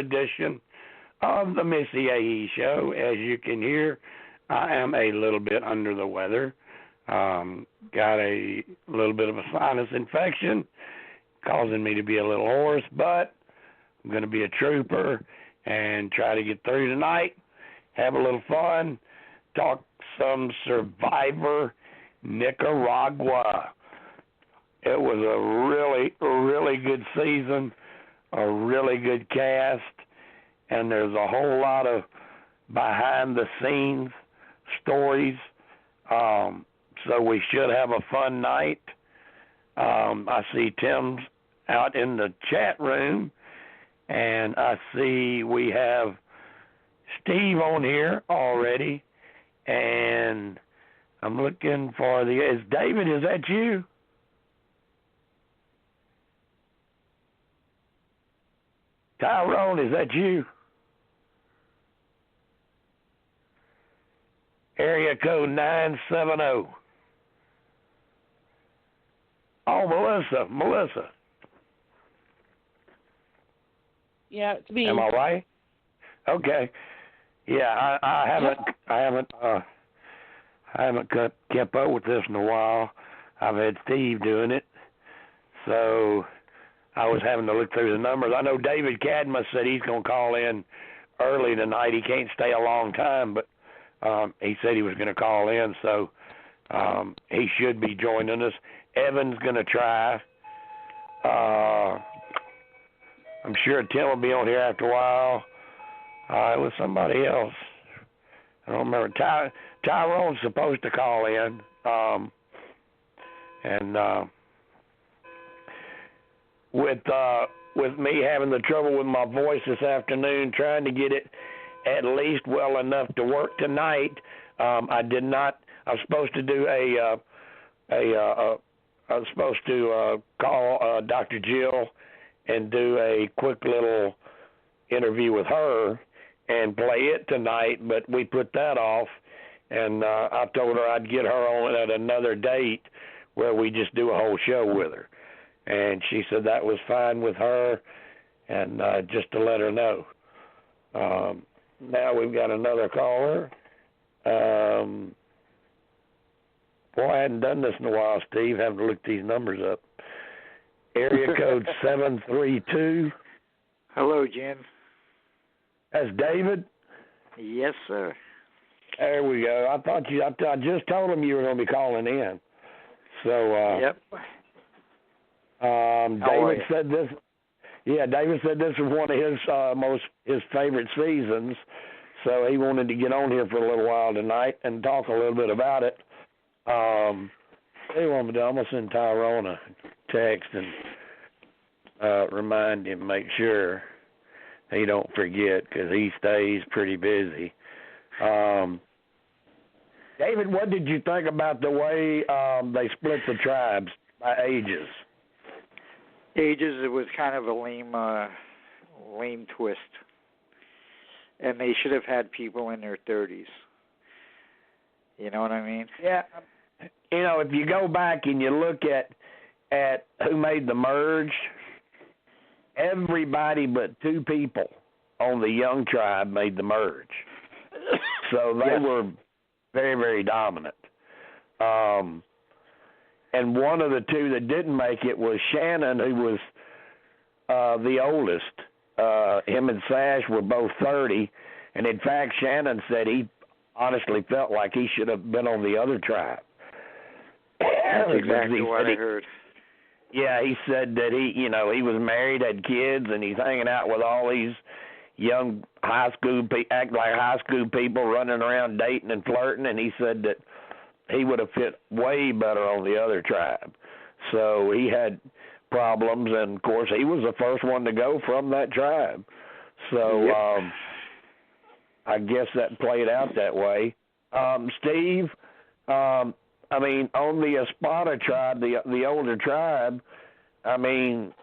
edition of the Missy A.E. Show. As you can hear, I am a little bit under the weather. Got a little bit of a sinus infection, causing me to be a little hoarse, but I'm going to be a trooper and try to get through tonight, have a little fun, talk some Survivor Nicaragua. It was a really, really good season, a really good cast, and there's a whole lot of behind-the-scenes stories, so we should have a fun night. I see Tim's out in the chat room, and I see we have Steve on here already, and I'm looking for is David, is that you? Tyrone, is that you? Area code 970. Oh, Melissa. Yeah, it's me. Am I right? Okay. Yeah, I haven't kept up with this in a while. I've had Steve doing it, so I was having to look through the numbers. I know David Cadmus said he's going to call in early tonight. He can't stay a long time, but he said he was going to call in, so he should be joining us. Evan's going to try. I'm sure Tim will be on here after a while. It was somebody else. I don't remember. Tyrone's supposed to call in. With me having the trouble with my voice this afternoon, trying to get it at least well enough to work tonight, I did not. I was supposed to do I was supposed to call Dr. Jill and do a quick little interview with her and play it tonight, but we put that off, and I told her I'd get her on at another date where we just do a whole show with her. And she said that was fine with her, and just to let her know. Now we've got another caller. Boy, I hadn't done this in a while, Steve. Having to look these numbers up. Area code 732. Hello, Jen. That's David? Yes, sir. There we go. I just told him you were going to be calling in. So, yep. David said this. Yeah, David said this was one of his favorite seasons, so he wanted to get on here for a little while tonight and talk a little bit about it. They want me to almost send Tyrone a text and remind him, make sure he don't forget, because he stays pretty busy. David, what did you think about the way they split the tribes by ages? Ages, it was kind of a lame twist. And they should have had people in their 30s. You know what I mean? Yeah. You know, if you go back and you look at who made the merge, everybody but two people on the young tribe made the merge. So they were very, very dominant. And one of the two that didn't make it was Shannon, who was the oldest. Him and Sash were both 30. And, in fact, Shannon said he honestly felt like he should have been on the other tribe. That's exactly what I heard. Yeah, he said that he was married, had kids, and he's hanging out with all these young act like high school people running around dating and flirting, and he said that he would have fit way better on the other tribe. So he had problems, and, of course, he was the first one to go from that tribe. So I guess that played out that way. Steve, I mean, on the Espada tribe, the older tribe, I mean,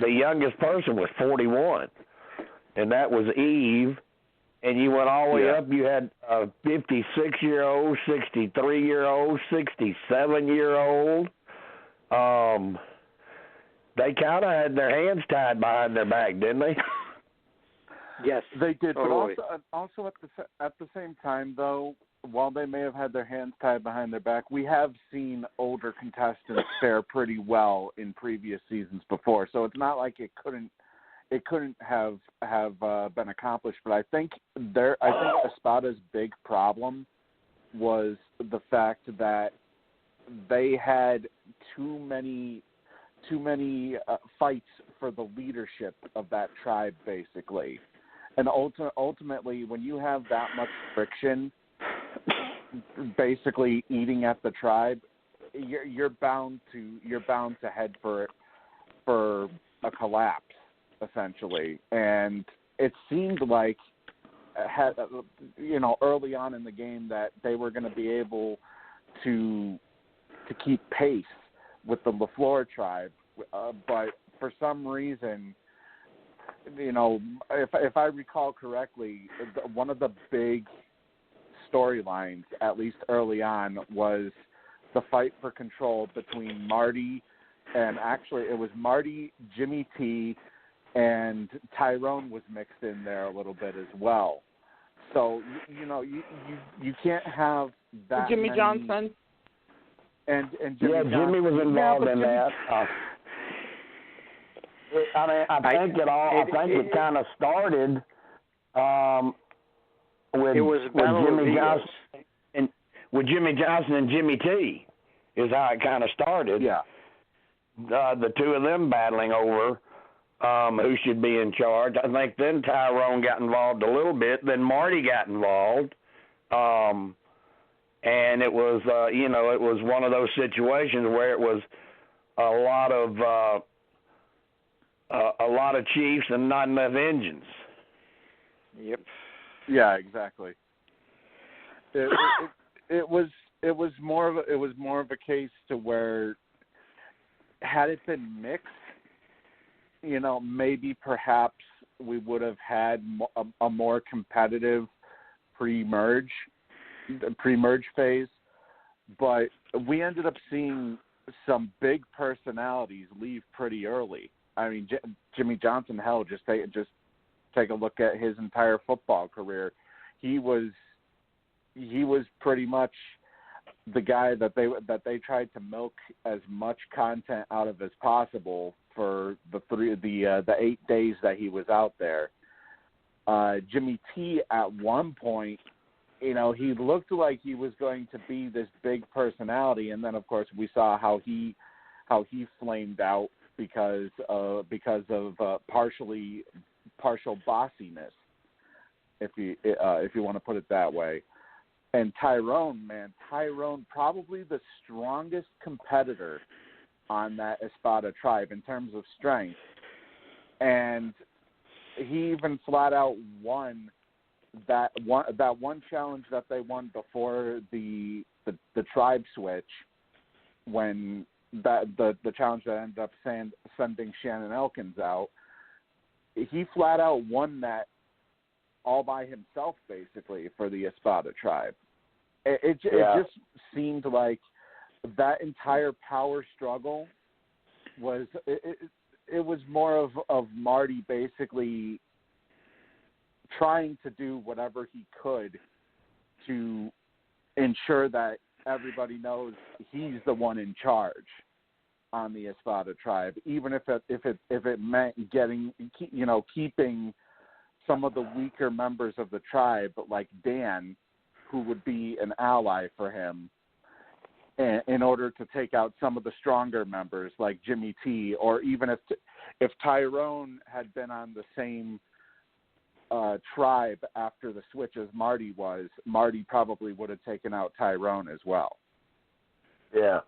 the youngest person was 41, and that was Eve. And you went all the way up. You had a 56-year-old, 63-year-old, 67-year-old. They kind of had their hands tied behind their back, didn't they? Yes, They did, totally. but also at the same time, though, while they may have had their hands tied behind their back, we have seen older contestants fare pretty well in previous seasons before. So it's not like it couldn't have been accomplished. But I think Espada's big problem was the fact that they had too many fights for the leadership of that tribe, basically. And ultimately, when you have that much friction, basically eating at the tribe, you're bound to head for a collapse, essentially. And it seemed like, early on in the game that they were going to be able to keep pace with the LaFleur tribe, but for some reason, if I recall correctly, one of the big storylines, at least early on, was the fight for control between Marty and actually it was Marty, Jimmy T, and Tyrone was mixed in there a little bit as well. So you can't have that Jimmy many, Johnson. and Jimmy Johnson. Jimmy was involved in that. I think it kind of started with Jimmy Johnson and Jimmy T. Is how it kind of started. Yeah. The two of them battling over who should be in charge. I think then Tyrone got involved a little bit. Then Marty got involved. And it was, it was one of those situations where it was a lot of chiefs and not enough engines. Yep. Yeah, exactly. It was more of a case to where, had it been mixed, maybe perhaps we would have had a more competitive pre-merge phase, but we ended up seeing some big personalities leave pretty early. I mean, Jimmy Johnson, hell, just take a look at his entire football career. He was pretty much the guy that they tried to milk as much content out of as possible for the 8 days that he was out there. Jimmy T at one point, he looked like he was going to be this big personality, and then of course we saw how he flamed out because of partial bossiness, if you want to put it that way. And Tyrone, probably the strongest competitor on that Espada tribe in terms of strength, and he even flat out won that one challenge that they won before the tribe switch, when the challenge that ended up sending Shannon Elkins out. He flat out won that all by himself, basically, for the Espada tribe. It just seemed like that entire power struggle was it was more of Marty basically trying to do whatever he could to ensure that everybody knows he's the one in charge on the Espada tribe, even if it meant keeping some of the weaker members of the tribe, like Dan, who would be an ally for him, in order to take out some of the stronger members like Jimmy T, or even if Tyrone had been on the same tribe after the switch as Marty was, Marty probably would have taken out Tyrone as well. Yeah.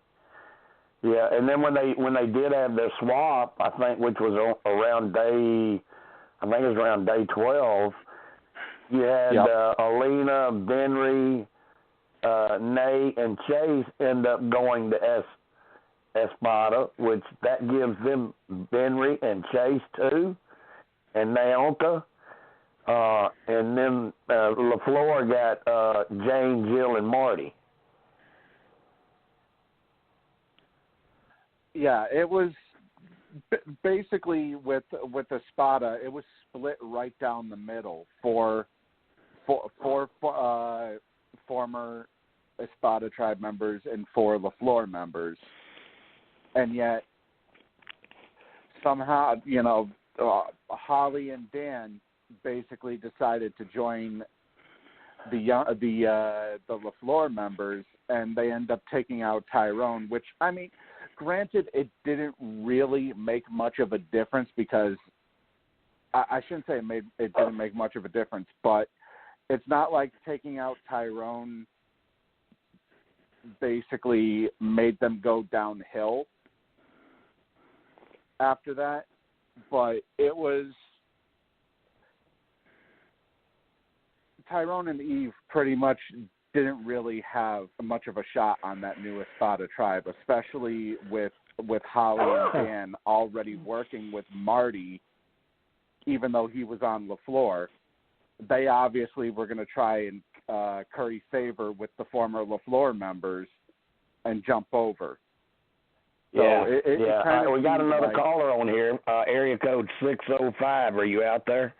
Yeah, and then when they did have their swap, I think, which was around day 12, you had Alina, Benry, Nate, and Chase end up going to Espada, which that gives them Benry and Chase too, and Naonka, and then LaFleur got Jane, Jill, and Marty. Yeah, it was basically with Espada, it was split right down the middle for former Espada tribe members and 4 LaFleur members, and yet somehow, Holly and Dan basically decided to join the LaFleur members, and they end up taking out Tyrone, which, I mean, granted, it didn't really make much of a difference because I shouldn't say it didn't make much of a difference, but it's not like taking out Tyrone basically made them go downhill after that, but it was Tyrone and Eve pretty much didn't really have much of a shot on that new Espada tribe, especially with Holly and Dan already working with Marty, even though he was on LaFleur. They obviously were going to try and curry favor with the former LaFleur members and jump over. So yeah. We got another like, caller on here, area code 605. Are you out there?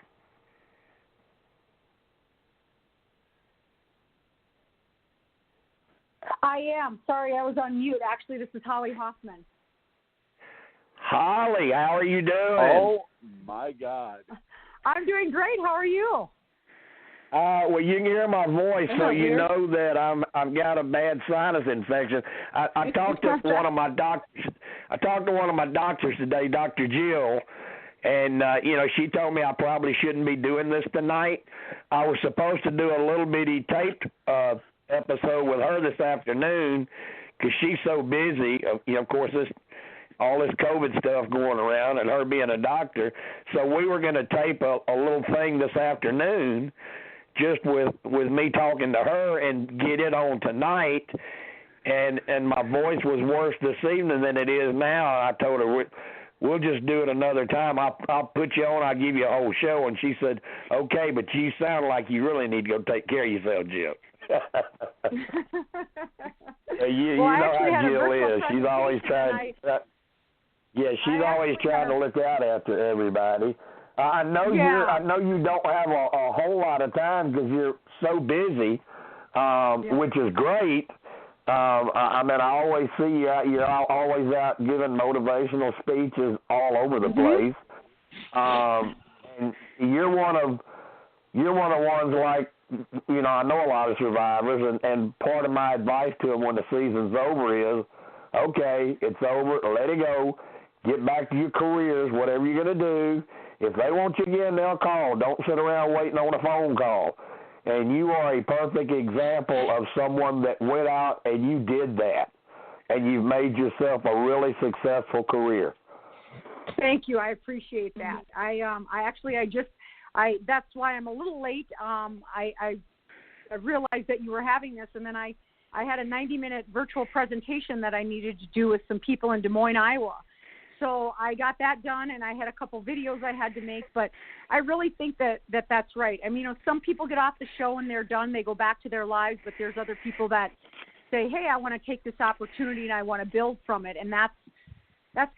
I am. Sorry, I was on mute. Actually, this is Holly Hoffman. Holly, how are you doing? Oh, my God. I'm doing great. How are you? Well, you can hear my voice, so you know that I've got a bad sinus infection. I talked to one of my doctors. I talked to one of my doctors today, Dr. Jill, and she told me I probably shouldn't be doing this tonight. I was supposed to do a little bitty taped episode with her this afternoon because she's so busy. Of course, all this COVID stuff going around and her being a doctor. So we were going to tape a little thing this afternoon just with me talking to her and get it on tonight. And my voice was worse this evening than it is now. I told her we'll just do it another time. I'll put you on. I'll give you a whole show. And she said, okay, but you sound like you really need to go take care of yourself, Jill. you know how Jill is. She's always trying. She's always trying to look out after everybody. I know you don't have a whole lot of time because you're so busy, which is great. I always see you out. You're always out giving motivational speeches all over the place. And you're one of the ones like. I know a lot of survivors, and part of my advice to them when the season's over is, okay, it's over, let it go, get back to your careers, whatever you're going to do. If they want you again, they'll call. Don't sit around waiting on a phone call. And you are a perfect example of someone that went out and you did that, and you've made yourself a really successful career. Thank you. I appreciate that. That's why I'm a little late. I realized that you were having this, and then I had a 90-minute virtual presentation that I needed to do with some people in Des Moines, Iowa. So I got that done, and I had a couple videos I had to make, but I really think that's right. I mean, some people get off the show and they're done. They go back to their lives, but there's other people that say, hey, I want to take this opportunity and I want to build from it, and that's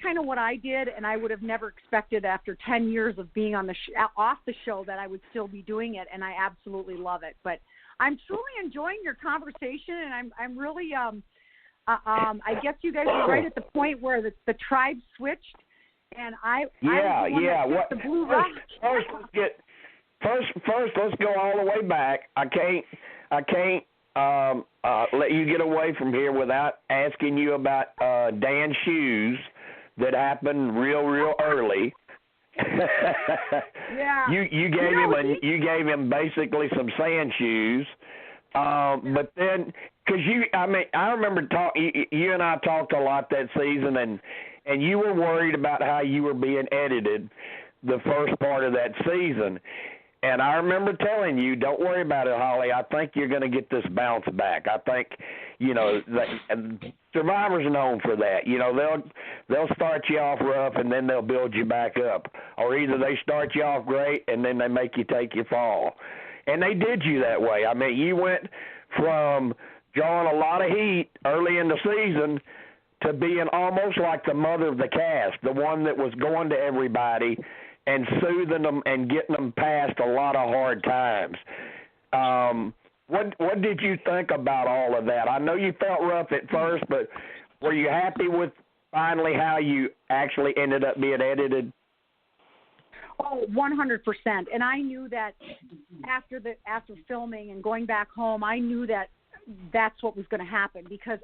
kind of what I did, and I would have never expected after 10 years of being on off the show that I would still be doing it, and I absolutely love it. But I'm truly enjoying your conversation, and I'm really I guess you guys were right at the point where the tribe switched, and I was the one that took the blue rock. First, let's go all the way back. I can't let you get away from here without asking you about Dan's shoes that happened real early. Yeah. You gave him basically some sand shoes, but then I remember you and I talked a lot that season, and you were worried about how you were being edited the first part of that season. And I remember telling you, don't worry about it, Holly. I think you're going to get this bounce back. I think, Survivor's known for that. They'll start you off rough and then they'll build you back up. Or either they start you off great and then they make you take your fall. And they did you that way. I mean, you went from drawing a lot of heat early in the season to being almost like the mother of the cast, the one that was going to everybody and soothing them and getting them past a lot of hard times. What did you think about all of that? I know you felt rough at first, but were you happy with finally how you actually ended up being edited? Oh, 100%. And I knew that after filming and going back home, I knew that that's what was going to happen, because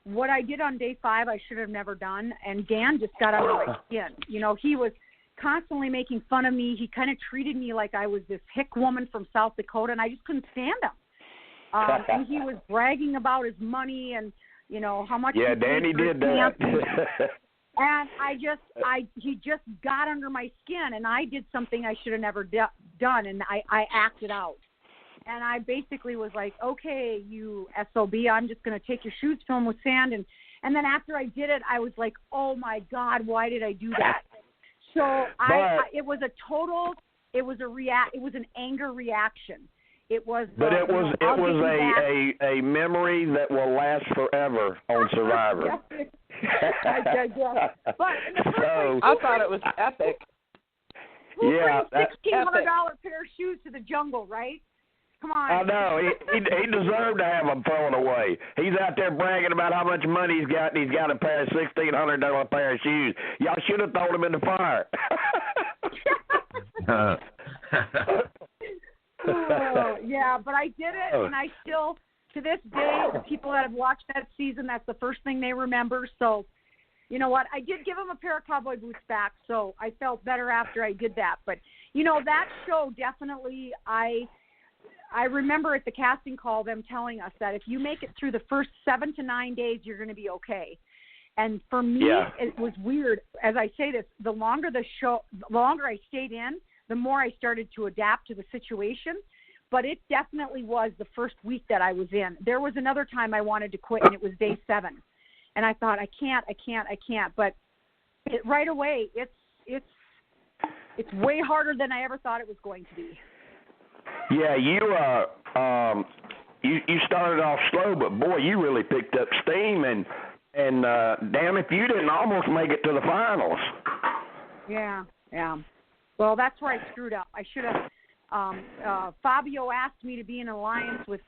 what I did on day 5, I should have never done. And Dan just got under my skin. You know, he was constantly making fun of me. He kind of treated me like I was this hick woman from South Dakota, and I just couldn't stand him. And he was bragging about his money and, you know, how much. Yeah, Danny did that. And he just got under my skin, and I did something I should have never done, and I acted out. And I basically was like, okay, you SOB, I'm just going to take your shoes, fill them with sand. And then after I did it, I was like, oh, my God, why did I do that? So it was an anger reaction. It was a memory that will last forever on Survivor. Yes. But in the first place, I thought it was epic. Who brings $1,600 pair of shoes to the jungle, right? Come on. I know. He deserved to have them thrown away. He's out there bragging about how much money he's got, and he's got a pair of $1,600 pair of shoes. Y'all should have thrown him in the fire. Yeah, but I did it, and I still, to this day, the people that have watched that season, that's the first thing they remember. So, you know what? I did give him a pair of cowboy boots back, so I felt better after I did that. But, you know, that show definitely, I remember at the casting call them telling us that if you make it through the first 7 to 9 days, you're going to be okay. And for me, It was weird. As I say this, the longer I stayed in, the more I started to adapt to the situation. But it definitely was the first week that I was in. There was another time I wanted to quit, and it was day 7. And I thought, I can't. But right away, it's way harder than I ever thought it was going to be. Yeah, you started off slow, but boy, you really picked up steam, and damn if you didn't almost make it to the finals. Yeah. Well, that's where I screwed up. I should have. Fabio asked me to be in an alliance with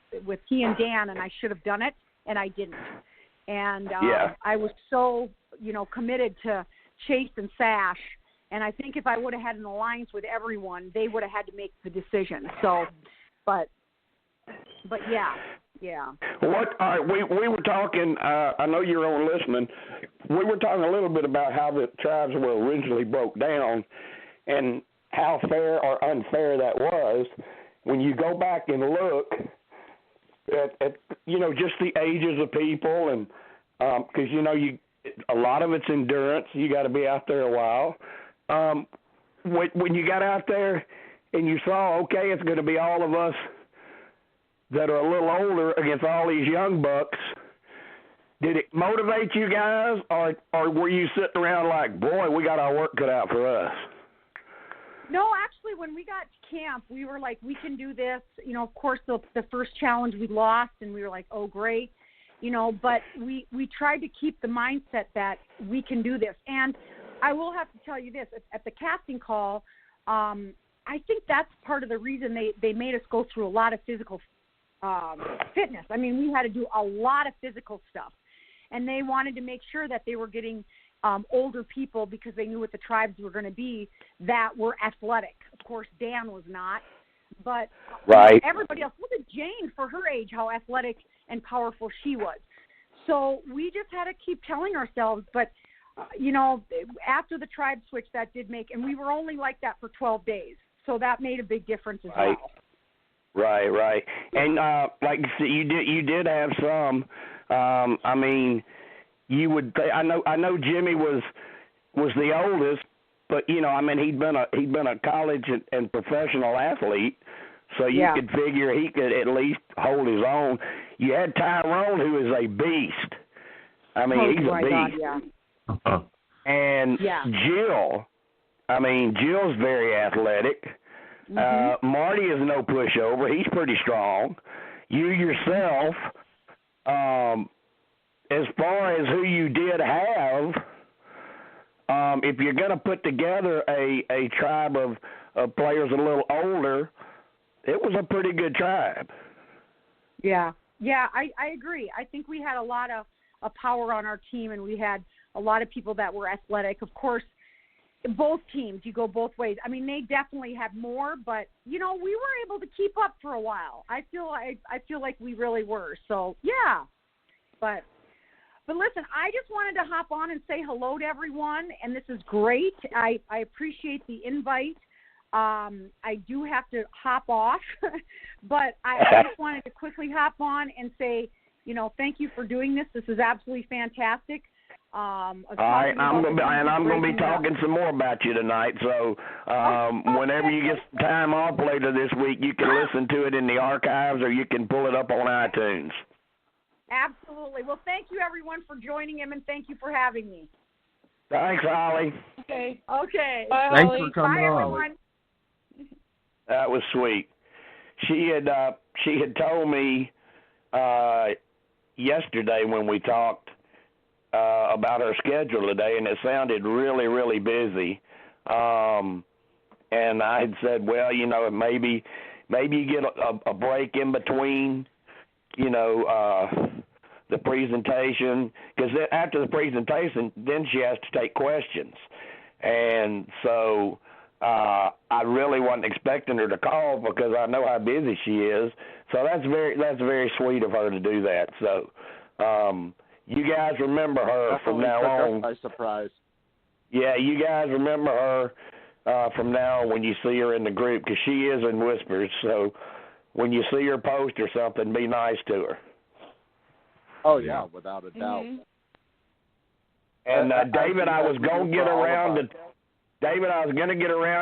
he and Dan, and I should have done it, and I didn't. And I was so committed to Chase and Sash. And I think if I would have had an alliance with everyone, they would have had to make the decision. So, but yeah. What? All right, we were talking. I know you're on listening. We were talking a little bit about how the tribes were originally broke down, and how fair or unfair that was. When you go back and look at just the ages of people, and because a lot of it's endurance. You got to be out there a while. When you got out there and you saw, okay, it's going to be all of us that are a little older against all these young bucks, did it motivate you guys, or were you sitting around like, boy, we got our work cut out for us? No, actually, when we got to camp, we were like, we can do this. Of course, the first challenge we lost, and we were like, oh, great. But we tried to keep the mindset that we can do this. And I will have to tell you this, at the casting call, I think that's part of the reason they made us go through a lot of physical fitness. I mean, we had to do a lot of physical stuff. And they wanted to make sure that they were getting older people, because they knew what the tribes were going to be, that were athletic. Of course, Dan was not. But everybody else, look at Jane for her age, how athletic and powerful she was. So we just had to keep telling ourselves, but after the tribe switch, that did make, and we were only like that for 12 days. So that made a big difference as well. Right. And like you said, you did have some. I mean, you would. I know Jimmy was the oldest, but he'd been a college and professional athlete, so you could figure he could at least hold his own. You had Tyrone, who is a beast. I mean, he's a beast. God, yeah. And Jill, Jill's very athletic. Mm-hmm. Marty is no pushover. He's pretty strong. You yourself, as far as who you did have, if you're going to put together a tribe of players a little older, it was a pretty good tribe. Yeah, I agree. I think we had a lot of power on our team, and we had a lot of people that were athletic. Of course, both teams, you go both ways. I mean, they definitely had more, but, we were able to keep up for a while. I feel like we really were. So, yeah. But listen, I just wanted to hop on and say hello to everyone, and this is great. I appreciate the invite. I do have to hop off, but I just wanted to quickly hop on and say, thank you for doing this. This is absolutely fantastic. All right, I'm going to be talking some more about you tonight. So whenever you get some time off later this week, you can listen to it in the archives, or you can pull it up on iTunes. Absolutely. Well, thank you, everyone, for joining him, and thank you for having me. Thanks, Holly. Okay. Bye, Thanks Holly. for coming Bye, on. everyone. That was sweet. She had told me yesterday when we talked about her schedule today, and it sounded really, really busy. And I had said, well, maybe you get a break in between, the presentation, because after the presentation, then she has to take questions. And so I really wasn't expecting her to call because I know how busy she is. So that's very sweet of her to do that. So you guys remember her from now on. By surprise. Yeah, you guys remember her from now on when you see her in the group, because she is in whispers. So when you see her post or something, be nice to her. Oh, yeah, without a doubt. Mm-hmm. And David, I was going to get around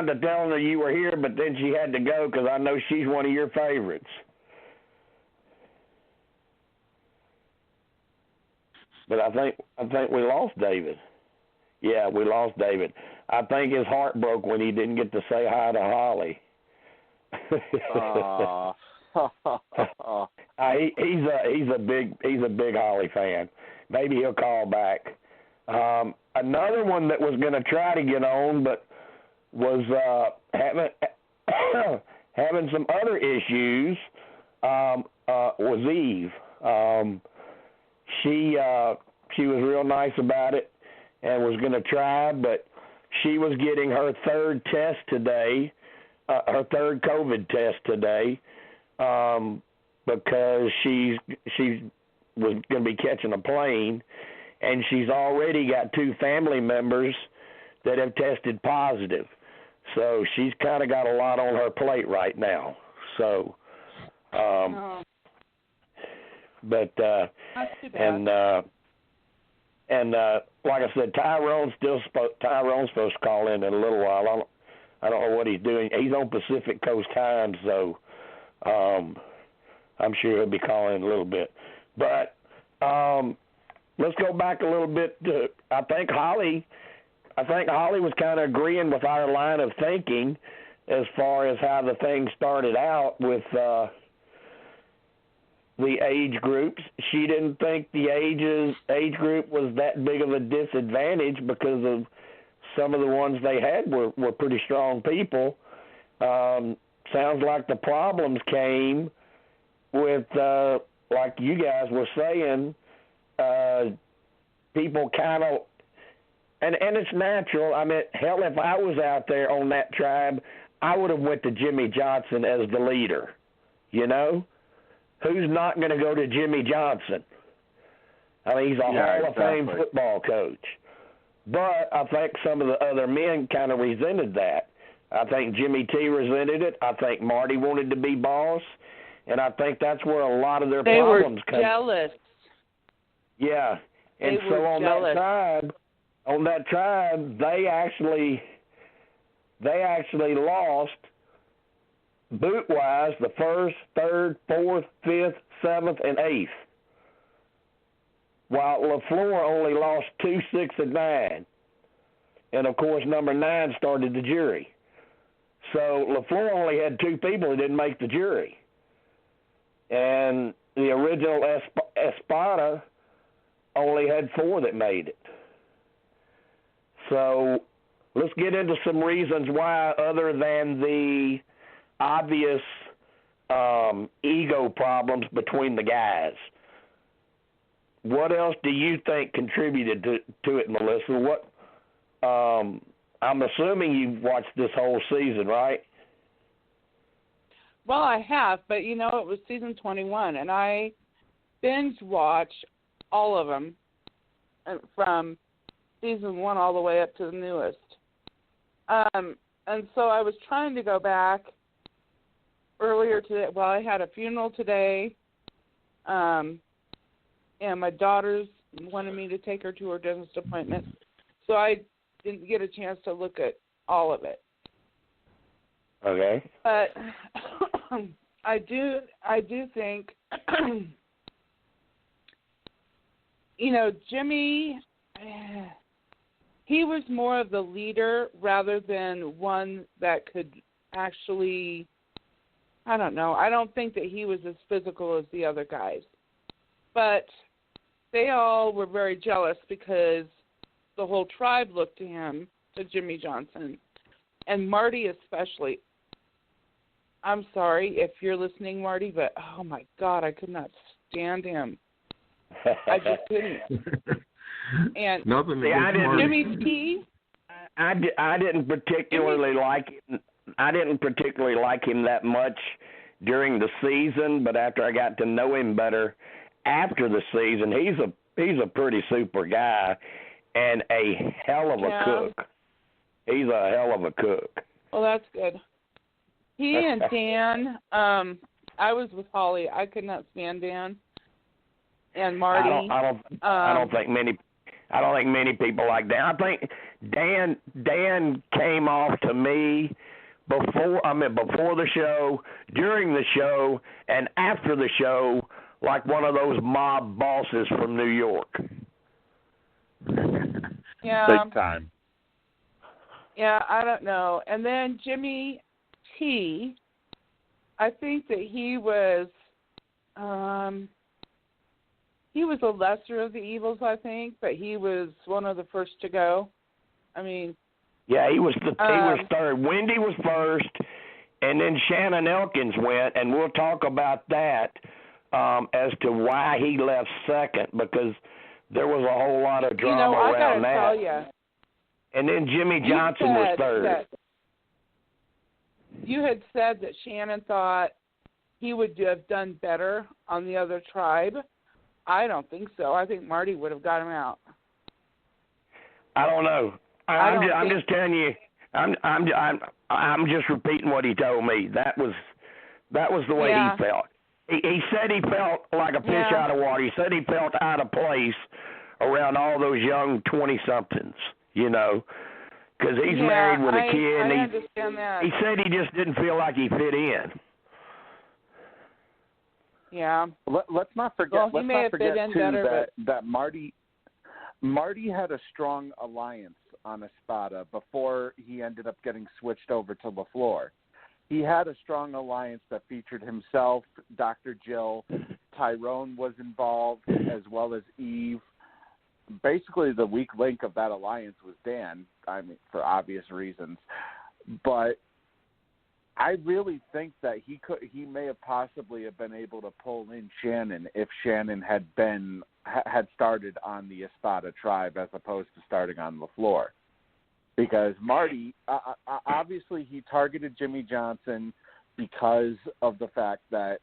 to telling her you were here, but then she had to go because I know she's one of your favorites. But I think we lost David. Yeah, we lost David. I think his heart broke when he didn't get to say hi to Holly. He's a big Holly fan. Maybe he'll call back. Another one that was going to try to get on, but was having some other issues, was Eve. She was real nice about it and was going to try, but she was getting her third test today, her third COVID test today, because she was going to be catching a plane, and she's already got 2 family members that have tested positive. So she's kind of got a lot on her plate right now. So, but Not too bad. and like I said, Tyrone's supposed to call in a little while. I don't know what he's doing. He's on Pacific Coast time, so I'm sure he'll be calling in a little bit. But let's go back a little bit to, I think Holly was kind of agreeing with our line of thinking as far as how the thing started out with the age groups. She didn't think the age group was that big of a disadvantage because of some of the ones they had were pretty strong people. Sounds like the problems came with, like you guys were saying, people kind of, and it's natural. I mean, hell, if I was out there on that tribe, I would have went to Jimmy Johnson as the leader. Who's not going to go to Jimmy Johnson? I mean, he's a Hall of Fame football coach. But I think some of the other men kind of resented that. I think Jimmy T resented it. I think Marty wanted to be boss. And I think that's where a lot of their problems come. They were jealous. Yeah. And They so were jealous. on that tribe, they actually lost boot-wise the 1st, 3rd, 4th, 5th, 7th, and 8th. While LaFleur only lost 2, 6, and 9. And, of course, number 9 started the jury. So LaFleur only had 2 people who didn't make the jury. And the original Espada only had 4 that made it. So let's get into some reasons why, other than the obvious ego problems between the guys. What else do you think contributed to it, Melissa? What? I'm assuming you've watched this whole season, right? Well, I have, but it was season 21, and I binge watched all of them from season 1 all the way up to the newest. And so I was trying to go back earlier today. Well, I had a funeral today, and my daughters wanted me to take her to her dentist appointment, so I didn't get a chance to look at all of it. Okay. But I do think, Jimmy, he was more of the leader rather than one that could actually, I don't know. I don't think that he was as physical as the other guys. But they all were very jealous because the whole tribe looked to him, to Jimmy Johnson, and Marty especially. I'm sorry if you're listening, Marty, but oh my God, I could not stand him. I just couldn't. And Jimmy's T. I didn't particularly like him. I didn't particularly like him that much during the season, but after I got to know him better after the season, he's a pretty super guy and a hell of a cook. He's a hell of a cook. Well, that's good. He and Dan, I was with Holly. I could not stand Dan and Marty. I don't think many people like Dan. I think Dan came off to me before the show, during the show, and after the show, like one of those mob bosses from New York. Yeah. Big time. Yeah, I don't know. And then Jimmy T, I think that he was a lesser of the evils, I think, but he was one of the first to go. I mean, yeah, he was third. Wendy was first, and then Shannon Elkins went, and we'll talk about that as to why he left second, because there was a whole lot of drama around that. I gotta tell you. And then Jimmy Johnson was third. You had said that Shannon thought he would have done better on the other tribe. I don't think so. I think Marty would have got him out. I don't know. I'm just telling you. I'm just repeating what he told me. That was the way he felt. He said he felt like a fish out of water. He said he felt out of place around all those young 20-somethings, because he's married with a kid. I understand that. He said he just didn't feel like he fit in. Yeah. Let's not forget. Well, he may have fit in better, that Marty had a strong alliance on Espada before he ended up getting switched over to LaFleur. He had a strong alliance that featured himself, Dr. Jill, Tyrone was involved, as well as Eve. Basically, the weak link of that alliance was Dan, for obvious reasons. But I really think that he may have possibly have been able to pull in Shannon if Shannon had started on the Espada tribe as opposed to starting on LaFleur. Because Marty, obviously he targeted Jimmy Johnson because of the fact that,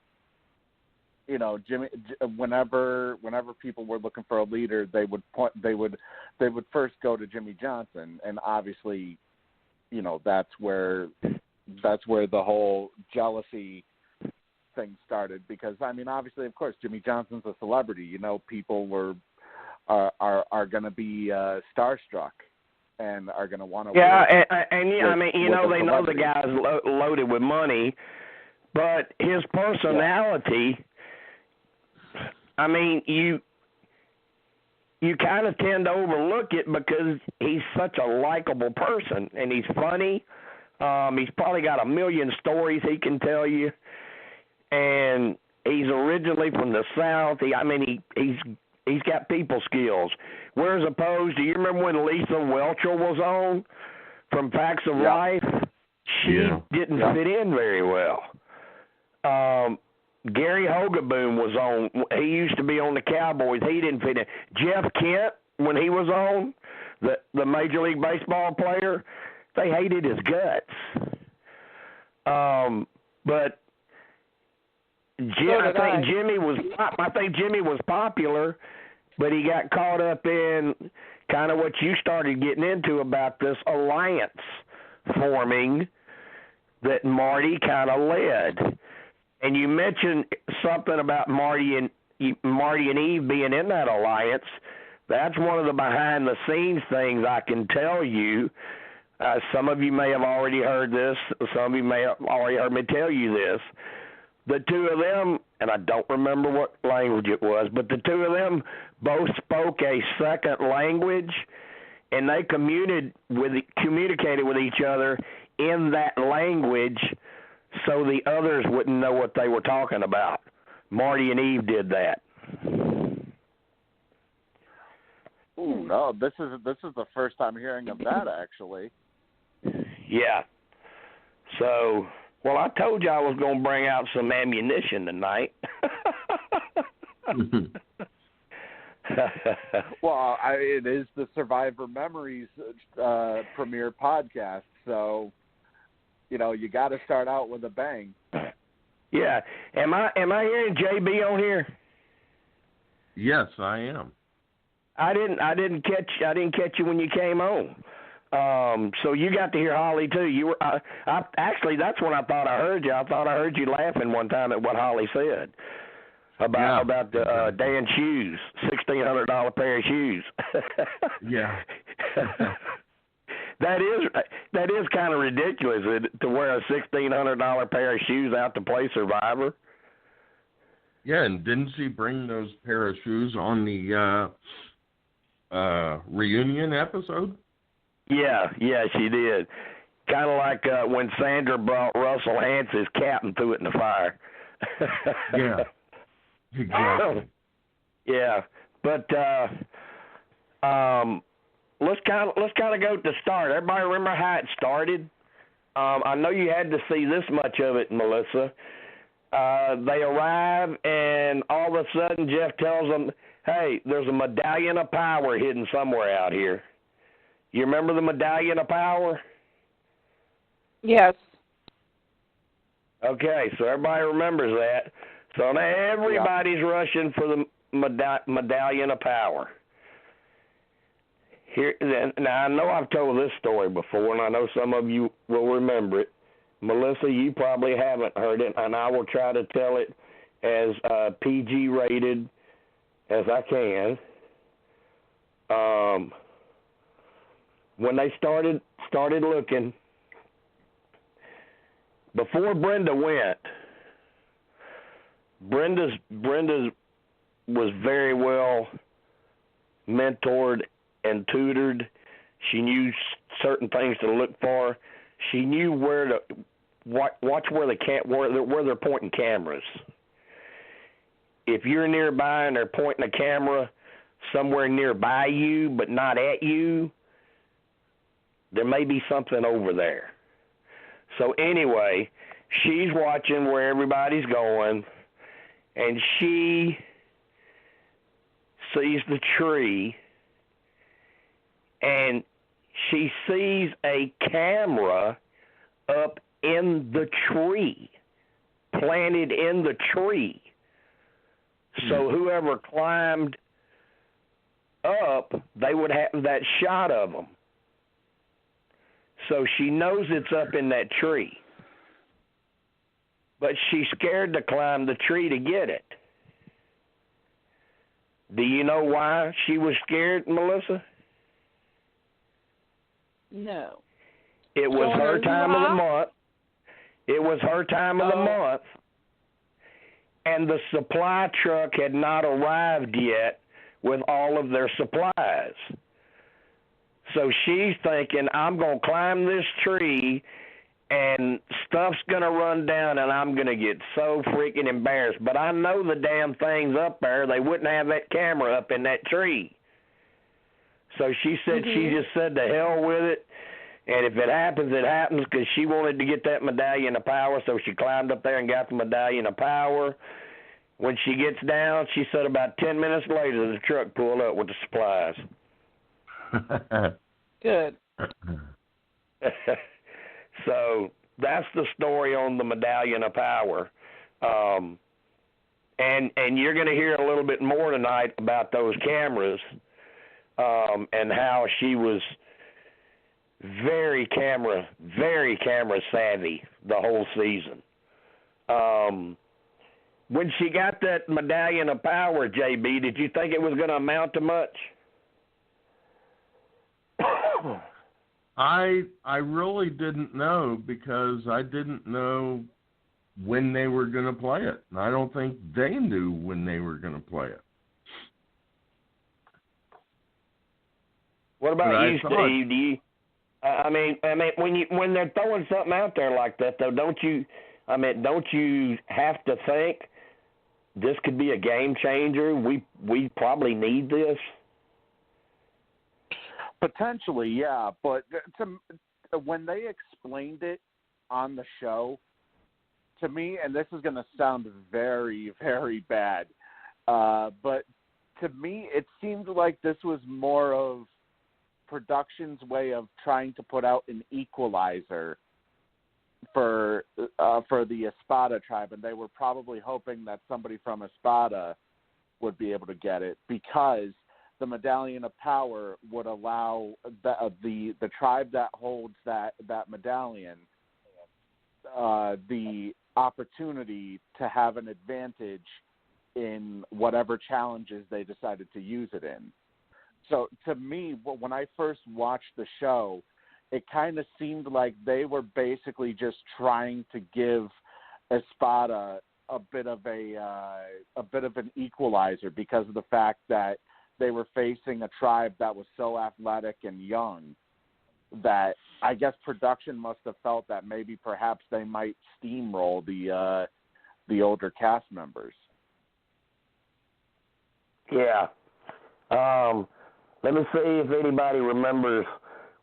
Jimmy, whenever people were looking for a leader, they would first go to Jimmy Johnson, and obviously, that's where the whole jealousy thing started. Because obviously, of course, Jimmy Johnson's a celebrity. People are going to be starstruck and are going to want to. Yeah, and they know the guy's loaded with money, but his personality. Yeah. You kind of tend to overlook it because he's such a likable person, and he's funny. He's probably got a million stories he can tell you, and he's originally from the South. He's He's got people skills. Whereas opposed, do you remember when Lisa Welcher was on from Facts of Life? She didn't fit in very well. Gary Hogaboom was on. He used to be on the Cowboys. He didn't fit in. Jeff Kent, when he was on, the Major League Baseball player, they hated his guts. But I think Jimmy was popular, but he got caught up in kind of what you started getting into about this alliance forming that Marty kind of led. And you mentioned something about Marty and Eve being in that alliance. That's one of the behind-the-scenes things I can tell you. Some of you may have already heard this. Some of you may have already heard me tell you this. The two of them, and I don't remember what language it was, but the two of them both spoke a second language, and they communicated with each other in that language so the others wouldn't know what they were talking about. Marty and Eve did that. Ooh, no, this is the first time hearing of that, actually. Yeah. So, well, I told you I was going to bring out some ammunition tonight. Well, it is the Survivor Memories premiere podcast, so you got to start out with a bang. Yeah. Am I hearing JB on here? Yes, I am. I didn't catch you when you came on. So you got to hear Holly too. You were actually, that's when I thought I heard you. I thought I heard you laughing one time at what Holly said about the Dan shoes, $1,600 pair of shoes. Yeah. That is kind of ridiculous to wear a $1,600 pair of shoes out to play Survivor. Yeah, and didn't she bring those pair of shoes on the reunion episode? Yeah, she did. Kind of like when Sandra brought Russell Hance's cap and threw it in the fire. Yeah, exactly. Yeah, but let's kind of go to the start. Everybody remember how it started? I know you had to see this much of it, Melissa. They arrive, and all of a sudden Jeff tells them, hey, there's a medallion of power hidden somewhere out here. You remember the medallion of power? Yes. Okay, so everybody remembers that. So now everybody's rushing for the medallion of power. Here, now I know I've told this story before, and I know some of you will remember it. Melissa, you probably haven't heard it, and I will try to tell it as PG rated as I can. When they started looking, before Brenda went, Brenda's was very well mentored and tutored. She knew certain things to look for. She knew where to watch where they're pointing cameras. If you're nearby and they're pointing a camera somewhere nearby you but not at you, there may be something over there. So anyway, she's watching where everybody's going, and she sees the tree, and she sees a camera up in the tree, planted in the tree. So whoever climbed up, they would have that shot of them. So she knows it's up in that tree. But she's scared to climb the tree to get it. Do you know why she was scared, Melissa? No. It was her time of the month. It was her time of the month. And the supply truck had not arrived yet with all of their supplies. So she's thinking, I'm going to climb this tree and stuff's going to run down, and I'm going to get so freaking embarrassed. But I know the damn thing's up there. They wouldn't have that camera up in that tree. So she said she just said to hell with it. And if it happens, it happens, because she wanted to get that medallion of power, so she climbed up there and got the medallion of power. When she gets down, she said about 10 minutes later, the truck pulled up with the supplies. Good. So that's the story on the medallion of power. And you're going to hear a little bit more tonight about those cameras and how she was very camera savvy the whole season. When she got that medallion of power, JB, did you think it was going to amount to much? I really didn't know, because I didn't know when they were going to play it. And I don't think they knew when they were going to play it. What about you, Steve? Do you? I mean, when they're throwing something out there like that, though, don't you have to think this could be a game changer? We probably need this. Potentially, yeah. But when they explained it on the show, to me, and this is going to sound very, very bad, but to me, it seemed like this was more of production's way of trying to put out an equalizer for the Espada tribe, and they were probably hoping that somebody from Espada would be able to get it, because the medallion of power would allow the tribe that holds that medallion the opportunity to have an advantage in whatever challenges they decided to use it in. So to me, when I first watched the show, it kind of seemed like they were basically just trying to give Espada a bit of an equalizer, because of the fact that they were facing a tribe that was so athletic and young that I guess production must have felt that maybe perhaps they might steamroll the older cast members. Yeah. Let me see if anybody remembers.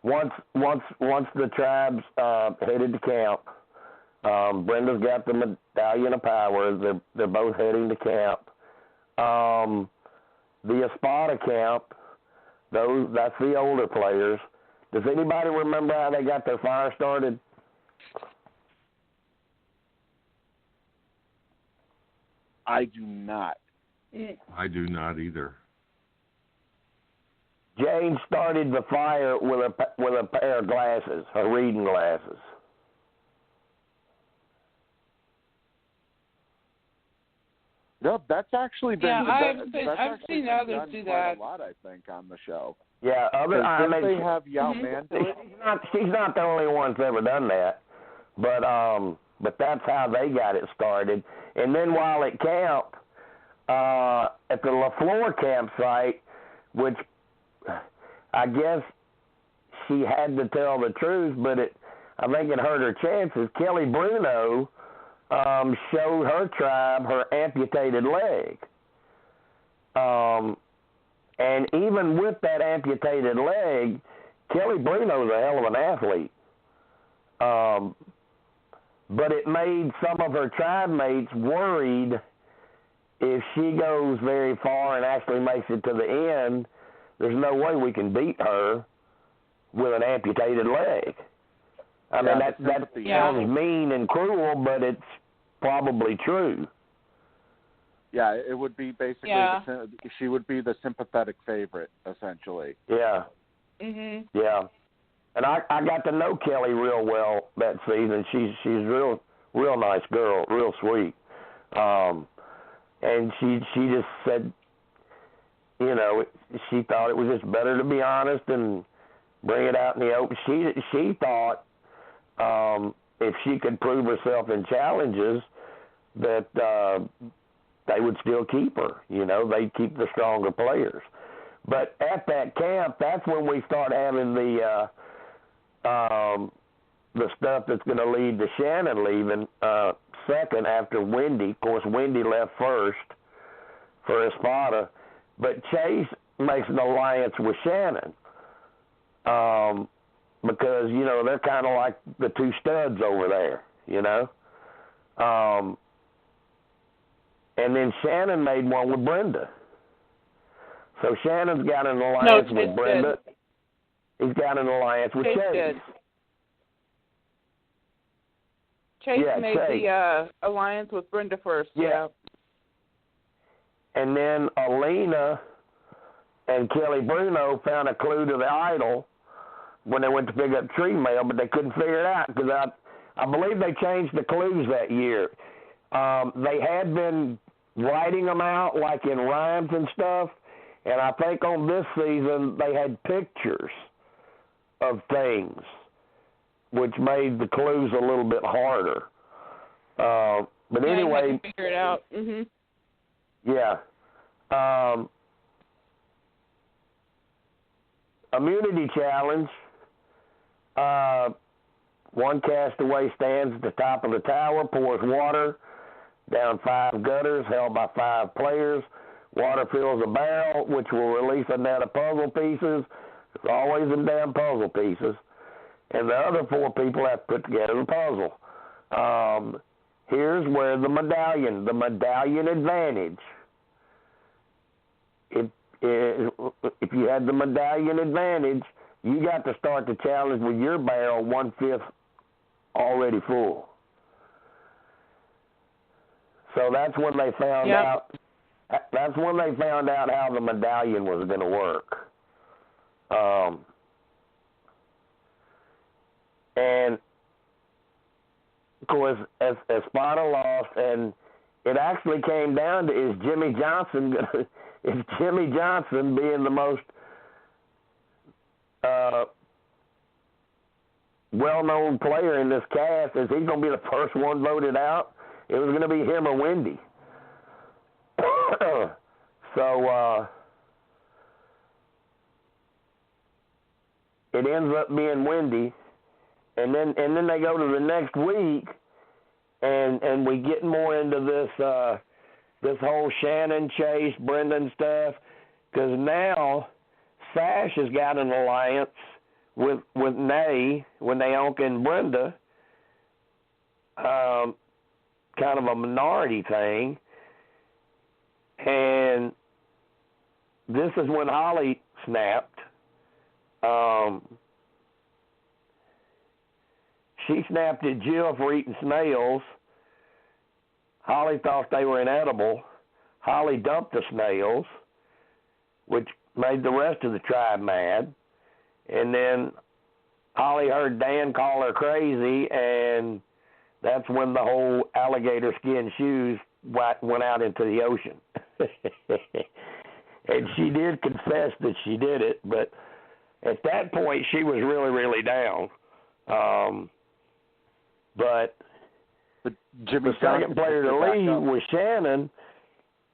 Once the tribes headed to camp, Brenda's got the medallion of power. They're both heading to camp. The Espada camp, that's the older players. Does anybody remember how they got their fire started? I do not. I do not either. Jane started the fire with a pair of glasses, her reading glasses. No, that's actually been. I've seen others do that a lot, I think, on the show. Yeah, they have Yao Man do it? She's not the only one that's ever done that, but that's how they got it started. And then while at camp, at the LaFleur campsite, which I guess she had to tell the truth, but I think it hurt her chances. Kelly Bruno showed her tribe her amputated leg. And even with that amputated leg, Kelly Bruno's a hell of an athlete. But it made some of her tribe mates worried if she goes very far and actually makes it to the end, there's no way we can beat her with an amputated leg. I mean, that sounds mean and cruel, but it's probably true. Yeah, it would be basically she would be the sympathetic favorite, essentially. Yeah. Mhm. Yeah. And I got to know Kelly real well that season. She's real nice girl, real sweet. And she just said, you know, she thought it was just better to be honest and bring it out in the open. She thought if she could prove herself in challenges that they would still keep her. You know, they'd keep the stronger players. But at that camp, that's when we start having the the stuff that's going to lead to Shannon leaving second after Wendy. Of course, Wendy left first for Espada, but Chase makes an alliance with Shannon because, you know, they're kind of like the two studs over there, you know. And then Shannon made one with Brenda. So Shannon's got an alliance with Brenda. He's got an alliance with Chase. Chase made the alliance with Brenda first. Yeah. And then Alina and Kelly Bruno found a clue to the idol when they went to pick up tree mail, but they couldn't figure it out because I believe they changed the clues that year. They had been writing them out like in rhymes and stuff, and I think on this season they had pictures of things, which made the clues a little bit harder. But anyway, you figure it out. Mhm. Yeah. Immunity challenge. One castaway stands at the top of the tower, pours water down 5 gutters held by 5 players. Water fills a barrel, which will release a net of puzzle pieces. It's always in damn puzzle pieces. And the other 4 people have to put together the puzzle. Here's where the medallion advantage. If you had the medallion advantage, you got to start the challenge with your barrel 1/5 already full. So that's when they found out. That's when they found out how the medallion was going to work. And of course, Espada lost, and it actually came down to is Jimmy Johnson being the most well-known player in this cast? Is he going to be the first one voted out? It was going to be him or Wendy. So it ends up being Wendy, and then they go to the next week, and we get more into this whole Shannon, Chase, Brendan stuff, because now Sash has got an alliance with Naomi and Brenda, kind of a minority thing. And this is when Holly snapped. She snapped at Jill for eating snails. Holly thought they were inedible. Holly dumped the snails, which made the rest of the tribe mad. And then Holly heard Dan call her crazy, and that's when the whole alligator skin shoes went out into the ocean. And she did confess that she did it, but at that point she was really, really down. But Jimmy the second player to leave was Shannon,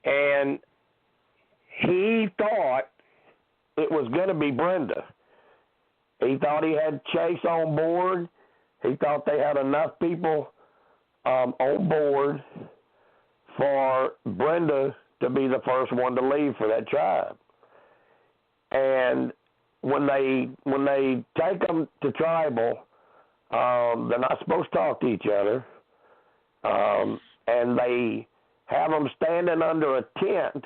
and he thought it was going to be Brenda. He thought he had Chase on board. He thought they had enough people on board for Brenda to be the first one to leave for that tribe. And when they take them to tribal, they're not supposed to talk to each other, and they have them standing under a tent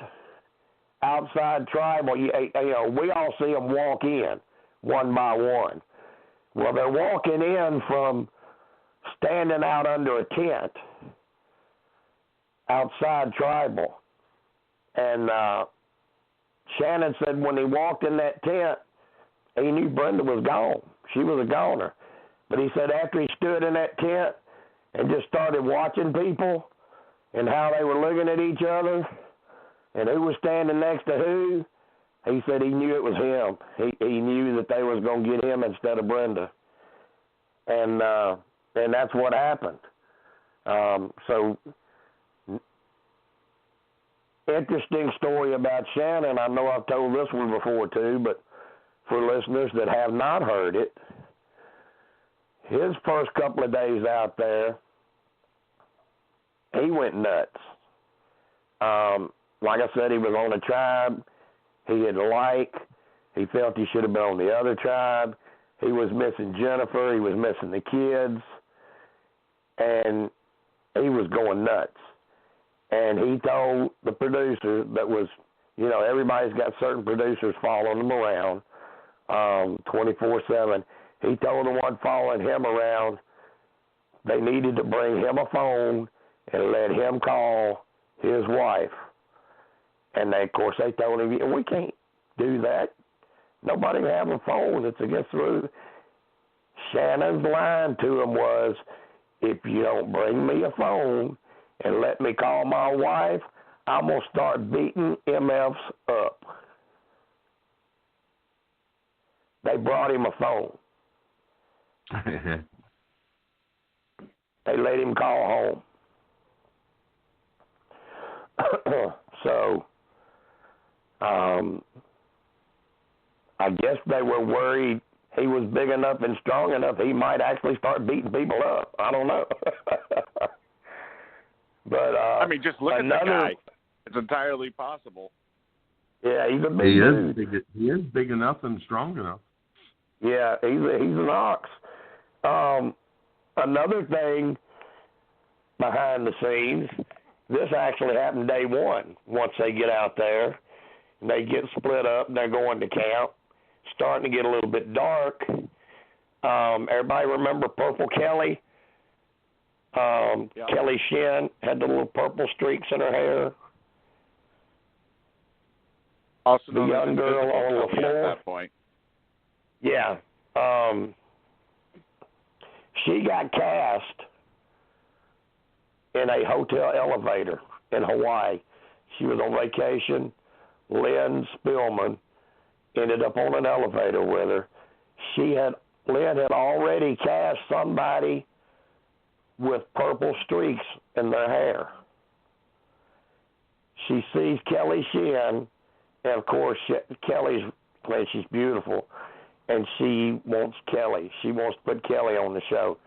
outside tribal. You know, we all see them walk in one by one. Well, they're walking in from standing out under a tent outside tribal. And Shannon said when he walked in that tent, he knew Brenda was gone. She was a goner. But he said after he stood in that tent and just started watching people and how they were looking at each other and who was standing next to who, he said he knew it was him. He knew that they was going to get him instead of Brenda. And that's what happened. So interesting story about Shannon. I know I've told this one before too, but for listeners that have not heard it, his first couple of days out there, he went nuts. Like I said, he was on a tribe he didn't like. He felt he should have been on the other tribe. He was missing Jennifer. He was missing the kids. And he was going nuts. And he told the producer that was, you know, everybody's got certain producers following them around 24/7. He told the one following him around they needed to bring him a phone and let him call his wife. And they, of course, they told him, we can't do that. Nobody can have a phone. It's against the rules. Shannon's line to him was, if you don't bring me a phone and let me call my wife, I'm going to start beating MFs up. They brought him a phone. They let him call home. So, I guess they were worried he was big enough and strong enough he might actually start beating people up. I don't know. But I mean, just look at the guy. It's entirely possible. Yeah, he's a big dude. He is big enough and strong enough. Yeah, he's an ox. Another thing behind the scenes, this actually happened day one. Once they get out there, and they get split up, and they're going to camp. Starting to get a little bit dark. Everybody remember Purple Kelly? Yep. Kelly Shin had the little purple streaks in her hair. Also the young girl on the floor. At that point. Yeah. She got cast in a hotel elevator in Hawaii. She was on vacation. Lynn Spillman ended up on an elevator with her. Lynn had already cast somebody with purple streaks in their hair. She sees Kelly Shin, and of course she's beautiful, and she wants Kelly. She wants to put Kelly on the show.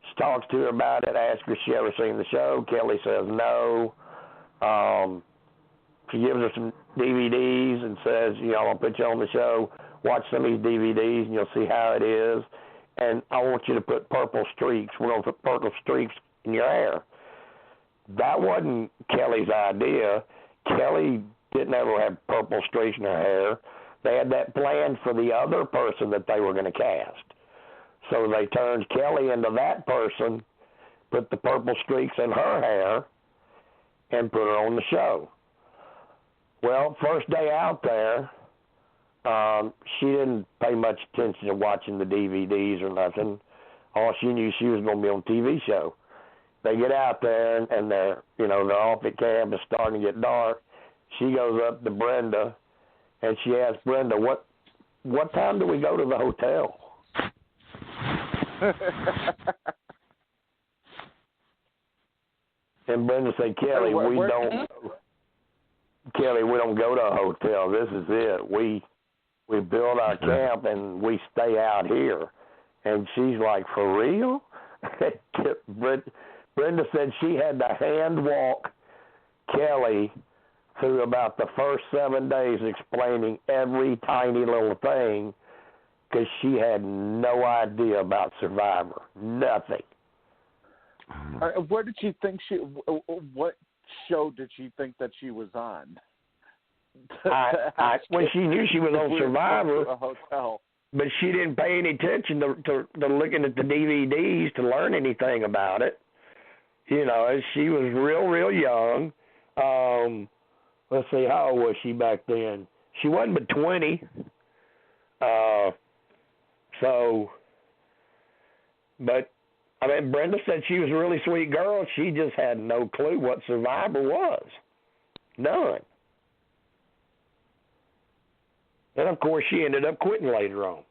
She talks to her about it, asks her if she ever seen the show. Kelly says no. She gives her some DVDs and says, I'll put you on the show. Watch some of these DVDs and you'll see how it is. And I want you to put purple streaks. We're going to put purple streaks in your hair. That wasn't Kelly's idea. Kelly didn't ever have purple streaks in her hair. They had that planned for the other person that they were going to cast. So they turned Kelly into that person, put the purple streaks in her hair, and put her on the show. Well, first day out there, she didn't pay much attention to watching the DVDs or nothing. All she knew, she was going to be on a TV show. They get out there, and they're off at camp. It's starting to get dark. She goes up to Brenda, and she asks Brenda, what time do we go to the hotel? And Brenda said, Kelly, we don't go to a hotel. This is it. We build our camp and we stay out here. And she's like, for real? Brenda said she had to hand walk Kelly through about the first 7 days explaining every tiny little thing because she had no idea about Survivor. Nothing. Where did she think what show did she think that she was on? When she knew she was on Survivor, a hotel. But she didn't pay any attention to looking at the DVDs to learn anything about it. She was real young. Let's see, how old was she back then? She wasn't but 20. Brenda said she was a really sweet girl. She just had no clue what Survivor was. None. And, of course, she ended up quitting later on.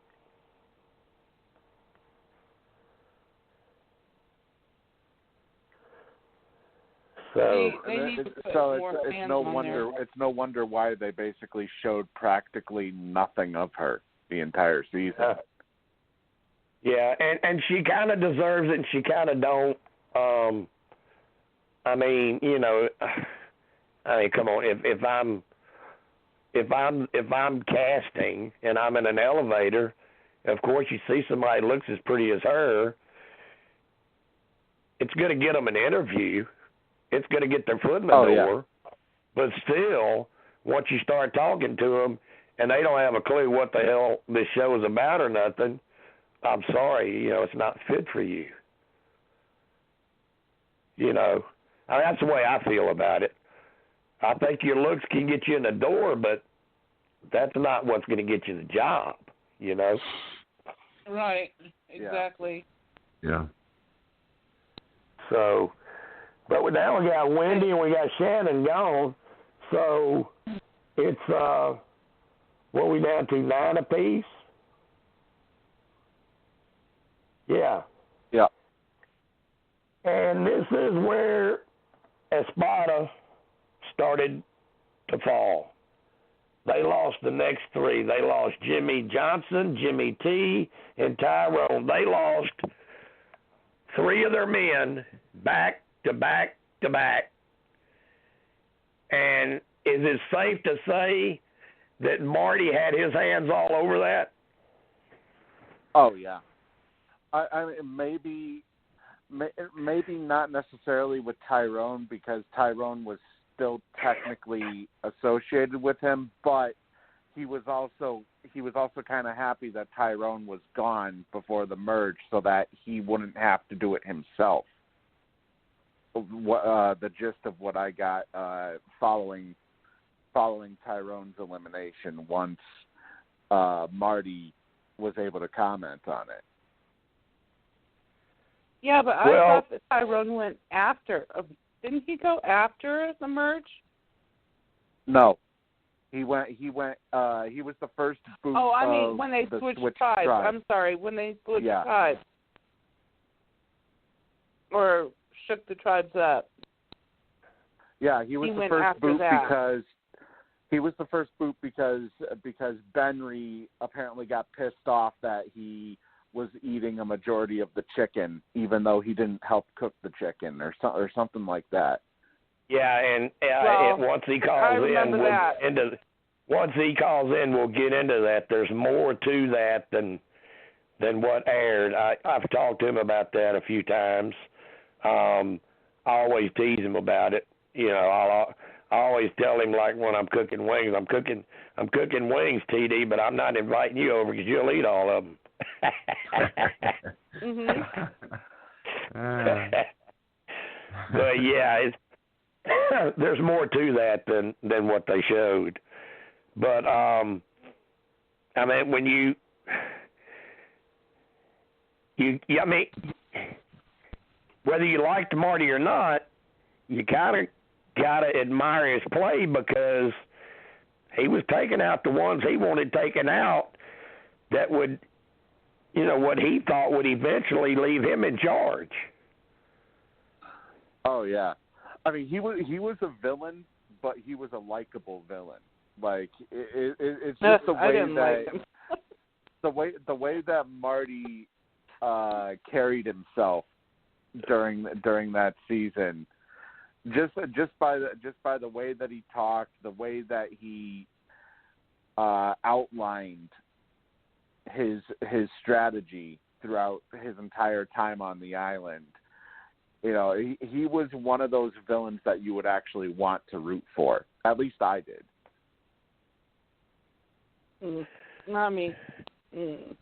So it's no wonder why they basically showed practically nothing of her the entire season. Yeah, and she kind of deserves it, and she kind of don't. I mean, you know, I mean, come on. If I'm casting and I'm in an elevator, of course you see somebody looks as pretty as her. It's going to get them an interview. It's going to get their foot in the door. Yeah. But still, once you start talking to them and they don't have a clue what the hell this show is about or nothing, I'm sorry, you know, it's not fit for you. You know, I mean, that's the way I feel about it. I think your looks can get you in the door, but that's not what's going to get you the job, you know? Right, exactly. Yeah. So, but now we got Wendy and we got Shannon gone, so it's, what are we down to, 9 apiece? Yeah. Yeah. And this is where Espada started to fall. They lost the next 3. They lost Jimmy Johnson, Jimmy T, and Tyrone. They lost 3 of their men back to back to back. And is it safe to say that Marty had his hands all over that? Oh, yeah. I mean, maybe not necessarily with Tyrone, because Tyrone was still technically associated with him, but he was also kind of happy that Tyrone was gone before the merge, so that he wouldn't have to do it himself. The gist of what I got following Tyrone's elimination, once Marty was able to comment on it. Yeah, but I thought that Tyrone went after. Didn't he go after the merge? No, he went. He was the first boot. Oh, I mean when they switched tribes. I'm sorry, when they switched tribes, or shook the tribes up. Yeah, he was the first boot because he was the first boot because Benry apparently got pissed off that he was eating a majority of the chicken, even though he didn't help cook the chicken, or something like that. Yeah, and once he calls in, we'll get into that. There's more to that than what aired. I've talked to him about that a few times. I always tease him about it. You know, I always tell him, like, when I'm cooking wings, I'm cooking wings, TD, but I'm not inviting you over because you'll eat all of them. But yeah, there's more to that than what they showed. But I mean, when you I mean, whether you liked Marty or not, you kind of gotta admire his play, because he was taking out the ones he wanted taken out that would, you know, what he thought would eventually leave him in charge. Oh yeah, I mean he was a villain, but he was a likable villain. Like it's just the way the way that Marty carried himself during that season. Just by the way that he talked, the way that he outlined his strategy throughout his entire time on the island, you know, he was one of those villains that you would actually want to root for. At least I did. Not me. You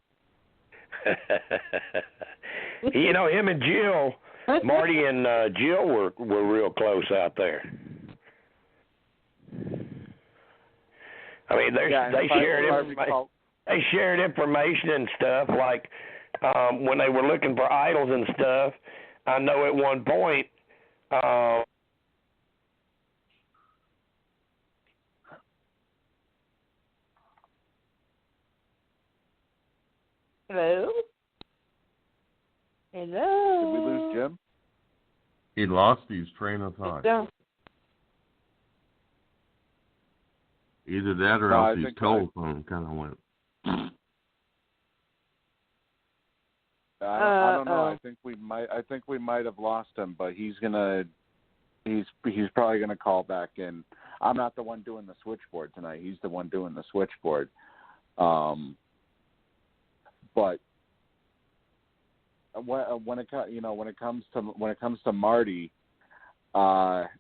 know, him and Jill, Marty and Jill were real close out there. I mean, they shared information and stuff, like when they were looking for idols and stuff. I know at one point Hello? Hello? Did we lose Jim? He lost his train of thought. No. Either that or else his telephone kind of went. I don't know. I think we might have lost him, but he's probably gonna call back in. I'm not the one doing the switchboard tonight. He's the one doing the switchboard. But when it comes to Marty, sort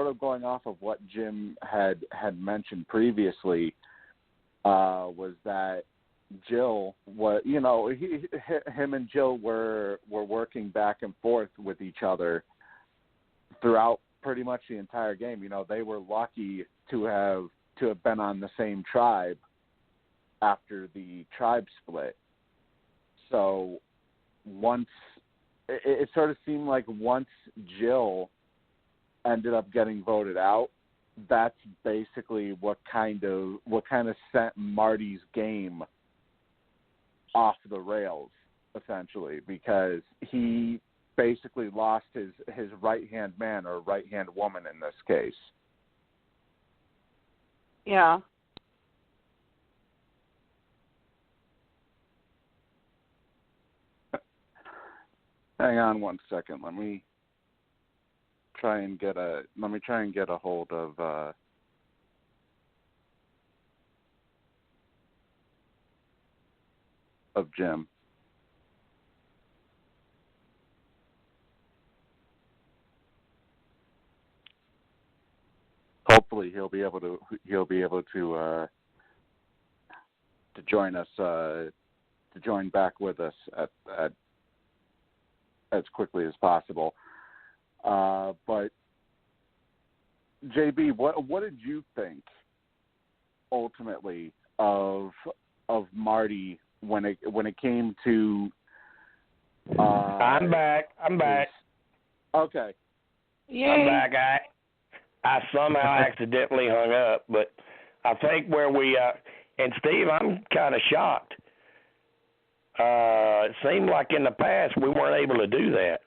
of going off of what Jim had mentioned previously, was that Jill was, him and Jill were working back and forth with each other throughout pretty much the entire game. They were lucky to have been on the same tribe after the tribe split. So it sort of seemed like once Jill ended up getting voted out, that's basically what kind of sent Marty's game off the rails, essentially, because he basically lost his right-hand man or right-hand woman in this case. Yeah. Hang on one second. Let me try and get a hold of Jim. Hopefully he'll be able to join us, to join back with us at as quickly as possible. But JB, what did you think ultimately of Marty when it came to? I'm back. Okay. Yay. I'm back. I somehow accidentally hung up, but I think where we and Steve, I'm kind of shocked. It seemed like in the past we weren't able to do that.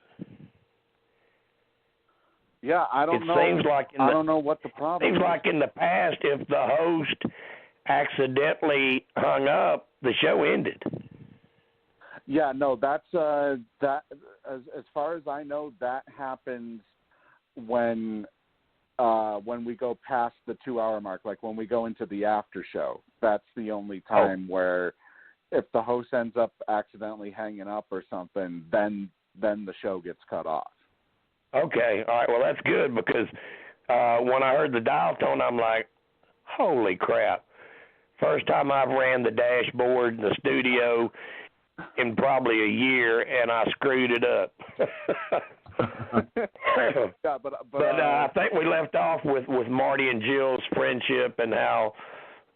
Yeah, I don't know. Seems like I don't know what the problem seems is. like in the past, if the host accidentally hung up, the show ended. Yeah, no, that's that. As far as I know, that happens when we go past the 2-hour mark, like when we go into the after show. That's the only time where, if the host ends up accidentally hanging up or something, then the show gets cut off. Okay, all right. Well, that's good, because when I heard the dial tone, I'm like, holy crap. First time I've ran the dashboard in the studio in probably a year, and I screwed it up. Yeah, but I think we left off with Marty and Jill's friendship and how,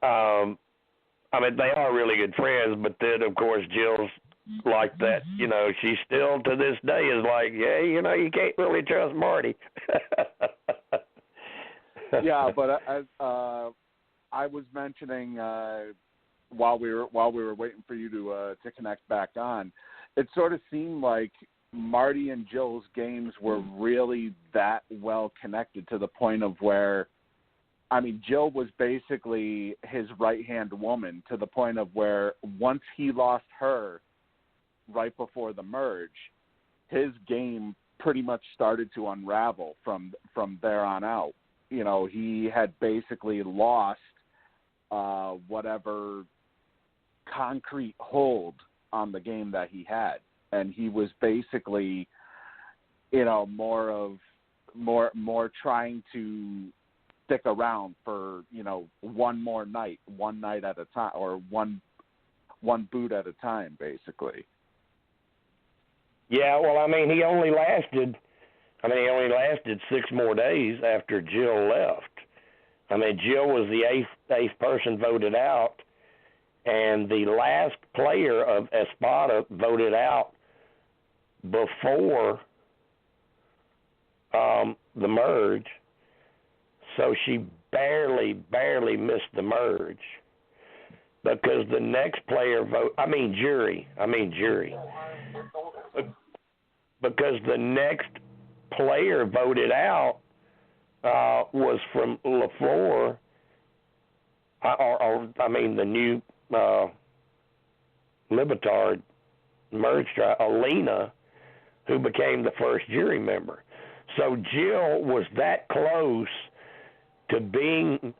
they are really good friends, but then, of course, Jill's like that. She still to this day is like, yeah, you can't really trust Marty. Yeah, but as I was mentioning while we were waiting for you to connect back on, it sort of seemed like Marty and Jill's games were really that well connected, to the point of where, Jill was basically his right-hand woman, to the point of where once he lost her right before the merge, his game pretty much started to unravel from there on out. He had basically lost whatever concrete hold on the game that he had, and he was basically, more trying to stick around for one night at a time, or one boot at a time, basically. Yeah, well, he only lasted 6 more days after Jill left. Jill was the eighth person voted out, and the last player of Espada voted out before the merge, so she barely missed the merge, because the next player jury, because the next player voted out was from LaFleur, the new Libetard merged trial, Alina, who became the first jury member. So Jill was that close to being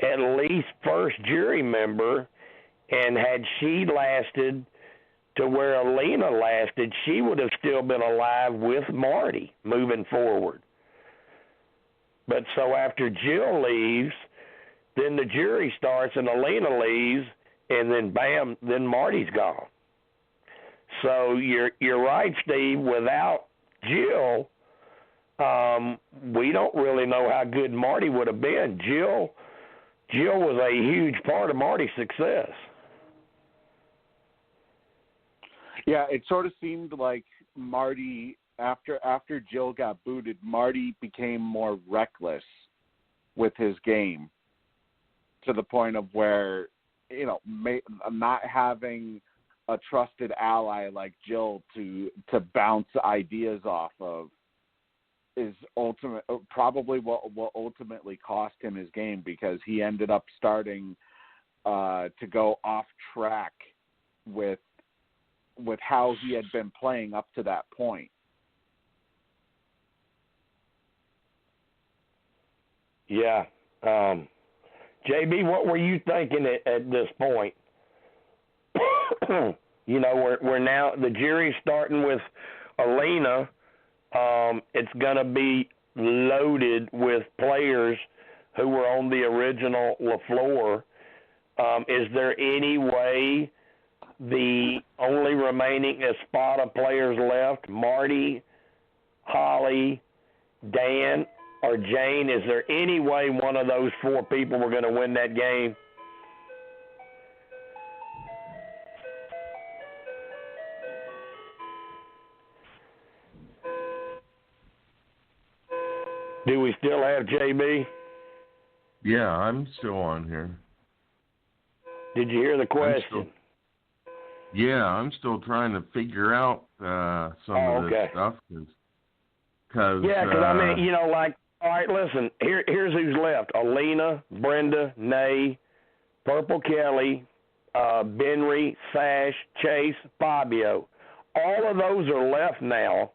at least first jury member, and had she lasted to where Alina lasted, she would have still been alive with Marty moving forward. But so after Jill leaves, then the jury starts and Alina leaves, and then bam, then Marty's gone. So you're right, Steve. Without Jill, we don't really know how good Marty would have been. Jill was a huge part of Marty's success. Yeah, it sort of seemed like Marty, after Jill got booted, Marty became more reckless with his game, to the point of where, not having a trusted ally like Jill to bounce ideas off of is probably what ultimately cost him his game, because he ended up starting to go off track with how he had been playing up to that point. Yeah. JB, what were you thinking at this point? We're now, the jury's starting with Alina. It's going to be loaded with players who were on the original LaFleur. Is there any way the only remaining Espada players left, Marty, Holly, Dan, or Jane, is there any way one of those four people were going to win that game? Do we still have JB? Yeah, I'm still on here. Did you hear the question? I'm still trying to figure out some of this stuff. Because I mean, all right, listen, here's who's left. Alina, Brenda, Nay, Purple Kelly, Benry, Sash, Chase, Fabio. All of those are left now,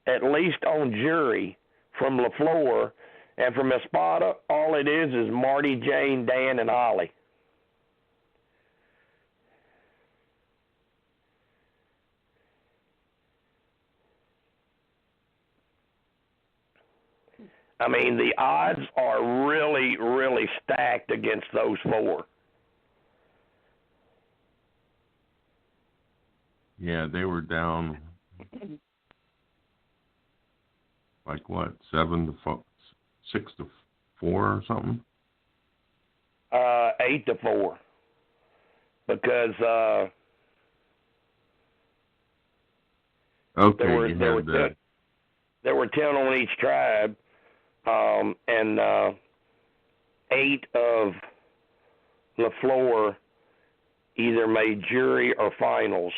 at least on jury, from LaFleur. And from Espada, all it is Marty, Jane, Dan, and Holly. I mean, the odds are really, really stacked against those four. Yeah, they were down, like what, 6-4 or something? 8-4, because there were 10 on each tribe. And 8 of LaFleur either made jury or finals.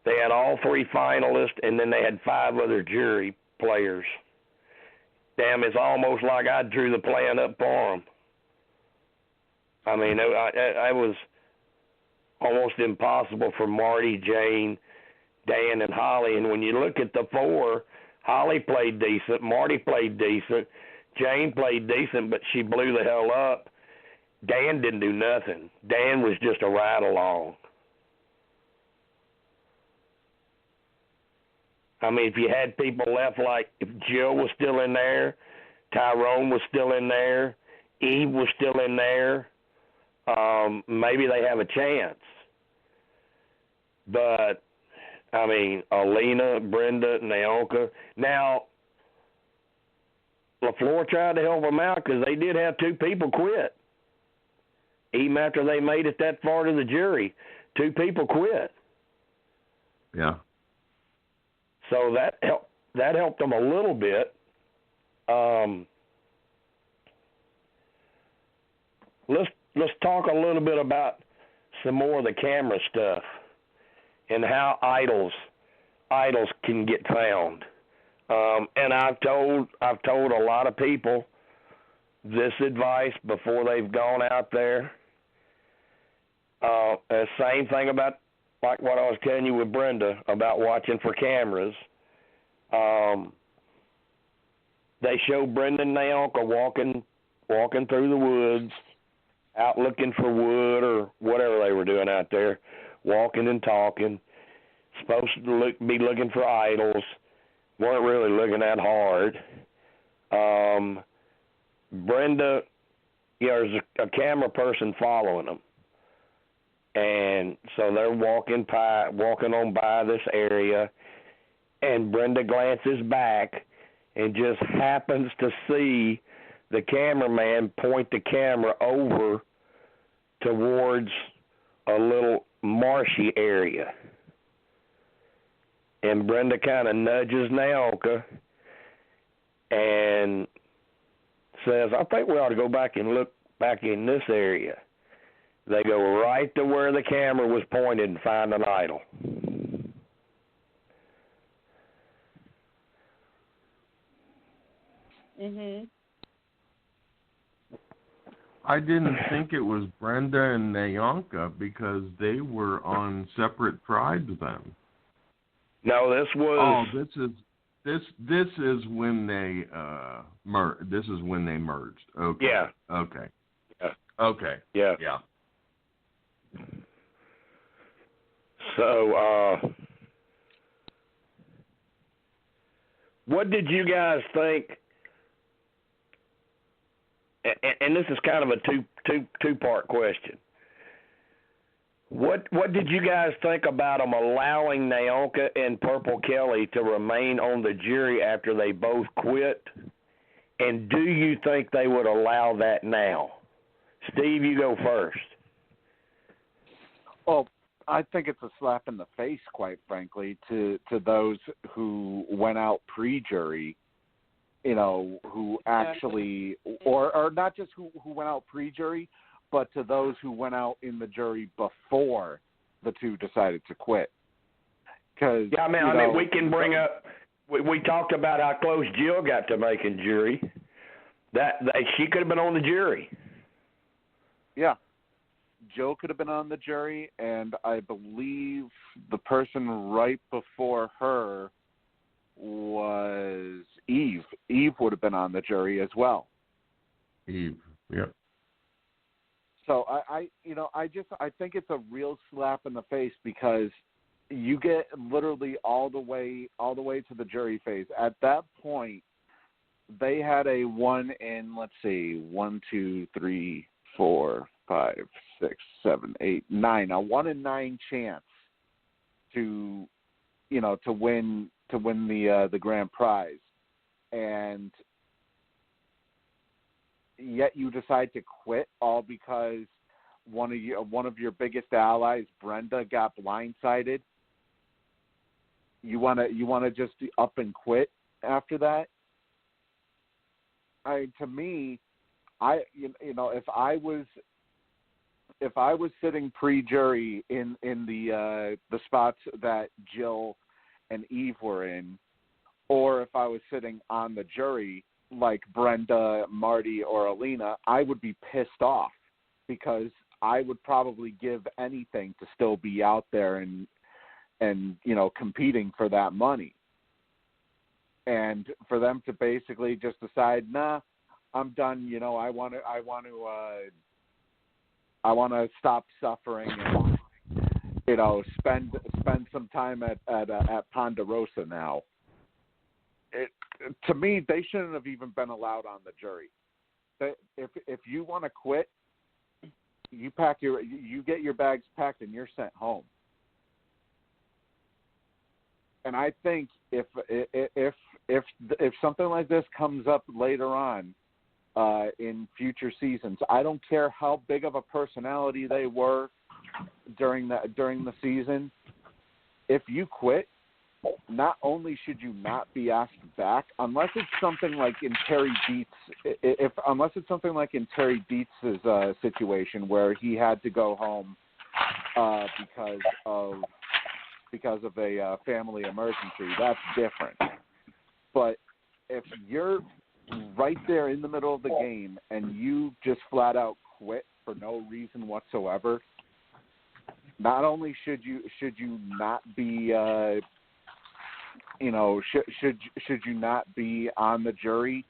They had all 3 finalists, and then they had 5 other jury players. Damn, it's almost like I drew the plan up for them. I mean, it was almost impossible for Marty, Jane, Dan, and Holly. And when you look at the 4, Holly played decent, Marty played decent, Jane played decent, but she blew the hell up. Dan didn't do nothing. Dan was just a ride-along. I mean, if you had people left, like if Jill was still in there, Tyrone was still in there, Eve was still in there, maybe they have a chance. But I mean, Alina, Brenda, Naoka. Now, LaFleur tried to help them out because they did have 2 people quit. Even after they made it that far to the jury, 2 people quit. Yeah. So that helped them a little bit. Let's talk a little bit about some more of the camera stuff and how idols can get found. And I've told a lot of people this advice before they've gone out there. Same thing about like what I was telling you with Brenda about watching for cameras. They show Brenda and Naoka walking through the woods, out looking for wood or whatever they were doing out there, walking and talking. Supposed to be looking for idols. Weren't really looking that hard. Brenda, there's a camera person following them. And so they're walking on by this area, and Brenda glances back and just happens to see the cameraman point the camera over towards a little marshy area. And Brenda kind of nudges Naoka and says, I think we ought to go back and look back in this area. They go right to where the camera was pointed and find an idol. Mhm. I didn't think it was Brenda and Naoka because they were on separate tribes then. No, this was. Oh, this is when they This is when they merged. Okay. Yeah. Okay. Yeah. Okay. Yeah. Yeah. So, what did you guys think? And this is kind of a two-part question. What did you guys think about them allowing Naoka and Purple Kelly to remain on the jury after they both quit? And do you think they would allow that now? Steve, you go first. Well, I think it's a slap in the face, quite frankly, to those who went out pre-jury, who actually, or not just who went out pre-jury, but to those who went out in the jury before the two decided to quit. Cause, I mean, we can bring up. We talked about how close Jill got to making jury. That she could have been on the jury. Yeah, Jill could have been on the jury, and I believe the person right before her was Eve. Eve would have been on the jury as well. Eve. Yep. So I think it's a real slap in the face because you get literally all the way to the jury phase. At that point, they had a 1 in, let's see, 1, 2, 3, 4, 5, 6, 7, 8, 9, a 1 in 9 chance to win the grand prize, and yet you decide to quit all because one of your biggest allies, Brenda, got blindsided. You wanna just up and quit after that? To me, if I was sitting pre-jury in the spots that Jill and Eve were in, or if I was sitting on the jury like Brenda, Marty, or Alina, I would be pissed off because I would probably give anything to still be out there and competing for that money. And for them to basically just decide, nah, I'm done. I want to stop suffering and spend some time at Ponderosa now. To me, they shouldn't have even been allowed on the jury. If you want to quit, you get your bags packed and you're sent home. And I think if something like this comes up later on in future seasons, I don't care how big of a personality they were during the season. If you quit, not only should you not be asked back, unless it's something like in Terry Dietz's situation where he had to go home because of a family emergency. That's different. But if you're right there in the middle of the game and you just flat out quit for no reason whatsoever, not only should you not be should you not be on the jury,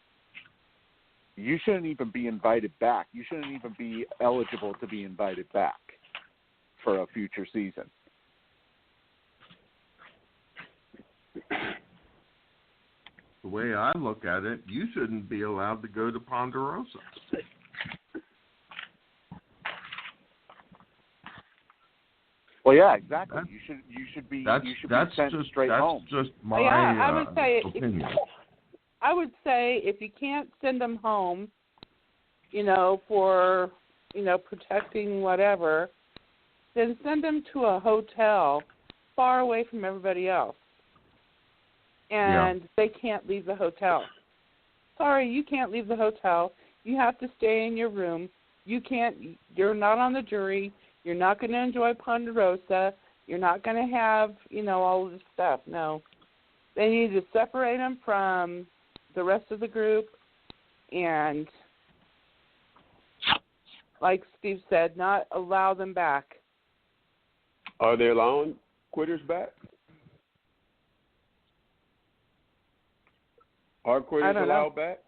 you shouldn't even be invited back. You shouldn't even be eligible to be invited back for a future season. The way I look at it, you shouldn't be allowed to go to Ponderosa. Well, yeah, exactly. You should be sent straight home. That's just my I would say opinion. I would say if you can't send them home, for protecting whatever, then send them to a hotel far away from everybody else. And they can't leave the hotel. Sorry, you can't leave the hotel. You have to stay in your room. You're not on the jury. You're not going to enjoy Ponderosa. You're not going to have, all of this stuff. No. They need to separate them from the rest of the group and, like Steve said, not allow them back. Are they allowing quitters back? Are quitters allowed back?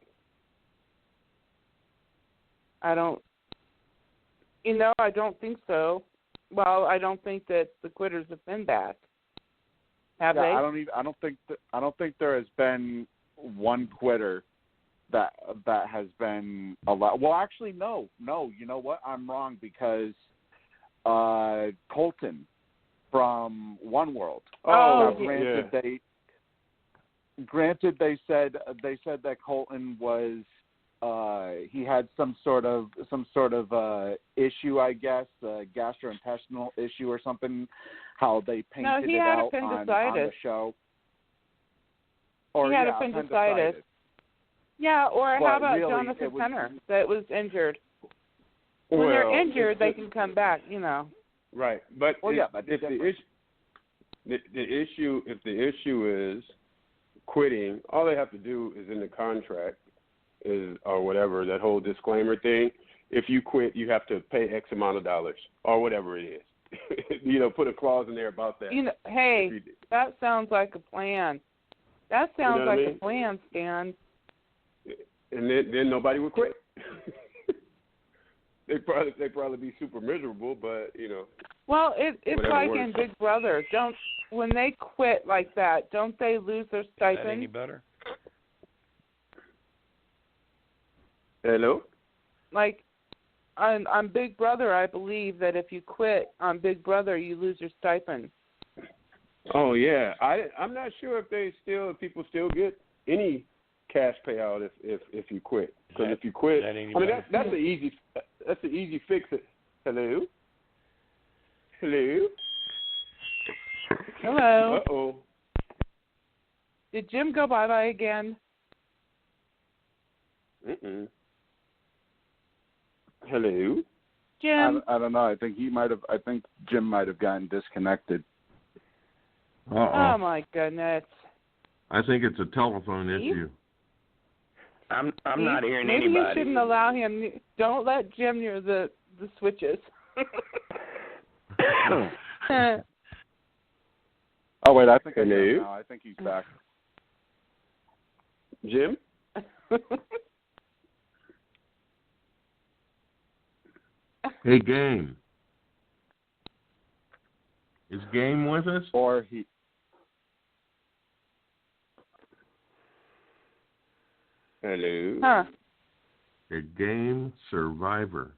I don't think so. Well, I don't think that the quitters have been back. Have they? I don't think there has been one quitter that has been allowed. Well, actually, no. You know what? I'm wrong because Colton from One World. Granted, they said that Colton was he had some sort of issue, I guess, gastrointestinal issue or something. How they painted it out on the show. Or, he had appendicitis. Yeah, or how about really, Jonathan Penner that was injured? When they're injured, they can come back. Right, but if the issue is quitting, all they have to do is in the contract or whatever, that whole disclaimer thing. If you quit, you have to pay X amount of dollars or whatever it is. Put a clause in there about that. Hey, that sounds like a plan. That sounds like a plan, Stan. And then nobody would quit. They'd probably be super miserable, but Well, it's like in Big Brother. When they quit like that, don't they lose their stipend? Is that any better? Hello? Like on Big Brother, I believe that if you quit on Big Brother, you lose your stipend. Oh yeah, I'm not sure if people still get any cash payout if you quit. Because if you quit, that's the easy fix. Hello. Uh-oh. Did Jim go bye-bye again? Mm-mm. Hello. Jim. I don't know. I think Jim might have gotten disconnected. Uh-oh. Oh my goodness. I think it's a telephone issue. I'm not hearing maybe anybody. You shouldn't allow him. Don't let Jim near the switches. Oh wait, I think I know now. I think he's back. Jim? Hey, Game. Is Game with us? Or he. Hello. Huh. A Game Survivor.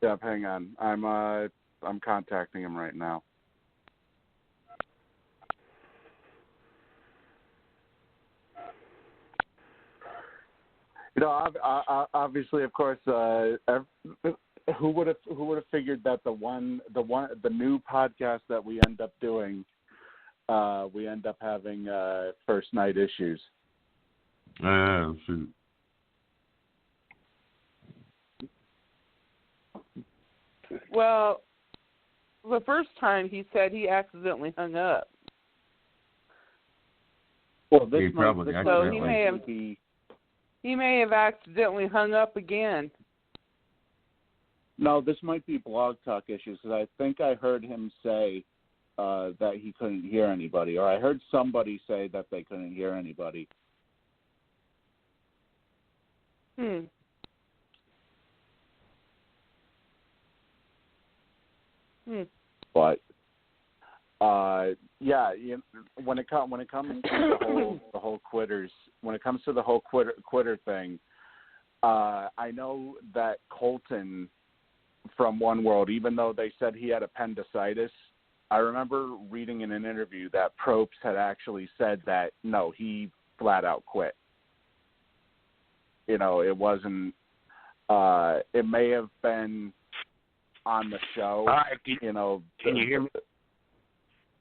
Yeah, hang on. I'm contacting him right now. Obviously, of course, who would have figured that the new podcast that we end up doing, we end up having first night issues. Shoot. Well, the first time he said he accidentally hung up. Well, this so he may have accidentally hung up again. No, this might be Blog Talk issues because I think I heard him say that he couldn't hear anybody, or I heard somebody say that they couldn't hear anybody. But yeah, when it comes to the whole quitters, when it comes to the whole quitter thing, I know that Colton from One World, even though they said he had appendicitis, I remember reading in an interview that Probst had actually said that no, he flat out quit. It wasn't. It may have been on the show. Can you hear me?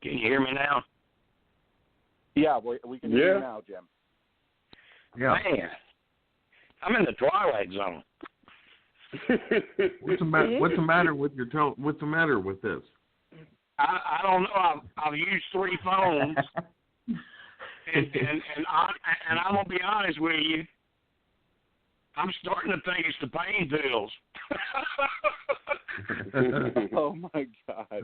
Can you hear me now? Yeah, we can hear you now, Jim. Yeah. Man, I'm in the twilight zone. What's the matter with What's the matter with this? I don't know. I've used 3 phones, and I'm gonna be honest with you. I'm starting to think it's the pain pills. Oh my God! I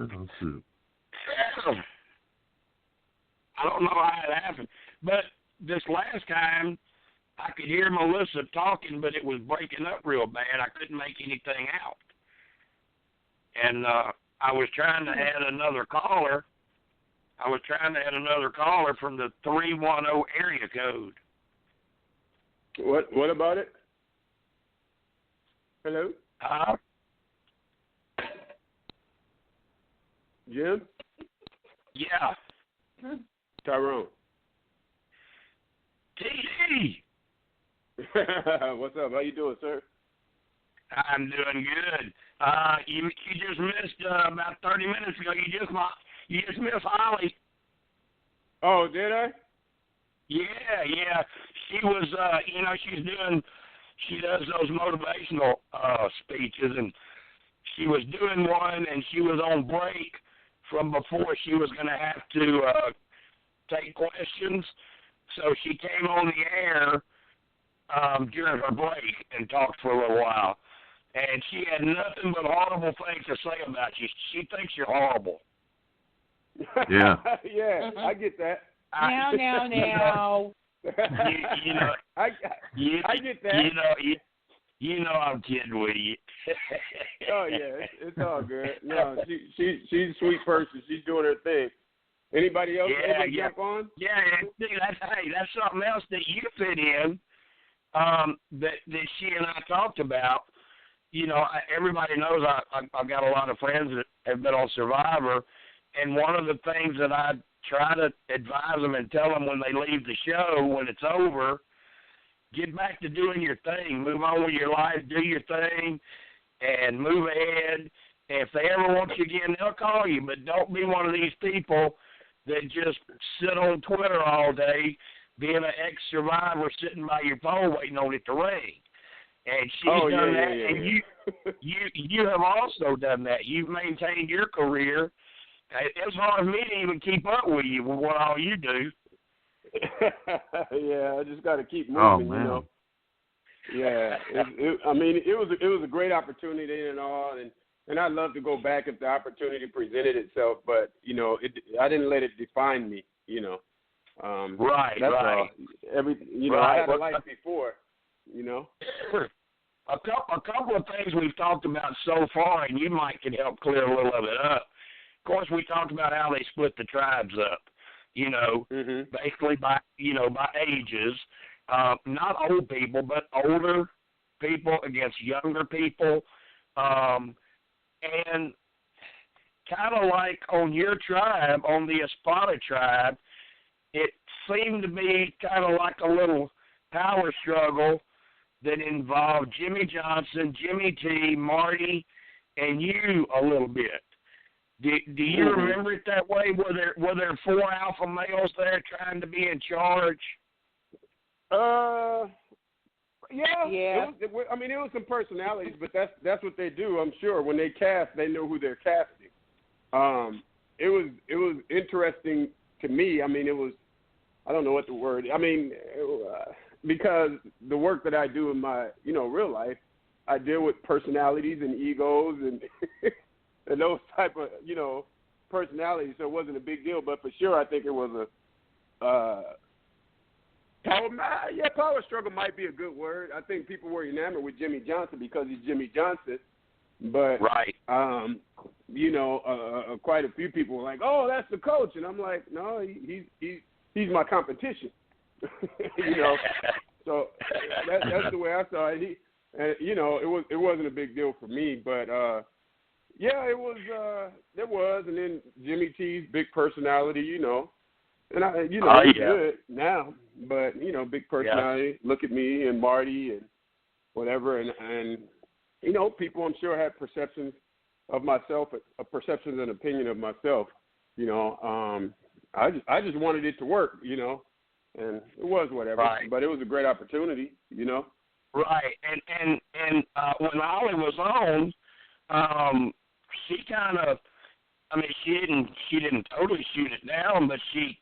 don't know how it happened, but this last time I could hear Melissa talking, but it was breaking up real bad. I couldn't make anything out, and I was trying to add another caller. From the 310 area code. What about it? Hello? Jim? Yeah. Tyrone. TD! What's up? How you doing, sir? I'm doing good. You just missed about 30 minutes ago. You just missed Holly. Oh, did I? Yeah. She was, she does those motivational speeches, and she was doing one, and she was on break from before she was going to have to take questions. So she came on the air during her break and talked for a little while. And she had nothing but horrible things to say about you. She thinks you're horrible. Yeah. Yeah, I get that. Now. I get that. I'm kidding with you. Oh yeah, it's all good. No, she's a sweet person. She's doing her thing. Anybody else jump on? Yeah, that's something else that you fit in. That she and I talked about. Everybody knows I've got a lot of friends that have been on Survivor, and one of the things that I try to advise them and tell them when they leave the show, when it's over, get back to doing your thing. Move on with your life, do your thing, and move ahead. And if they ever want you again, they'll call you, but don't be one of these people that just sit on Twitter all day being an ex-survivor sitting by your phone waiting on it to ring. And she's done that, and you have also done that. You've maintained your career. It's hard for me to even keep up with you with what all you do. Yeah, I just got to keep moving, Yeah, it was a great opportunity and all, and I'd love to go back if the opportunity presented itself, but I didn't let it define me, Right. All. I had a life before. A couple of things we've talked about so far, and you might can help clear a little of it up. Of course, we talked about how they split the tribes up, basically by ages, not old people, but older people against younger people, and kind of like on your tribe, on the Espada tribe, it seemed to be kind of like a little power struggle that involved Jimmy Johnson, Jimmy T, Marty, and you a little bit. Do you remember it that way? Were there 4 alpha males there trying to be in charge? Yeah. Yeah. It was some personalities, but that's what they do. I'm sure when they cast, they know who they're casting. It was interesting to me. It was, I don't know what the word. Because the work that I do in my real life, I deal with personalities and egos and and those type of, personalities, so it wasn't a big deal. But for sure, I think it was a power struggle might be a good word. I think people were enamored with Jimmy Johnson because he's Jimmy Johnson. But right. Quite a few people were like, "Oh, that's the coach," and I'm like, "No, he's my competition." So that's the way I saw it. It wasn't a big deal for me, but it was. There was, and then Jimmy T's big personality, and he's good now, but big personality. Yeah. Look at me and Marty and whatever, and people I'm sure had perceptions of myself, perceptions and opinion of myself. I just wanted it to work, and it was whatever. Right. But it was a great opportunity, Right, and when Ollie was on, she kind of, she didn't totally shoot it down, but she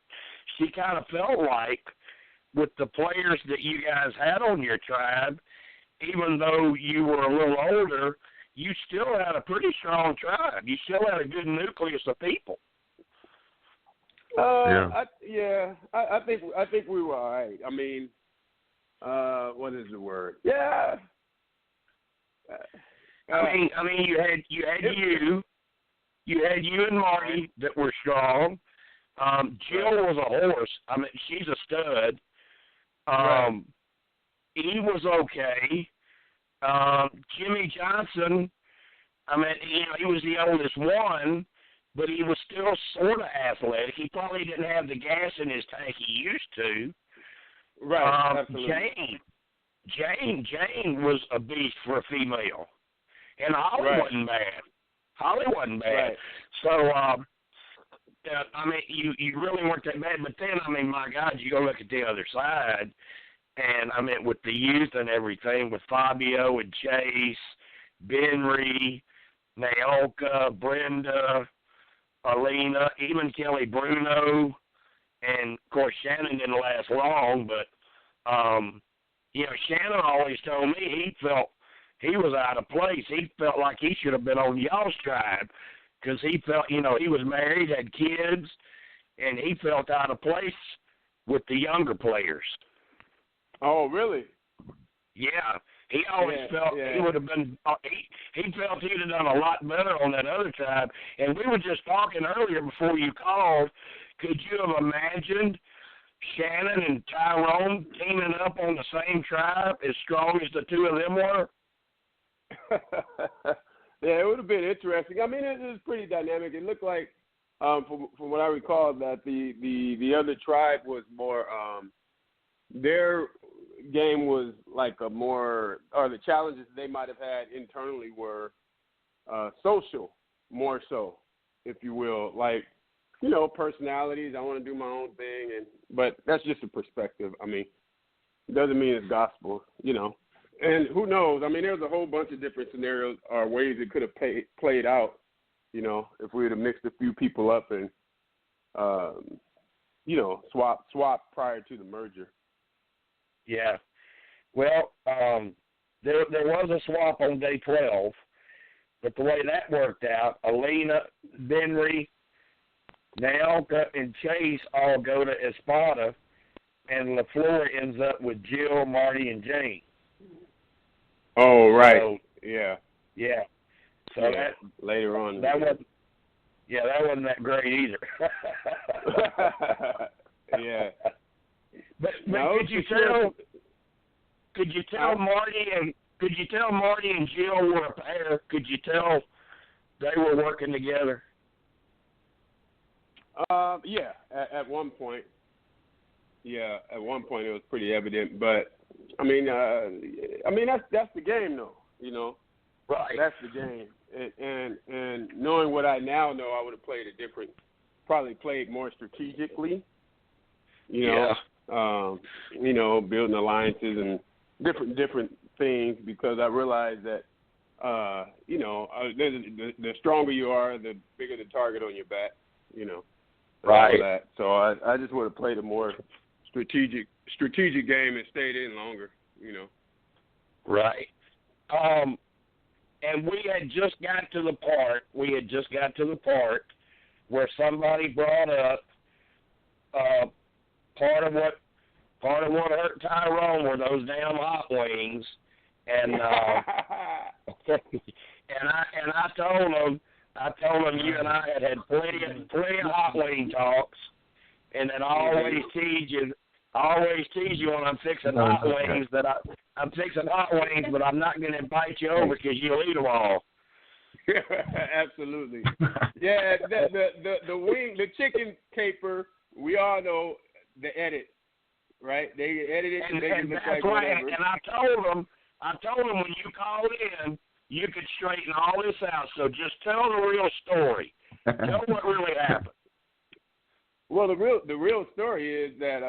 kind of felt like with the players that you guys had on your tribe, even though you were a little older, you still had a pretty strong tribe. You still had a good nucleus of people. I think we were all right. What is the word? Yeah. You had you and Marty that were strong. Jill was a horse. She's a stud. Right. He was okay. Jimmy Johnson, he was the oldest one, but he was still sort of athletic. He probably didn't have the gas in his tank he used to. Right, absolutely. Jane was a beast for a female. And Holly wasn't bad. Right. So, you really weren't that bad. But then, my God, you go look at the other side. And, with the youth and everything, with Fabio and Chase, Benry, Naoka, Brenda, Alina, even Kelly Bruno, and, of course, Shannon didn't last long. But, Shannon always told me he felt he was out of place. He felt like he should have been on y'all's tribe because he felt, he was married, had kids, and he felt out of place with the younger players. Oh, really? Yeah. He always felt he would have been he felt he'd have done a lot better on that other tribe. And we were just talking earlier before you called. Could you have imagined Shannon and Tyrone teaming up on the same tribe as strong as the two of them were? Yeah, it would have been interesting. It was pretty dynamic. It looked like, from what I recall, that the other tribe was more, their game was like a more, or the challenges they might have had internally were social, more so, if you will. Like, personalities. I want to do my own thing, but that's just a perspective. It doesn't mean it's gospel, And who knows? There's a whole bunch of different scenarios or ways it could have played out, if we would have mixed a few people up and, swap prior to the merger. Yeah. Well, there was a swap on day 12, but the way that worked out, Alina, Benry, Naoka, and Chase all go to Espada, and LaFleur ends up with Jill, Marty, and Jane. Oh, right. So, yeah. So that later on. That wasn't that great either. Yeah. But could you tell Marty and Jill were a pair? Could you tell they were working together? Yeah. At one point. Yeah, at one point it was pretty evident, but that's the game, though. Right. That's the game, and knowing what I now know, I would have played probably played more strategically. Building alliances and different things, because I realized that the stronger you are, the bigger the target on your back. Right. That. So I just would have played a more strategic game and stayed in longer, Right. And we had just got to the part where somebody brought up part of what hurt Tyrone were those damn hot wings, and and I told him you and I had plenty of hot wing talks, and then I always tease you when I'm fixing hot wings that I'm fixing hot wings, but I'm not going to invite you over because you'll eat them all. Absolutely. Yeah, the wing, the chicken caper, we all know the edit, right? They edit it and make it look like whatever. And I told them when you called in, you could straighten all this out. So just tell the real story. Tell what really happened. Well, the real story is that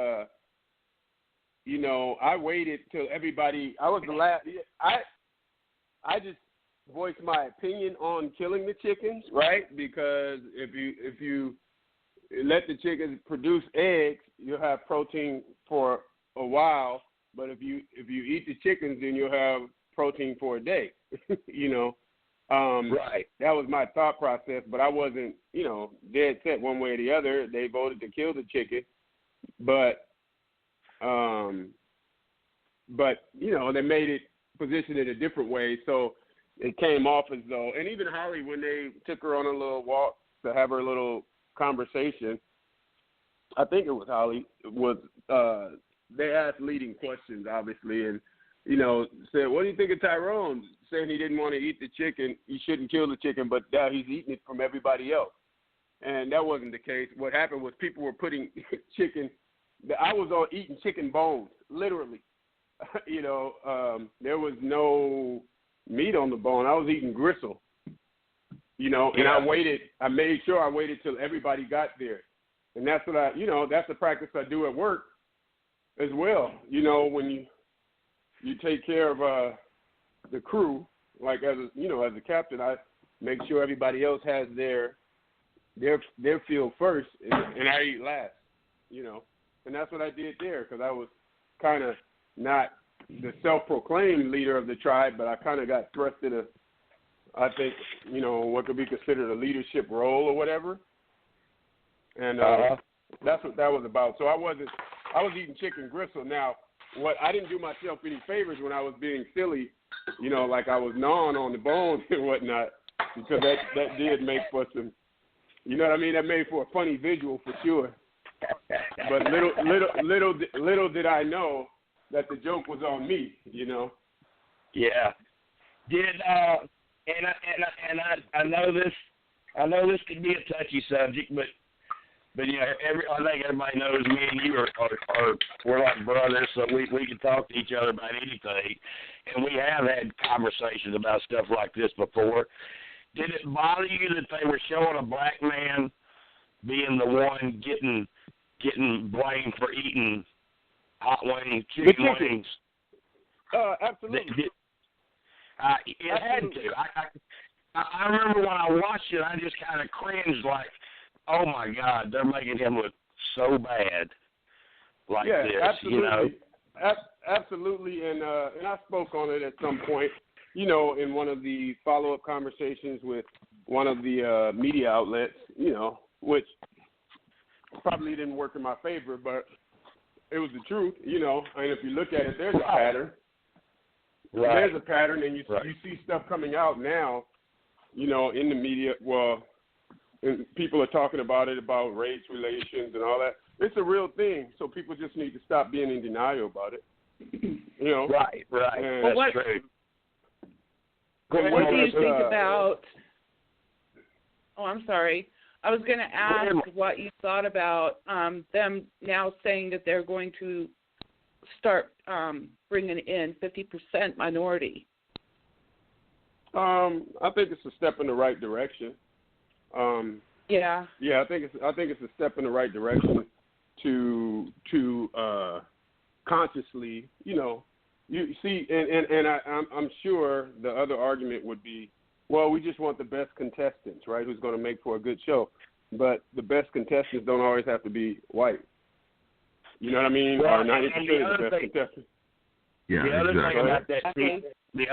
I waited till everybody. I was the last. I just voiced my opinion on killing the chickens, right? Because if you let the chickens produce eggs, you'll have protein for a while. But if you eat the chickens, then you'll have protein for a day. Right. That was my thought process, but I wasn't, dead set one way or the other. They voted to kill the chicken, but they made it position it a different way, so it came off as though. And even Holly, when they took her on a little walk to have her little conversation, I think it was Holly, they asked leading questions, obviously, and said, "What do you think of Tyrone saying he didn't want to eat the chicken? He shouldn't kill the chicken, but now he's eating it from everybody else." And that wasn't the case. What happened was people were putting chicken. I was on eating chicken bones, literally. There was no meat on the bone. I was eating gristle. And I waited. I made sure I waited till everybody got there, and that's what that's the practice I do at work as well. When you take care of the crew, like as a captain, I make sure everybody else has their field first, and I eat last. And that's what I did there, because I was kind of not the self-proclaimed leader of the tribe, but I kind of got thrust in I think what could be considered a leadership role or whatever. And that's what that was about. So I was eating chicken gristle. Now, I didn't do myself any favors when I was being silly, like I was gnawing on the bones and whatnot, because that did make for some, that made for a funny visual for sure. But little did I know that the joke was on me, Yeah. I know this could be a touchy subject, but I think everybody knows me and you we're like brothers, so we can talk to each other about anything, and we have had conversations about stuff like this before. Did it bother you that they were showing a black man being the one getting blamed for eating hot wings, chicken wings? Absolutely. It had to. I remember when I watched it, I just kind of cringed, like, oh my God, they're making him look so bad, like this. Absolutely. Absolutely, and I spoke on it at some point, in one of the follow-up conversations with one of the media outlets, which probably didn't work in my favor, but it was the truth, and if you look at it, there's a pattern. Right. There's a pattern, and you see stuff coming out now, in the media. Well, and people are talking about it, about race relations and all that. It's a real thing, so people just need to stop being in denial about it. Right. And that's true. What do you think about? Oh, I'm sorry. I was going to ask what you thought about them now saying that they're going to start bringing in 50% minority. I think it's a step in the right direction. Yeah, I think it's a step in the right direction to consciously, you see, and I'm sure the other argument would be, well, we just want the best contestants, right? Who's going to make for a good show, but the best contestants don't always have to be white. You know what I mean? Well, or 90% of the best contestants. Yeah, the other exactly. thing about that, the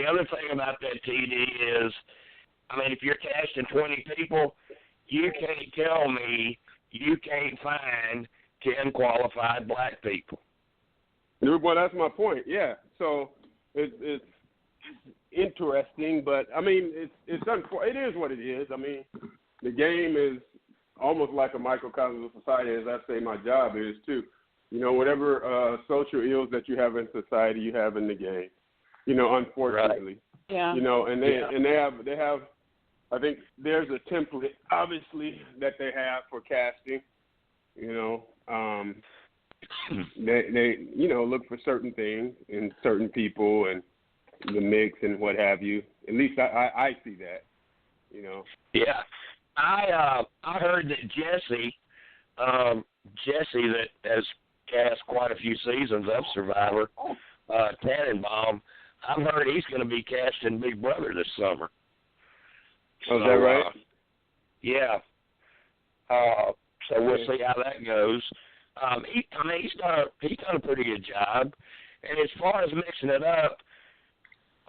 other thing about that, TD, is, I mean, if you're casting 20 people, you can't tell me you can't find 10 qualified black people. Well, that's my point. Yeah. So it's interesting, but I mean, it is what it is. I mean, the game is almost like a microcosm of society, as I say my job is too. You know, whatever social ills that you have in society, you have in the game. You know, unfortunately. Right. Yeah. You know, and they have. I think there's a template, obviously, that they have for casting. You know, they look for certain things in certain people and the mix and what have you. At least I see that. You know. Yeah, I heard that Jesse that has cast quite a few seasons of Survivor, Tannenbaum, I've heard he's going to be casting Big Brother this summer. Oh, is that right? Yeah. So we'll see how that goes. He's done a pretty good job. And as far as mixing it up,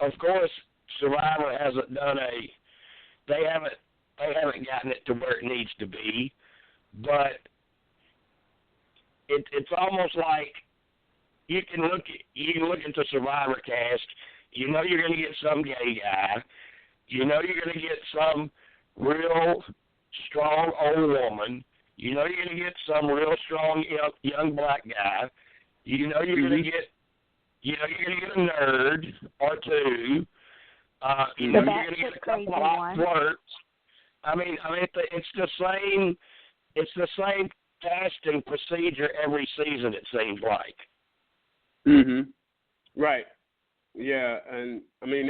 of course, Survivor hasn't done they haven't gotten it to where it needs to be, but it's almost like you can look into Survivor cast. You know you're going to get some gay guy. You know you're going to get some real strong old woman. You know you're going to get some real strong young black guy. You know you're going to get a nerd or two. You know you're going to get a couple of hot flirts. I mean, it's the same. It's the same casting procedure every season. It seems like. Right. Yeah, and I mean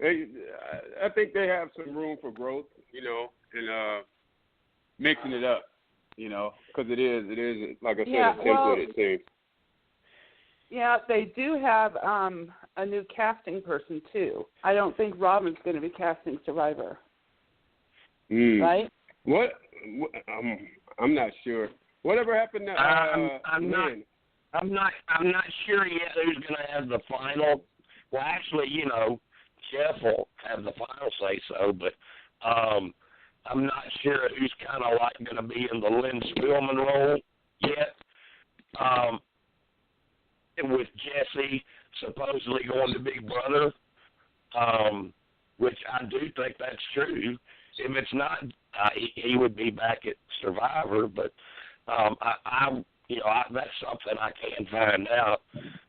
I think they have some room for growth. You know, in mixing it up. You know, because it is like I said, a template. It seems. Yeah, they do have a new casting person too. I don't think Robin's going to be casting Survivor. Right? What? I'm not sure. Whatever happened to I'm not sure yet who's going to have the final. Well, actually, you know, Jeff will have the final say so, but I'm not sure who's kind of like going to be in the Lynn Spillman role yet. With Jesse supposedly going to Big Brother, which I do think that's true. If it's not, he would be back at Survivor. But that's something I can find out.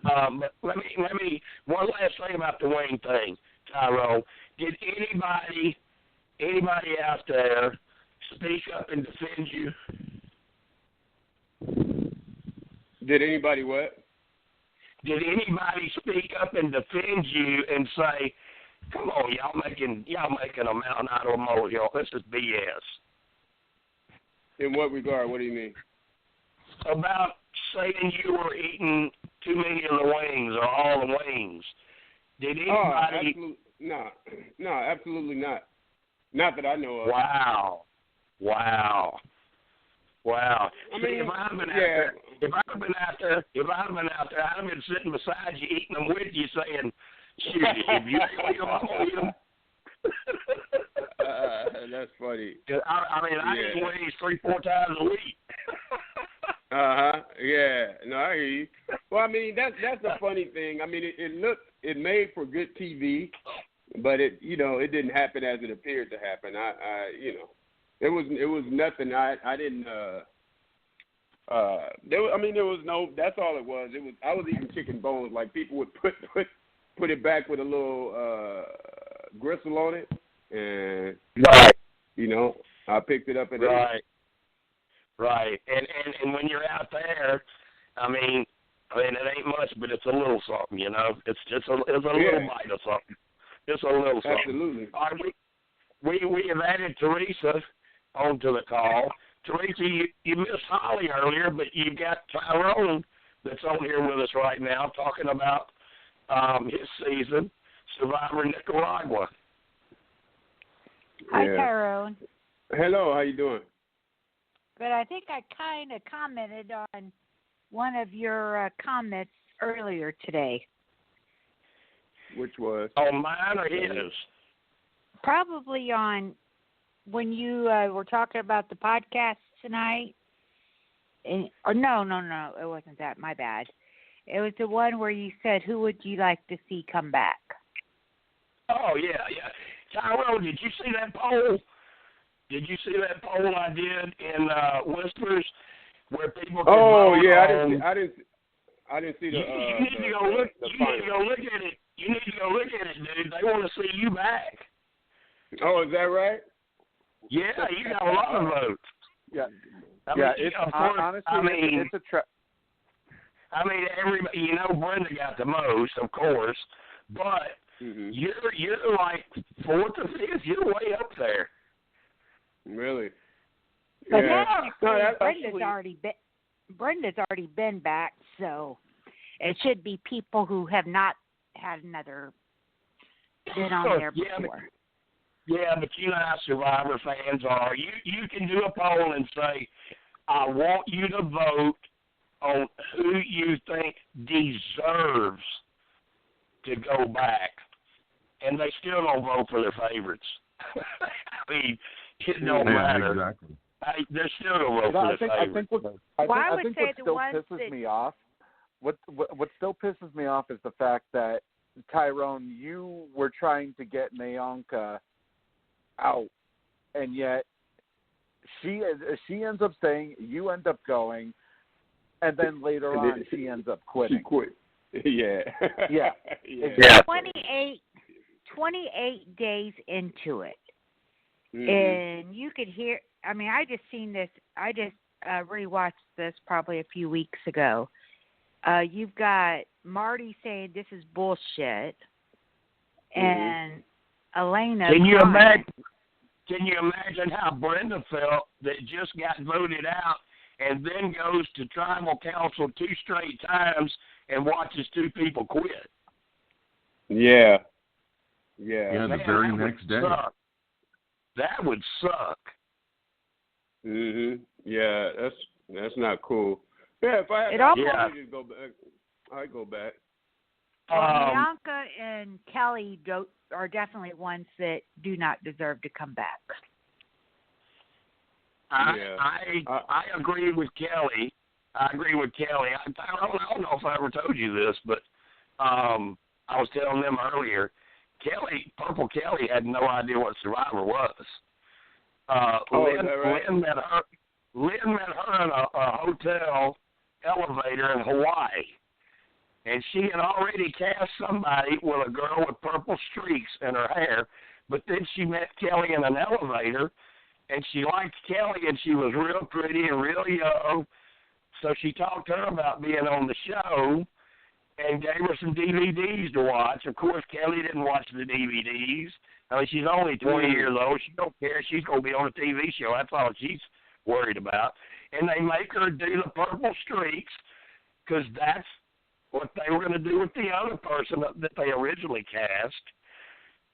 But let me one last thing about the Wayne thing, Tyrone. Did anybody out there speak up and defend you? Did anybody what? Did anybody speak up and defend you and say, "Come on, y'all making a mountain out of a molehill. This is BS." In what regard? What do you mean? About saying you were eating too many of the wings or all the wings. Did anybody? No, absolutely not. Not that I know of. Wow. I mean, if I'd have been out there, I'd have been sitting beside you, eating them with you, saying, "Shoot, if you ain't going to eat them." That's funny. I eat wings 3-4 times a week. Yeah. No, I hear you. Well, I mean, that's the funny thing. I mean, it made for good TV, but it didn't happen as it appeared to happen. It was nothing. I didn't. There was no. That's all it was. I was eating chicken bones. Like people would put it back with a little gristle on it, and right. I picked it up and Right. And when you're out there, I mean, it ain't much, but it's a little something. It's a little bite of something. Just a little something. Absolutely. All right, we have added Teresa onto the call. Teresa, you missed Holly earlier, but you got Tyrone that's on here with us right now talking about his season, Survivor Nicaragua. Hi, Tyrone. Hello, how you doing? But I think I kind of commented on one of your comments earlier today. Which was? On mine or his? Probably on when you were talking about the podcast tonight. No, it wasn't that. My bad. It was the one where you said, "Who would you like to see come back?" Oh yeah. Tyrone, did you see that poll? Did you see that poll I did in Whispers where people? Oh yeah, I didn't see the. You need to go look. You need to go look at it. You need to go look at it, dude. They want to see you back. Oh, is that right? Yeah, you got a lot of votes. Yeah. It's honestly, it's a trap. I mean, everybody, Brenda got the most, of course, but you're like fourth or fifth. You're way up there. Really? But Yeah. Brenda's already been back, so it should be people who have not had another been on there before. But you know how Survivor fans are. You can do a poll and say, I want you to vote on who you think deserves to go back. And they still don't vote for their favorites. I mean, it don't matter. Exactly. They're still going to vote for their favorites. I think what still pisses me off, what still pisses me off is the fact that, Tyrone, you were trying to get Nayanka out, and yet she ends up staying, you end up going, and then later on she ends up quitting. She quit. Yeah. Yeah. Yeah. 28 days into it. Mm-hmm. And you could hear, I just seen this, I just rewatched this probably a few weeks ago. You've got Marty saying this is bullshit, and Elena. Can you imagine how Brenda felt that just got voted out and then goes to tribal council 2 straight times and watches 2 people quit? Yeah. Yeah, the very next day. That would suck. Yeah, that's not cool. Yeah, if I had the opportunity to go back, I'd go back. Bianca and Kelly are definitely ones that do not deserve to come back. I agree with Kelly. I don't know if I ever told you this, but I was telling them earlier. Purple Kelly had no idea what Survivor was. Lynn met her in a hotel elevator in Hawaii. And she had already cast somebody with a girl with purple streaks in her hair, but then she met Kelly in an elevator, and she liked Kelly, and she was real pretty and real young, so she talked to her about being on the show and gave her some DVDs to watch. Of course, Kelly didn't watch the DVDs. I mean, she's only 20 years old. She don't care. She's going to be on a TV show. That's all she's worried about. And they make her do the purple streaks because that's what they were going to do with the other person that they originally cast.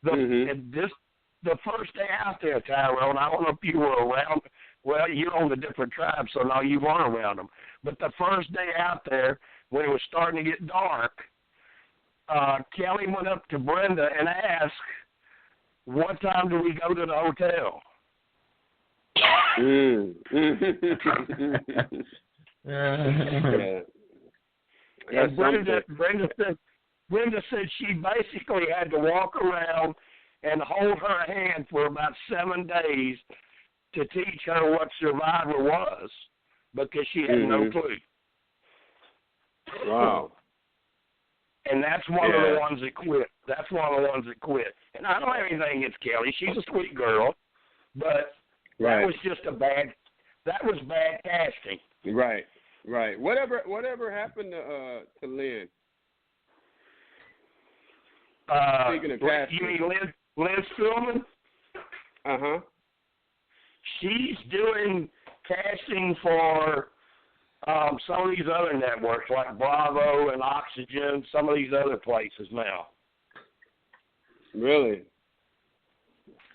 The first day out there, Tyrone, I don't know if you were around. Well, you're on the different tribes, so no, you weren't around them. But the first day out there, when it was starting to get dark, Kelly went up to Brenda and asked, what time do we go to the hotel? And Brenda said she basically had to walk around and hold her hand for about 7 days to teach her what Survivor was because she had no clue. Wow. And that's one of the ones that quit. And I don't have anything against Kelly. She's a sweet girl. But that was just bad casting. Right. Whatever happened to Lynn? Speaking of casting. You mean Lynn Spillman? Uh-huh. She's doing casting for some of these other networks like Bravo and Oxygen, some of these other places now. Really?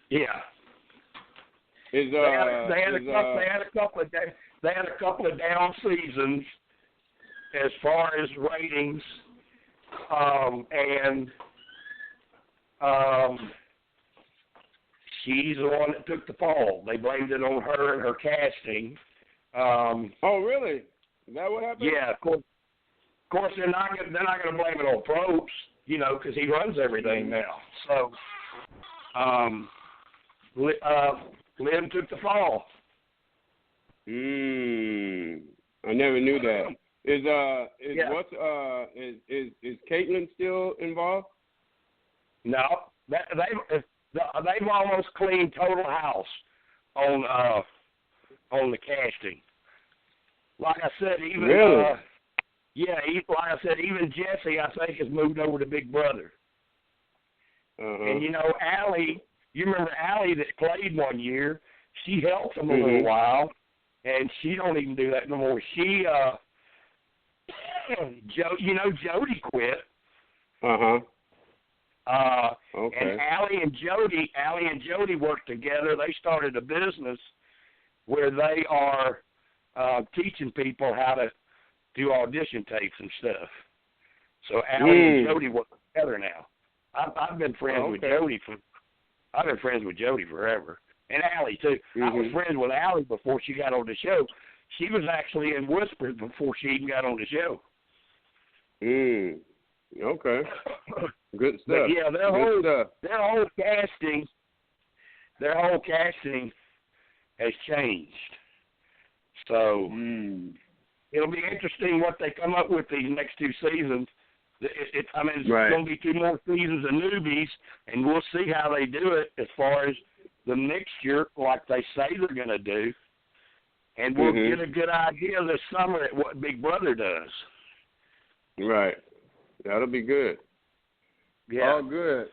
Yeah. They had a couple of down seasons, as far as ratings, and she's the one that took the fall. They blamed it on her and her casting. Oh, really? Is that what happened? Yeah, of course they're not going to blame it on Probst, you know, because he runs everything now. So, Lynn took the fall. I never knew that. Is Caitlin still involved? No, they've almost cleaned total house on the casting. Like I said, even really? like I said, even Jesse, I think, has moved over to Big Brother. And you know, Allie, you remember Allie that played one year? She helped him a little while, and she don't even do that no more. She, Jody quit. Okay. And Allie and Jody worked together. They started a business where they are teaching people how to do audition tapes and stuff. So Allie and Jody work together now. I've been friends with Jody forever, and Allie too. I was friends with Allie before she got on the show. She was actually in Whispers before she even got on the show. Okay. Good stuff. But yeah, their whole casting has changed. So it'll be interesting what they come up with these next two seasons. It's going to be 2 more seasons of newbies, and we'll see how they do it as far as the mixture, like they say they're going to do. And we'll get a good idea this summer at what Big Brother does. Right. That'll be good. Yeah. All good.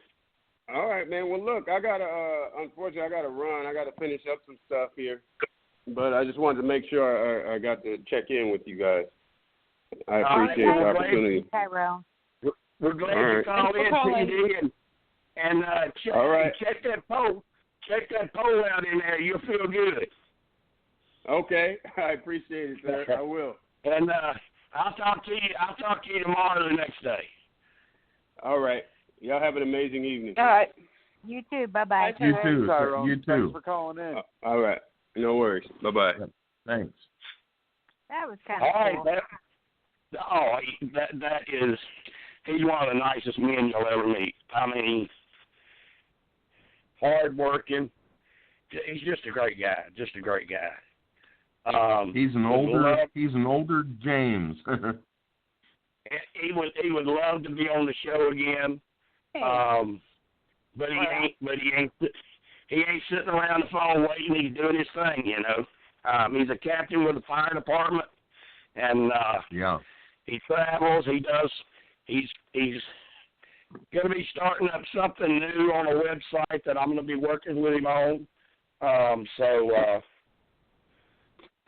All right, man. Well, look, unfortunately, I got to run. I got to finish up some stuff here. But I just wanted to make sure I got to check in with you guys. I appreciate the opportunity. Tyrone. We're glad you called in, CD, and check that poll. Check that poll out in there. You'll feel good. Okay, I appreciate it, sir. I will. And I'll talk to you tomorrow or the next day. All right. Y'all have an amazing evening. All right. You too. Bye-bye. You too. Tyrone. You too. Thanks for calling in. All right. No worries. Bye-bye. Thanks. That was kind All of right. cool. That is, he's one of the nicest men you'll ever meet. I mean, hard-working. He's just a great guy. Just a great guy. He's an older James. he would love to be on the show again. But he ain't sitting around the phone waiting. He's doing his thing, you know. He's a captain with the fire department, and he travels. He does. He's going to be starting up something new on a website that I'm going to be working with him on.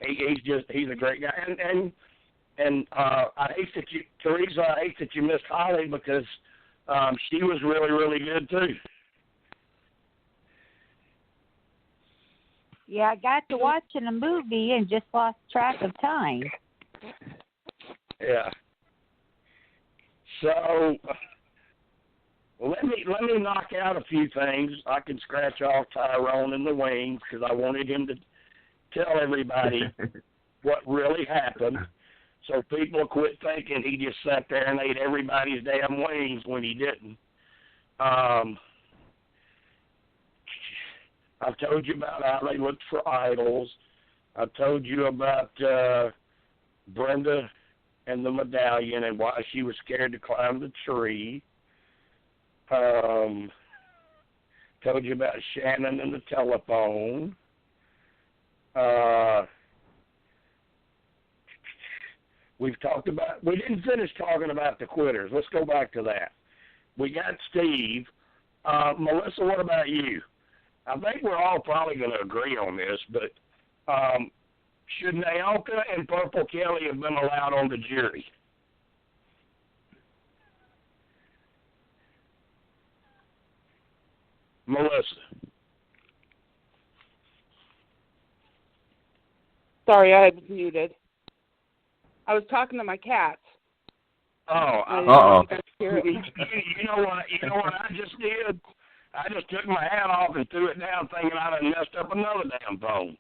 He's a great guy, and I hate that you missed Holly because she was really, really good too. Yeah, I got to watching a movie and just lost track of time. Yeah. So let me knock out a few things. I can scratch off Tyrone in the wings because I wanted him to tell everybody what really happened, so people quit thinking he just sat there and ate everybody's damn wings when he didn't. I've told you about how they looked for idols. I've told you about Brenda and the medallion and why she was scared to climb the tree. Told you about Shannon and the telephone. We didn't finish talking about the quitters. Let's go back to that. We got Steve. Melissa, what about you? I think we're all probably going to agree on this, but should Naoka and Purple Kelly have been allowed on the jury? Melissa. Sorry, I was muted. I was talking to my cats. Oh, Uh-oh. You know what? You know what I just did? I just took my hat off and threw it down, thinking I'd have messed up another damn phone.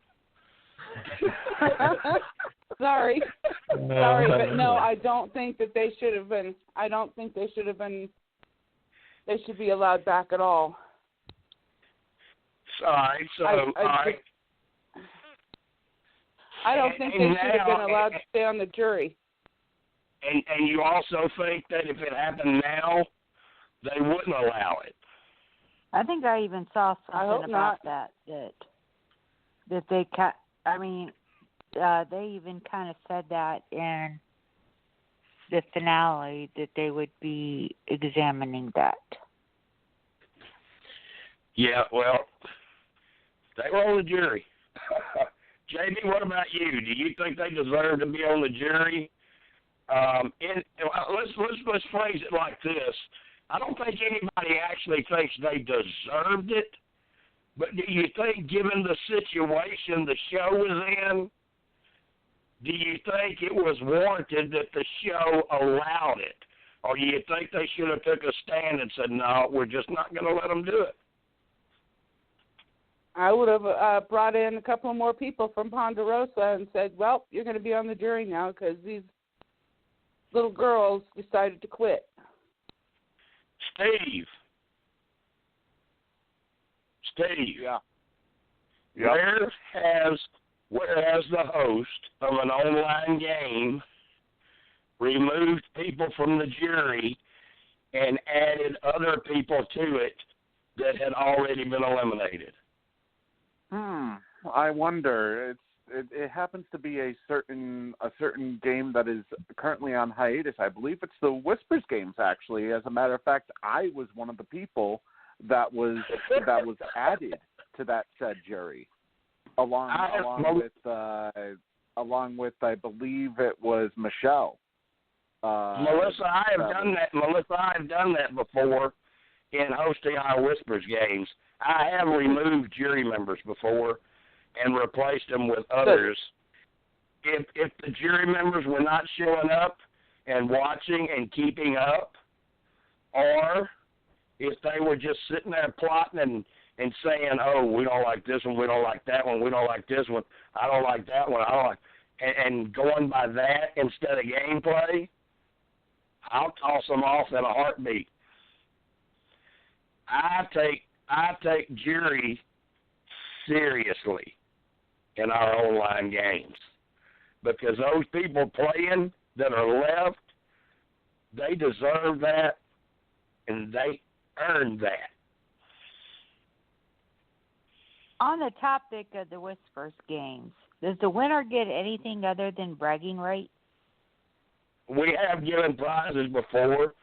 Sorry, but no, I don't think that they should have been. I don't think they should have been. They should be allowed back at all. Sorry, so I don't think they should have been allowed to stay on the jury. And you also think that if it happened now, they wouldn't allow it? I think I even saw something about not. that they they even kind of said that in the finale that they would be examining that. Yeah, well, they were on the jury. JB, what about you? Do you think they deserve to be on the jury? Let's phrase it like this. I don't think anybody actually thinks they deserved it, but do you think, given the situation the show was in, do you think it was warranted that the show allowed it? Or do you think they should have took a stand and said, no, we're just not going to let them do it? I would have brought in a couple more people from Ponderosa and said, well, you're going to be on the jury now because these little girls decided to quit. Steve. Yeah. Where has the host of an online game removed people from the jury and added other people to it that had already been eliminated? I wonder. It happens to be a certain game that is currently on hiatus. I believe it's the Whispers games, actually. As a matter of fact, I was one of the people that was added to that said jury, along with I believe it was Michelle. Melissa, I have done that. Melissa, I have done that before in hosting our Whispers games. I have removed jury members before and replaced them with others. If the jury members were not showing up and watching and keeping up, or if they were just sitting there plotting and saying, oh, we don't like this one, we don't like that one, we don't like this one, I don't like that one, I don't like, and going by that instead of gameplay, I'll toss them off in a heartbeat. I take jury seriously in our online games because those people playing that are left, they deserve that and they earned that. On the topic of the Whispers games, does the winner get anything other than bragging rights? We have given prizes before.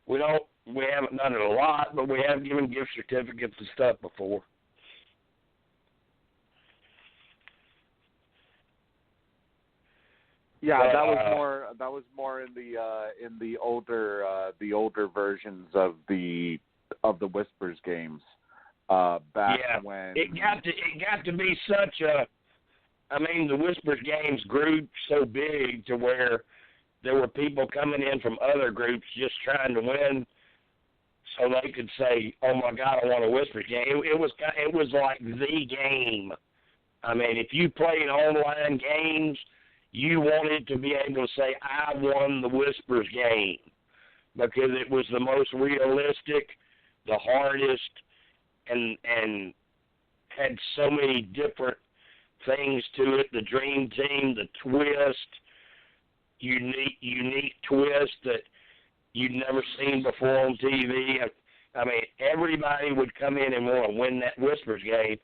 We haven't done it a lot, but we have given gift certificates and stuff before. Yeah, but, that was more in the older versions of the Whispers games. Back when it got to be such a, I mean, the Whispers games grew so big to where there were people coming in from other groups just trying to win, so they could say, "Oh my God, I want a Whispers game." It was like the game. I mean, if you played online games, you wanted to be able to say, "I won the Whispers game," because it was the most realistic, the hardest, and had so many different things to it. The Dream Team, the twist, unique twist that you'd never seen before on TV. I mean, everybody would come in and want to win that Whispers game.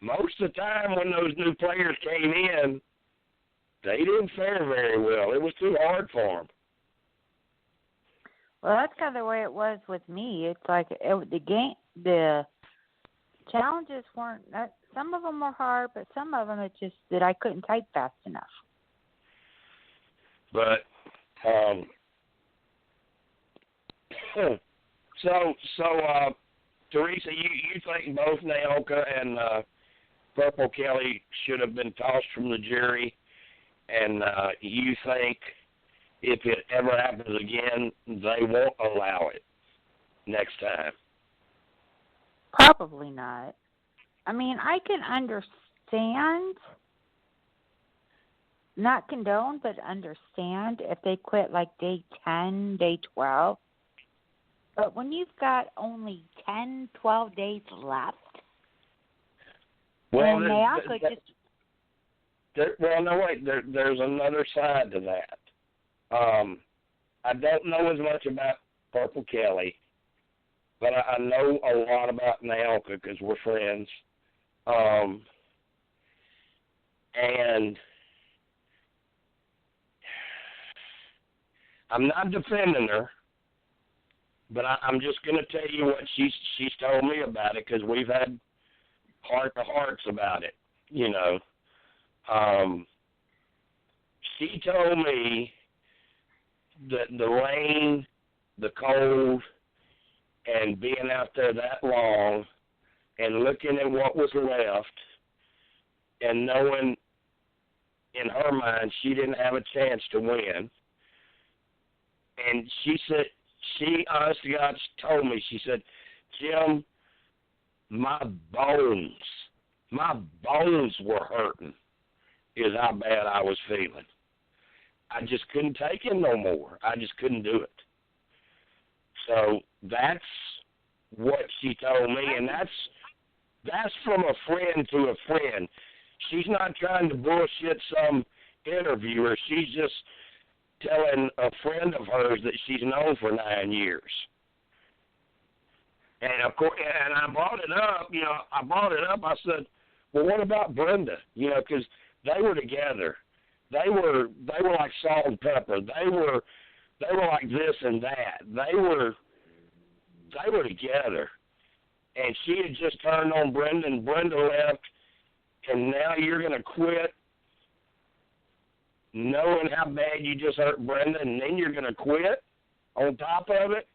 Most of the time when those new players came in, they didn't fare very well. It was too hard for them. Well, that's kind of the way it was with me. It's like the challenges weren't, some of them were hard, but some of them it's just that I couldn't type fast enough. But, Teresa, you think both Naoka and Purple Kelly should have been tossed from the jury, and you think if it ever happens again, they won't allow it next time. Probably not. I mean, I can understand, not condone, but understand if they quit like day 10, day 12. But when you've got only 10, 12 days left, well, and Naoka just... There's another side to that. I don't know as much about Purple Kelly, but I know a lot about Naoka because we're friends. And I'm not defending her, but I'm just going to tell you what she's told me about it because we've had heart-to-hearts about it, you know. She told me that the rain, the cold, and being out there that long and looking at what was left and knowing in her mind she didn't have a chance to win. And she said, she honest to God told me, she said, Jim, my bones were hurting is how bad I was feeling. I just couldn't take it no more. I just couldn't do it. So that's what she told me, and that's from a friend to a friend. She's not trying to bullshit some interviewer. She's just telling a friend of hers that she's known for 9 years. And of course, and I brought it up. You know, I said, well, what about Brenda? You know, because they were together. They were like salt and pepper. They were like this and that. They were together. And she had just turned on Brenda, and Brenda left, and now you're going to quit knowing how bad you just hurt Brenda, and then you're going to quit on top of it?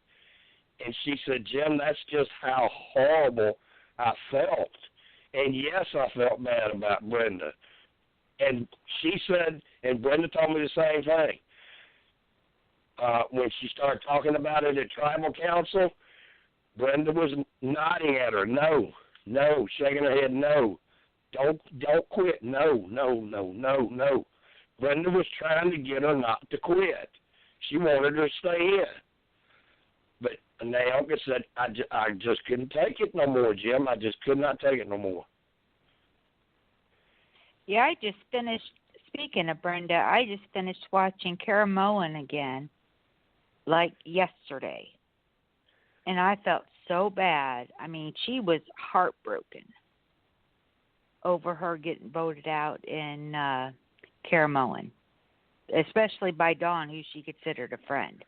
And she said, Jim, that's just how horrible I felt. And yes, I felt bad about Brenda. And she said, and Brenda told me the same thing. When she started talking about it at Tribal Council, Brenda was nodding at her, no, shaking her head, no, don't quit, no. Brenda was trying to get her not to quit. She wanted her to stay in. But Naoka said, I just couldn't take it no more, Jim. I just could not take it no more. Yeah, I just finished, speaking of Brenda, I just finished watching Kara Moen again, like yesterday. And I felt so bad. I mean, she was heartbroken over her getting voted out in Kara Moen, especially by Dawn, who she considered a friend.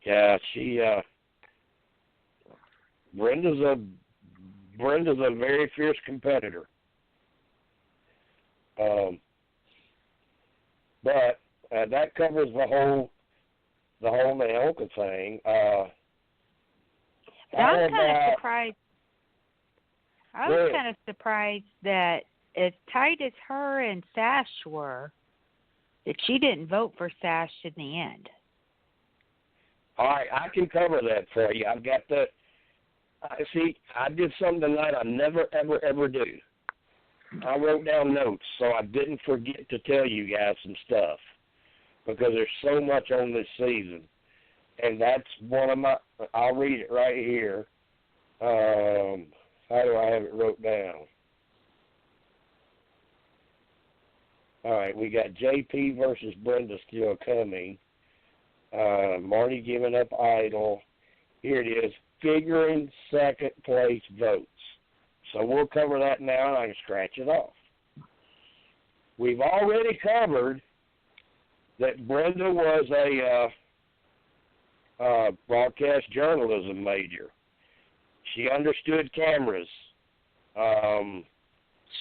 Yeah, Brenda's a very fierce competitor. But that covers the whole Naoka thing. I'm kind of surprised. I was kind of surprised that as tight as her and Sash were, that she didn't vote for Sash in the end. All right, I can cover that for you. I've got the. See, I did something tonight I never, ever do. I wrote down notes so I didn't forget to tell you guys some stuff because there's so much on this season. And that's one of my, I'll read it right here. How do I have it wrote down? All right, we got JP versus Brenda still coming. Marty giving up Idol. Here it is, figuring second place votes. So we'll cover that now, and I can scratch it off. We've already covered that Brenda was a broadcast journalism major. She understood cameras.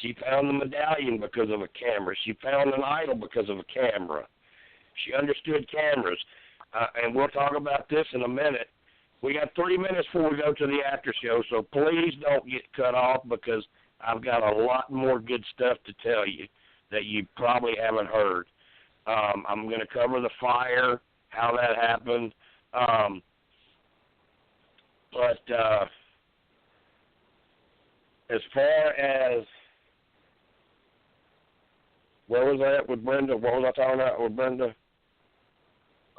She found the medallion because of a camera. She found an idol because of a camera. She understood cameras. And we'll talk about this in a minute. We got 3 minutes before we go to the after show, so please don't get cut off because I've got a lot more good stuff to tell you that you probably haven't heard. I'm going to cover the fire, how that happened. But as far as where was I at with Brenda? What was I talking about with Brenda?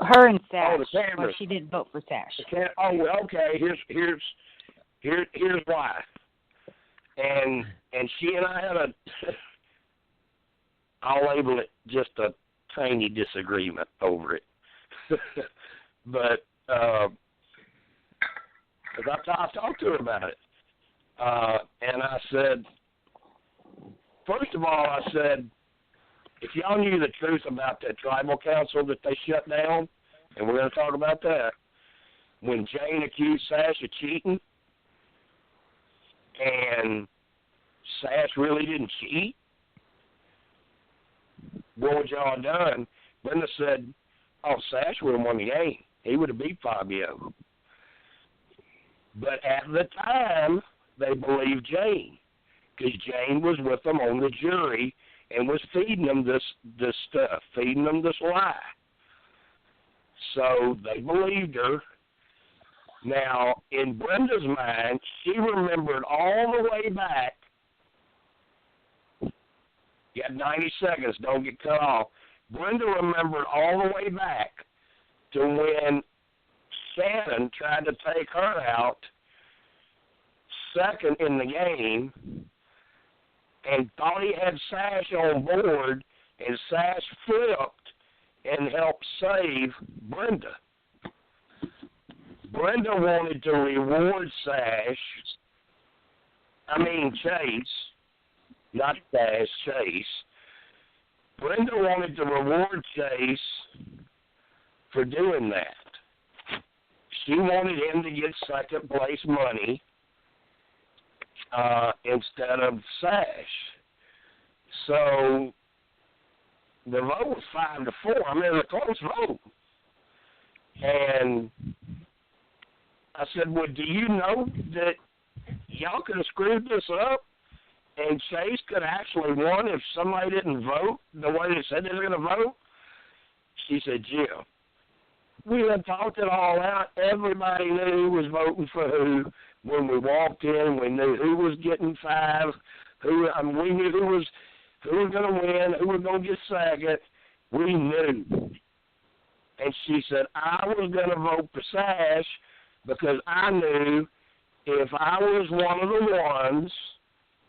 Her and Sash. Oh, the cameras. Well, she didn't vote for Sash. Okay. Here's why. And she and I had I'll label it just a tiny disagreement over it. But because I talked to her about it, and I said, first of all, I said, if y'all knew the truth about that tribal council that they shut down, and we're going to talk about that, when Jane accused Sash of cheating, and Sash really didn't cheat, what would y'all have done? Brenda said, oh, Sash would have won the game. He would have beat Fabio. But at the time, they believed Jane, because Jane was with them on the jury and was feeding them this stuff, feeding them this lie. So they believed her. Now, in Brenda's mind, she remembered all the way back. You got 90 seconds, don't get cut off. Brenda remembered all the way back to when Shannon tried to take her out second in the game and thought he had Sash on board, and Sash flipped and helped save Brenda. Brenda wanted to reward Chase, not Sash, Chase. Brenda wanted to reward Chase for doing that. She wanted him to get second place money instead of Sash. So the vote was 5-4. I mean, it was a close vote. And I said, well, do you know that y'all could have screwed this up and Chase could have actually won if somebody didn't vote the way they said they were going to vote? She said, Jim, we had talked it all out. Everybody knew who was voting for who. When we walked in, we knew who was getting 5. We knew who was going to win, who was going to get second. We knew. And she said, I was going to vote for Sash because I knew if I was one of the ones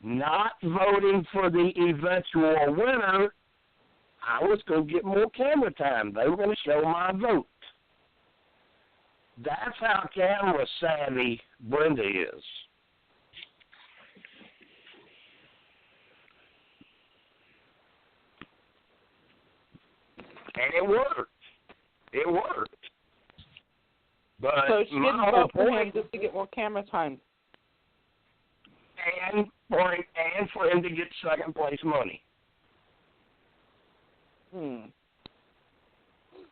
not voting for the eventual winner, I was going to get more camera time. They were going to show my vote. That's how camera savvy Brenda is. And it worked. It worked. But so she didn't vote for him just to get more camera time. And for him to get second place money.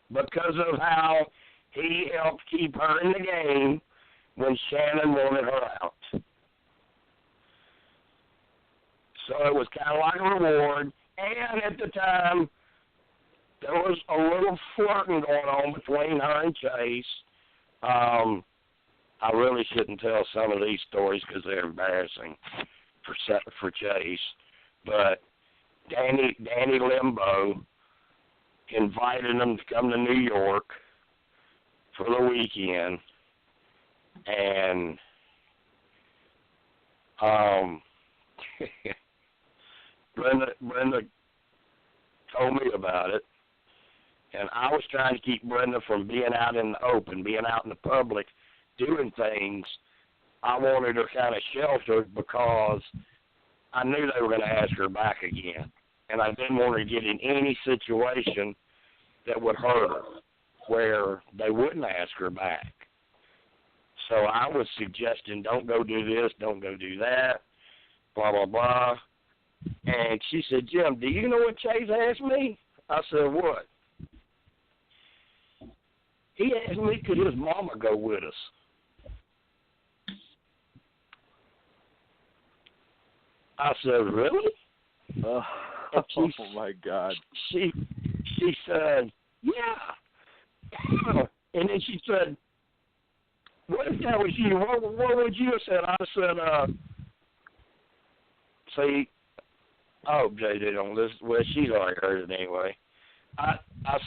Because of how he helped keep her in the game when Shannon wanted her out. So it was kind of like a reward. And at the time, there was a little flirting going on between her and Chase. I really shouldn't tell some of these stories because they're embarrassing for Chase. But Danny Limbo invited them to come to New York for the weekend, and Brenda told me about it, and I was trying to keep Brenda from being out in the open, being out in the public, doing things. I wanted her kind of sheltered because I knew they were going to ask her back again, and I didn't want her to get in any situation that would hurt her, where they wouldn't ask her back. So I was suggesting, don't go do this, don't go do that, blah, blah, blah. And she said, Jim, do you know what Chase asked me? I said, what? He asked me, could his mama go with us? I said, really? Oh my God. She she said, yeah. And then she said, what if that was you? What would you have said? I said, see, I hope JJ don't listen. Well, she's already heard it anyway. I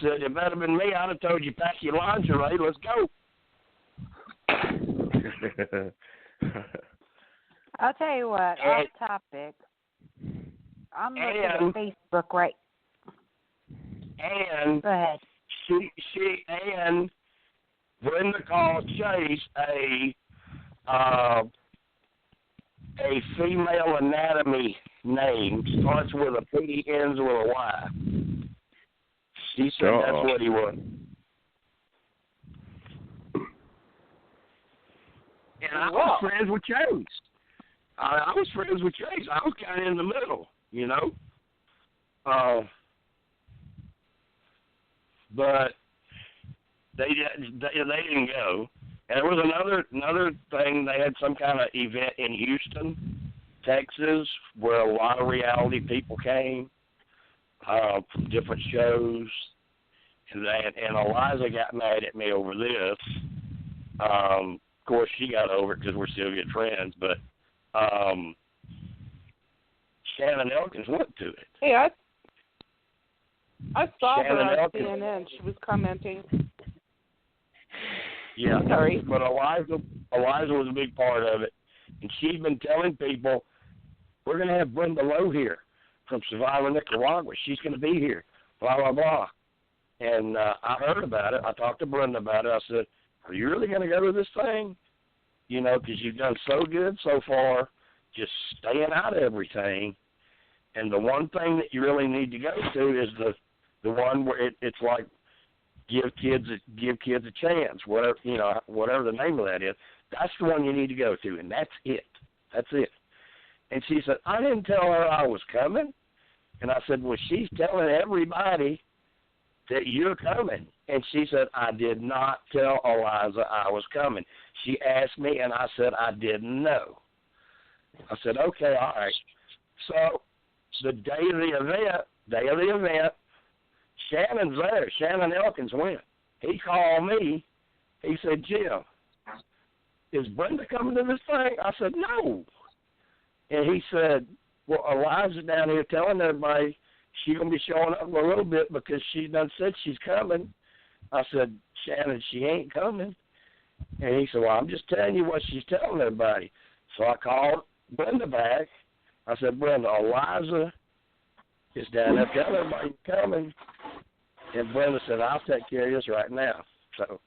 said, if that had been me, I'd have told you, pack your lingerie, let's go. I'll tell you what, off topic. I'm looking at Facebook right. And go ahead. She and Brenda called Chase a female anatomy name, starts with a P, ends with a Y. She said that's what he was. And I was friends with Chase. I was friends with Chase. I was kind of in the middle, you know. But they didn't go. And there was another thing. They had some kind of event in Houston, Texas, where a lot of reality people came from different shows. And Eliza got mad at me over this. Of course, she got over it because we're still good friends. But Shannon Elkins went to it. Hey, I saw her on CNN. She was commenting. Yeah. Sorry. But Eliza was a big part of it. And she's been telling people, we're going to have Brenda Lowe here from Survivor Nicaragua. She's going to be here, blah, blah, blah. And I heard about it. I talked to Brenda about it. I said, are you really going to go to this thing? You know, because you've done so good so far, just staying out of everything. And the one thing that you really need to go to is the one where it's like give kids a chance, whatever the name of that is. That's the one you need to go to, and that's it. That's it. And she said, I didn't tell her I was coming. And I said, well, she's telling everybody that you're coming. And she said, I did not tell Eliza I was coming. She asked me, and I said I didn't know. I said, okay, all right. So the day of the event, Shannon's there. Shannon Elkins went. He called me. He said, Jim, is Brenda coming to this thing? I said, no. And he said, well, Eliza's down here telling everybody she's going to be showing up in a little bit because she done said she's coming. I said, Shannon, she ain't coming. And he said, well, I'm just telling you what she's telling everybody. So I called Brenda back. I said, Brenda, Eliza is down there telling everybody you're coming. And Brenda said, I'll take care of this right now. So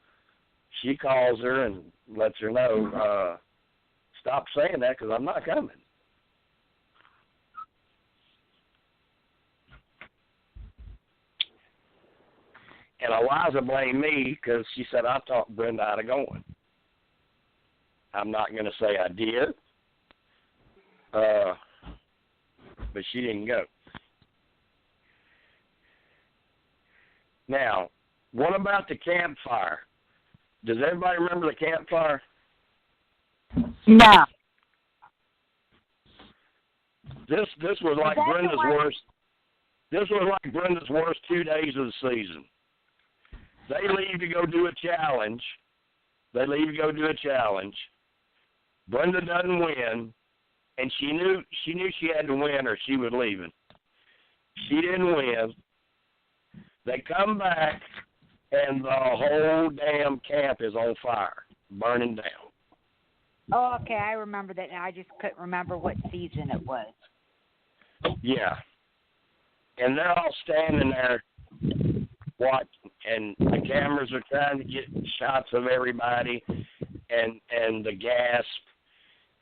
she calls her and lets her know, stop saying that because I'm not coming. And Eliza blamed me because she said I talked Brenda out of going. I'm not going to say I did, but she didn't go. Now, what about the campfire? Does everybody remember the campfire? No. This was like Brenda's worst. This was like Brenda's worst 2 days of the season. They leave to go do a challenge. Brenda doesn't win, and she knew she had to win or she was leaving. She didn't win. They come back, and the whole damn camp is on fire, burning down. Oh, okay, I remember that now. I just couldn't remember what season it was. Yeah. And they're all standing there watching, and the cameras are trying to get shots of everybody, and the gasp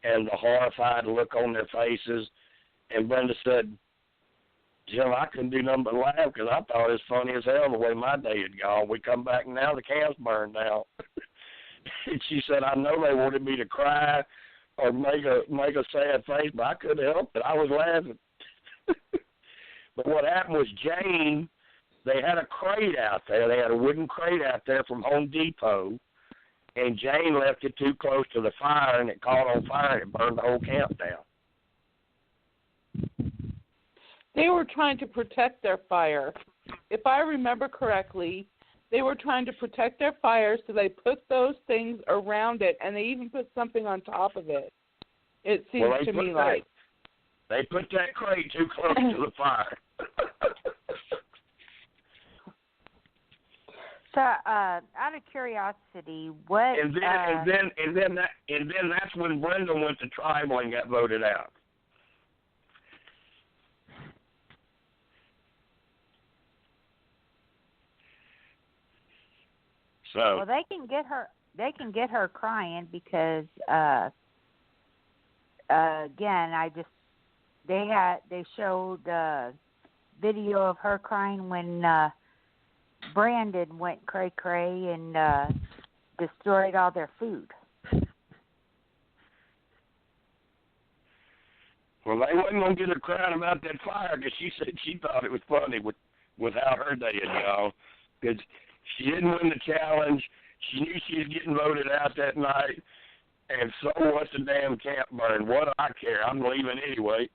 and the horrified look on their faces. And Brenda said, Jim, I couldn't do nothing but laugh because I thought it was funny as hell the way my day had gone. We come back and now the camp's burned down. And she said, I know they wanted me to cry or make a sad face, but I couldn't help it. I was laughing. But what happened was Jane, they had a crate out there. They had a wooden crate out there from Home Depot, and Jane left it too close to the fire, and it caught on fire, and it burned the whole camp down. They were trying to protect their fire. if I remember correctly, they were trying to protect their fire, so they put those things around it, and they even put something on top of it. It seems to me like. They put that crate too close to the fire. So, out of curiosity, what? And then that's when Brenda went to tribal and got voted out. So. Well, they can get her. They can get her crying because, again, they showed video of her crying when Brandon went cray-cray and destroyed all their food. Well, they wasn't going to get her crying about that fire because she said she thought it was funny without her dad, y'all. Because she didn't win the challenge. She knew she was getting voted out that night. And so what's the damn camp burn? What do I care? I'm leaving anyway.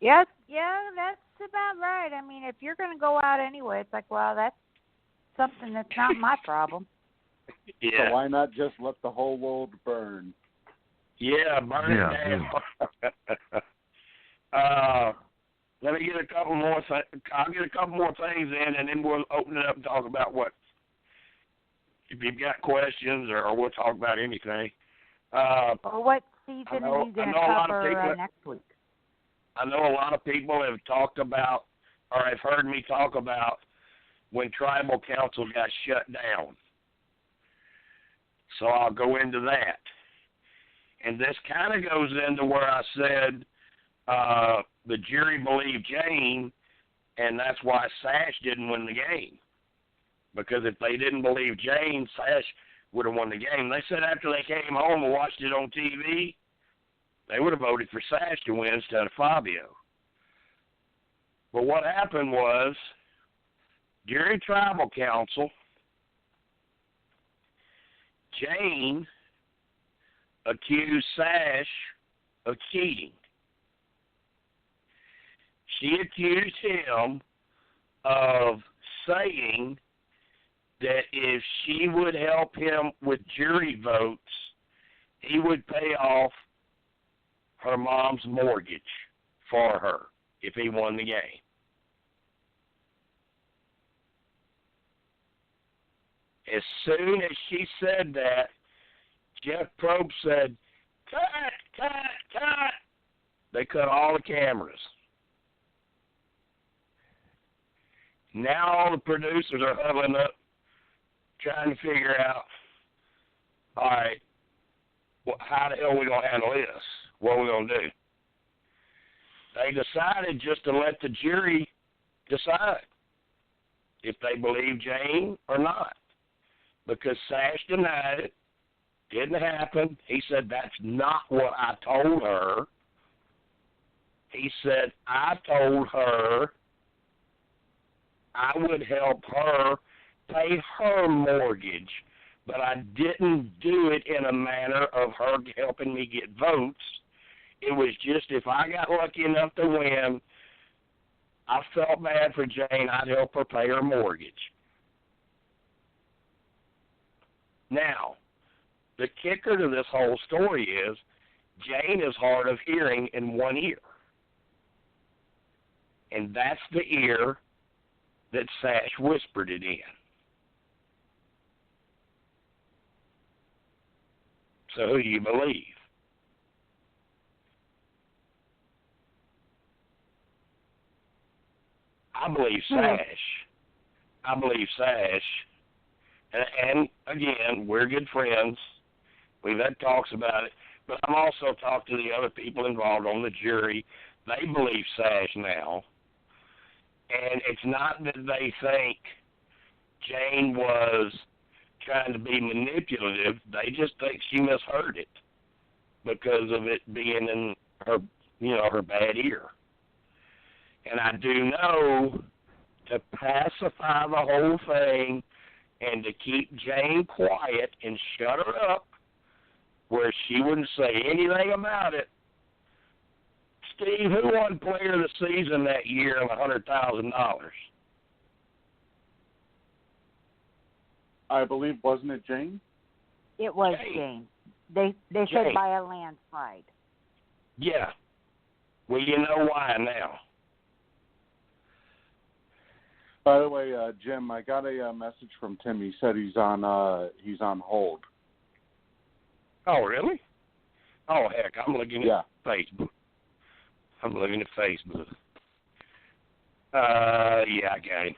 Yeah, that's about right. I mean, if you're going to go out anyway, it's like, well, that's something that's not my problem. Yeah. So why not just let the whole world burn? Yeah, burn it down. Let me get a couple more. I'll get a couple more things in, and then we'll open it up and talk about what. If you've got questions, or we'll talk about anything. Or what season are you going to cover next week? I know a lot of people have talked about, or have heard me talk about, when tribal council got shut down. So I'll go into that. And this kind of goes into where I said the jury believed Jane, and that's why Sash didn't win the game. Because if they didn't believe Jane, Sash would have won the game. They said after they came home and watched it on TV, they would have voted for Sash to win instead of Fabio. But what happened was, during tribal council, Jane accused Sash of cheating. She accused him of saying that if she would help him with jury votes, he would pay off her mom's mortgage for her if he won the game. As soon as she said that, Jeff Probst said, cut. They cut all the cameras. Now all the producers are huddling up, trying to figure out, all right, how the hell are we going to handle this? What are we going to do? They decided just to let the jury decide if they believe Jane or not. Because Sash denied it. Didn't happen. He said, that's not what I told her. He said, I told her I would help her pay her mortgage, but I didn't do it in a manner of her helping me get votes. It was just if I got lucky enough to win, I felt bad for Jane, I'd help her pay her mortgage. Now, the kicker to this whole story is Jane is hard of hearing in one ear. And that's the ear that Sash whispered it in. So who do you believe? I believe Sash. I believe Sash. And again, we're good friends. We've had talks about it. But I'm also talked to the other people involved on the jury. They believe Sash now. And it's not that they think Jane was trying to be manipulative. They just think she misheard it because of it being in her, her bad ear. And I do know to pacify the whole thing and to keep Jane quiet and shut her up where she wouldn't say anything about it, Steve, who won Player of the Season that year of $100,000? I believe, wasn't it Jane? It was Jane. They said Jane. by a landslide. Yeah. Well, you know why now. By the way, Jim, I got a message from Tim. He said he's on hold. Oh, really? Oh, heck, I'm looking Yeah. at Facebook. I'm looking at Facebook. Yeah, I got him.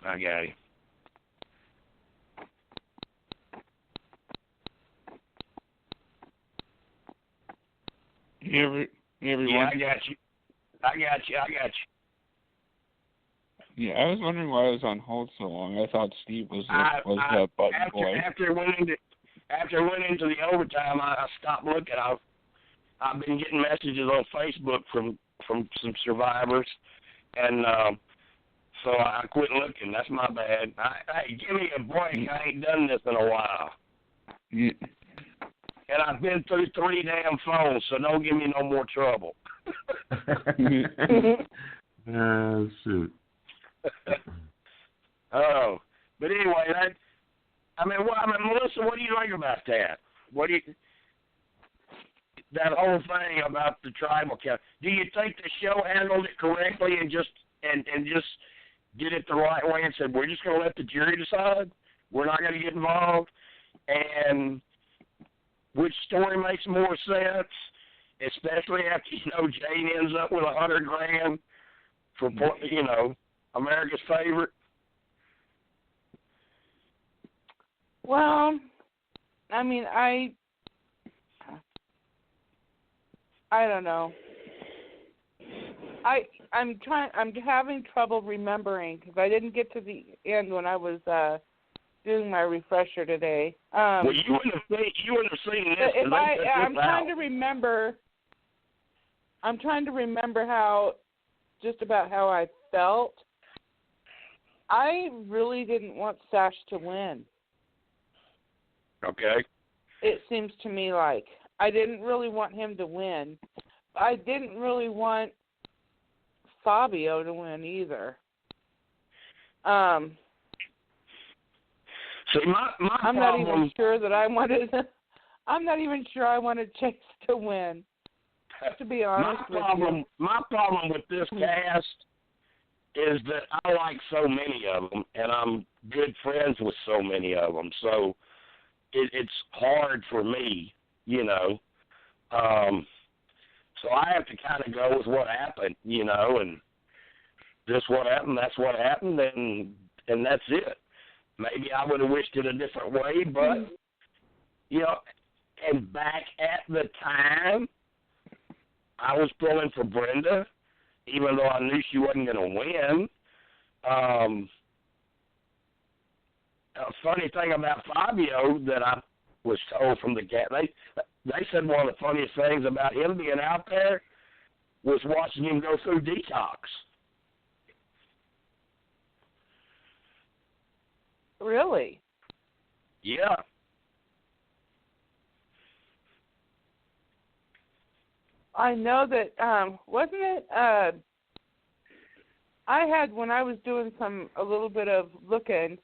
Everyone? Yeah, I got you. Yeah, I was wondering why I was on hold so long. I thought Steve was the button boy. After it went into the overtime, I stopped looking. I've been getting messages on Facebook from some survivors, and so I quit looking. That's my bad. Hey, give me a break. I ain't done this in a while. Yeah. And I've been through 3 damn phones, so don't give me no more trouble. Shoot. Oh, but anyway, Melissa, what do you think about that? That whole thing about the tribal count? Do you think the show handled it correctly and just did it the right way and said we're just going to let the jury decide? We're not going to get involved, and which story makes more sense, especially after Jane ends up with $100,000 for America's favorite. Well, I mean, I don't know. I'm having trouble remembering because I didn't get to the end when I was doing my refresher today. Well, you wouldn't have seen this. I'm trying to remember. I'm trying to remember how I felt. I really didn't want Sash to win. Okay. It seems to me like I didn't really want him to win. I didn't really want Fabio to win either. See, my I'm problem, not even sure that I wanted. I'm not even sure I wanted Chase to win. To be honest with you. My problem with this cast is that I like so many of them, and I'm good friends with so many of them. So it's hard for me, So I have to kind of go with what happened, and this what happened, that's what happened, and that's it. Maybe I would have wished it a different way, but, and back at the time, I was pulling for Brenda, even though I knew she wasn't going to win. A funny thing about Fabio that I was told from the cat, they said one of the funniest things about him being out there was watching him go through detox. Really? Yeah. I know that, wasn't it, I had, when I was doing a little bit of looking,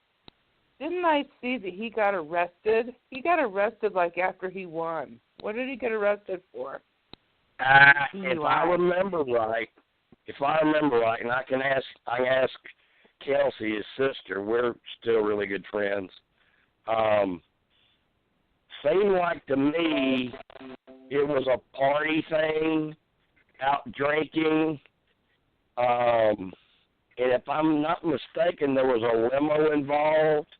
didn't I see that he got arrested? He got arrested like after he won. What did he get arrested for? If I remember right, and I can ask Kelsey, his sister, we're still really good friends. Seemed like to me it was a party thing, out drinking, and if I'm not mistaken, there was a limo involved.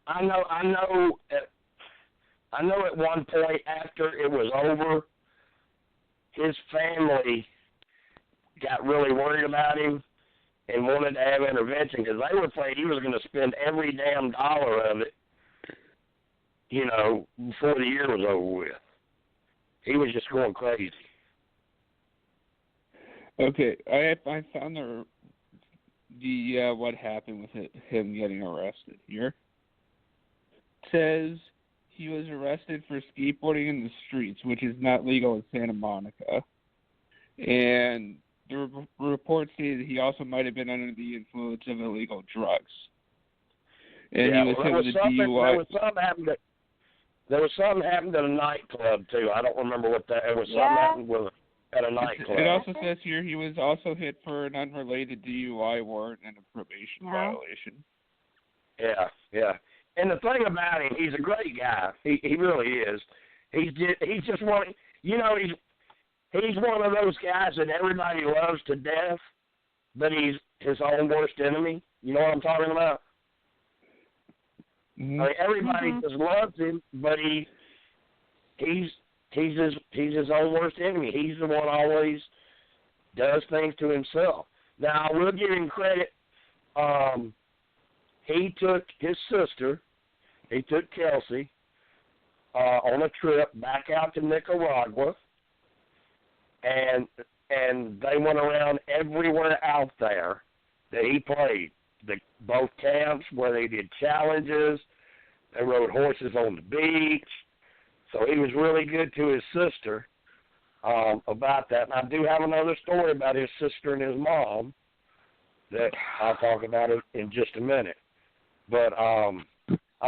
I know at one point after it was over, his family got really worried about him and wanted to have intervention because they were afraid he was going to spend every damn dollar of it, before the year was over with. He was just going crazy. Okay, I found the what happened with him getting arrested here. It says he was arrested for skateboarding in the streets, which is not legal in Santa Monica. And the reports say that he also might have been under the influence of illegal drugs. And he was hit with a DUI. There was something happened at a nightclub too. I don't remember what that. It was something happened at a nightclub. It also says here he was also hit for an unrelated DUI warrant and a probation violation. Yeah. And the thing about him, he's a great guy. He really is. He's just one. You know, he's one of those guys that everybody loves to death, but he's his own worst enemy. You know what I'm talking about? Mm-hmm. I mean, everybody just loves him, but he's his own worst enemy. He's the one always does things to himself. Now, I will give him credit. He took his sister, he took Kelsey, on a trip back out to Nicaragua, and they went around everywhere out there that he played. Both camps where they did challenges, they rode horses on the beach. So he was really good to his sister about that. And I do have another story about his sister and his mom that I'll talk about it in just a minute. But I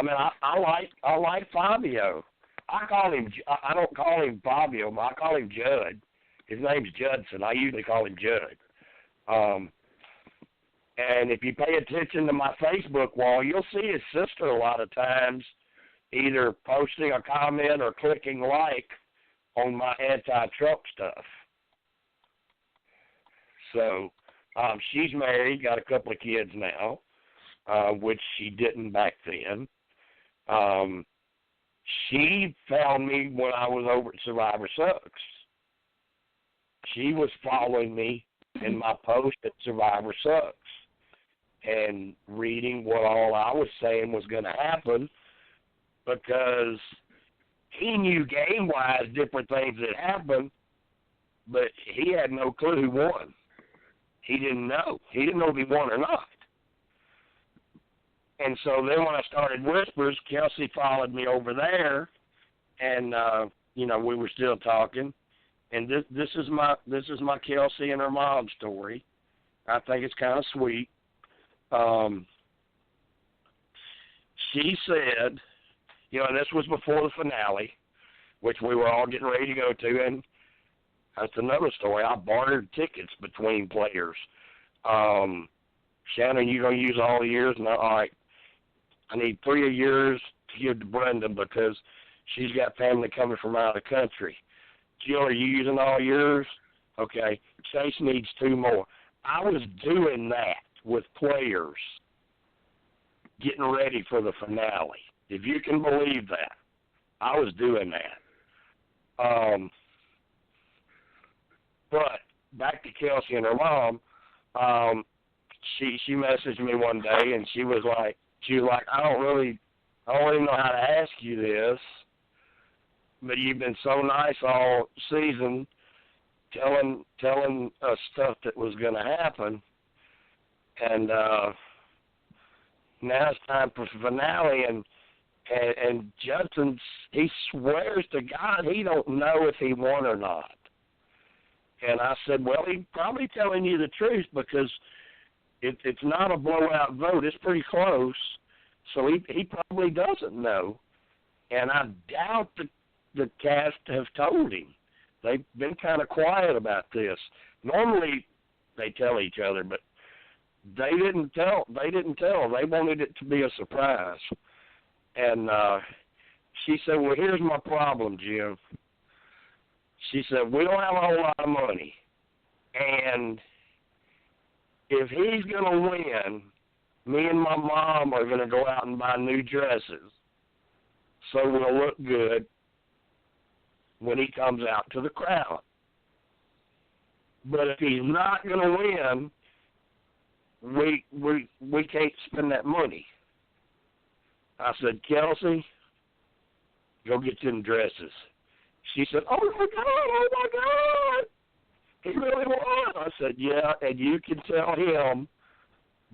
mean, I like Fabio. I don't call him Fabio, but I call him Judd. His name's Judson. I usually call him Judd. And if you pay attention to my Facebook wall, you'll see his sister a lot of times either posting a comment or clicking like on my anti-Trump stuff. So she's married, got a couple of kids now, which she didn't back then. She found me when I was over at Survivor Sucks. She was following me in my post at Survivor Sucks and reading what all I was saying was going to happen, because he knew game-wise different things that happened, but he had no clue who won. He didn't know. He didn't know if he won or not. And so then when I started Whispers, Kelsey followed me over there, and we were still talking. And this is my Kelsey and her mom story. I think it's kind of sweet. She said, and this was before the finale, which we were all getting ready to go to, and that's another story. I bartered tickets between players. Shannon, you gonna use all the years? No, all right. I need 3 of yours to give to Brenda because she's got family coming from out of the country. Jill, are you using all yours? Okay. Chase needs 2 more. I was doing that with players getting ready for the finale. If you can believe that. I was doing that. But back to Kelsey and her mom, she messaged me one day and she was like, I don't really know how to ask you this, but you've been so nice all season telling us stuff that was going to happen. And now it's time for the finale, and Judson, he swears to God he don't know if he won or not. And I said, well, he's probably telling you the truth because it's not a blowout vote. It's pretty close, so he probably doesn't know. And I doubt the cast have told him. They've been kind of quiet about this. Normally they tell each other, but they didn't tell. They wanted it to be a surprise. And she said, well, here's my problem, Jim. She said, we don't have a whole lot of money. And if he's going to win, me and my mom are going to go out and buy new dresses so we'll look good when he comes out to the crowd. But if he's not going to win, we can't spend that money. I said, Kelsey, go get them dresses. She said, oh my God, he really won. I said, yeah, and you can tell him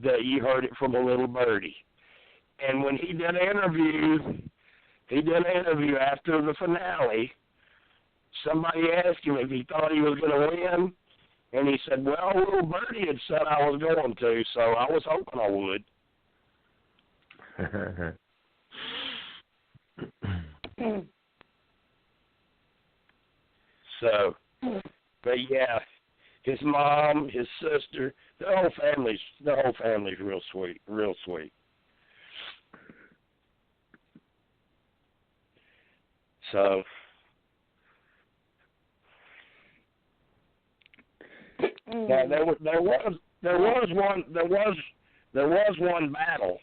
that you heard it from a little birdie. And when he did an interview after the finale, somebody asked him if he thought he was going to win, And he said, well, little birdie had said I was going to, so I was hoping I would. So, but yeah, his mom, his sister, the whole family's real sweet, real sweet. So, now there was one battle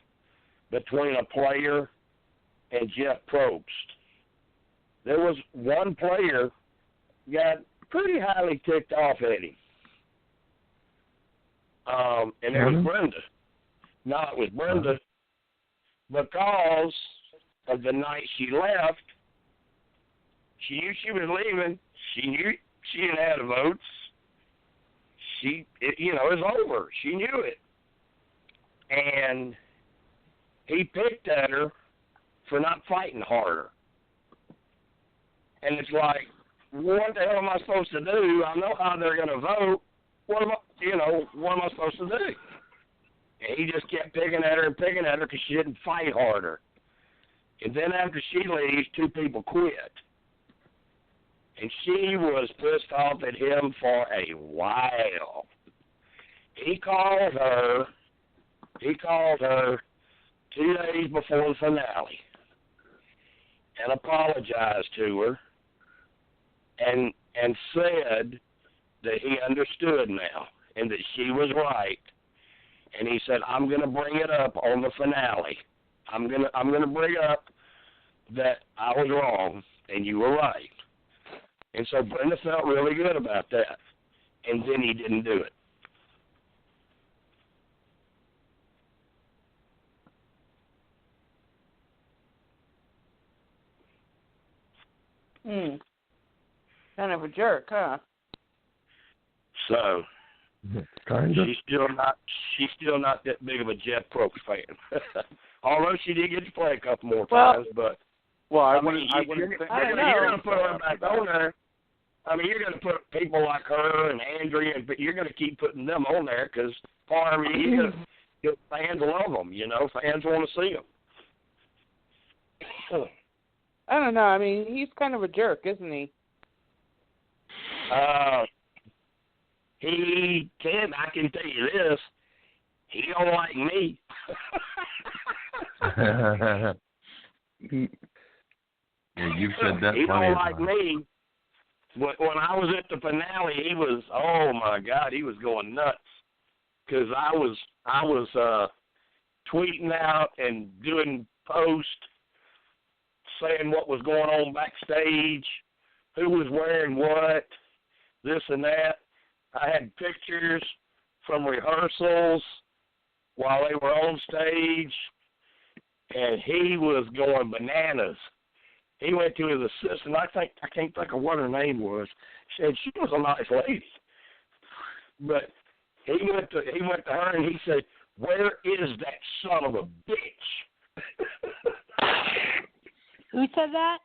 between a player and Jeff Probst. There was one player got pretty highly ticked off at him. And it was Brenda. No, it was Brenda because of the night she left. She knew she was leaving. She knew she didn't have the votes. It was over. She knew it. And he picked at her for not fighting harder. And it's like, what the hell am I supposed to do? I know how they're going to vote. What am I supposed to do? And he just kept picking at her because she didn't fight harder. And then after she leaves, two people quit. And she was pissed off at him for a while. He called her 2 days before the finale and apologized to her and said that he understood now and that she was right. And he said, I'm going to bring it up on the finale. I'm going to bring up that I was wrong and you were right. And so Brenda felt really good about that. And then he didn't do it. Kind of a jerk, huh? So kind of. She's still not that big of a Jeff Probst fan. Although she did get to play a couple more times, but I don't know. You're going to put her back on there. I mean, you're going to put people like her and Andrea, but you're going to keep putting them on there because fans love them. Fans want to see them. I don't know. I mean, he's kind of a jerk, isn't he? He can. I can tell you this. He don't like me. Yeah, you've said that he plenty don't of like times. me. When I was at the finale, he was, oh my God, he was going nuts because I was tweeting out and doing posts saying what was going on backstage, who was wearing what, this and that. I had pictures from rehearsals while they were on stage, and he was going bananas. He went to his assistant. I can't think of what her name was. Said she was a nice lady, but he went to her and he said, "Where is that son of a bitch?" Who said that?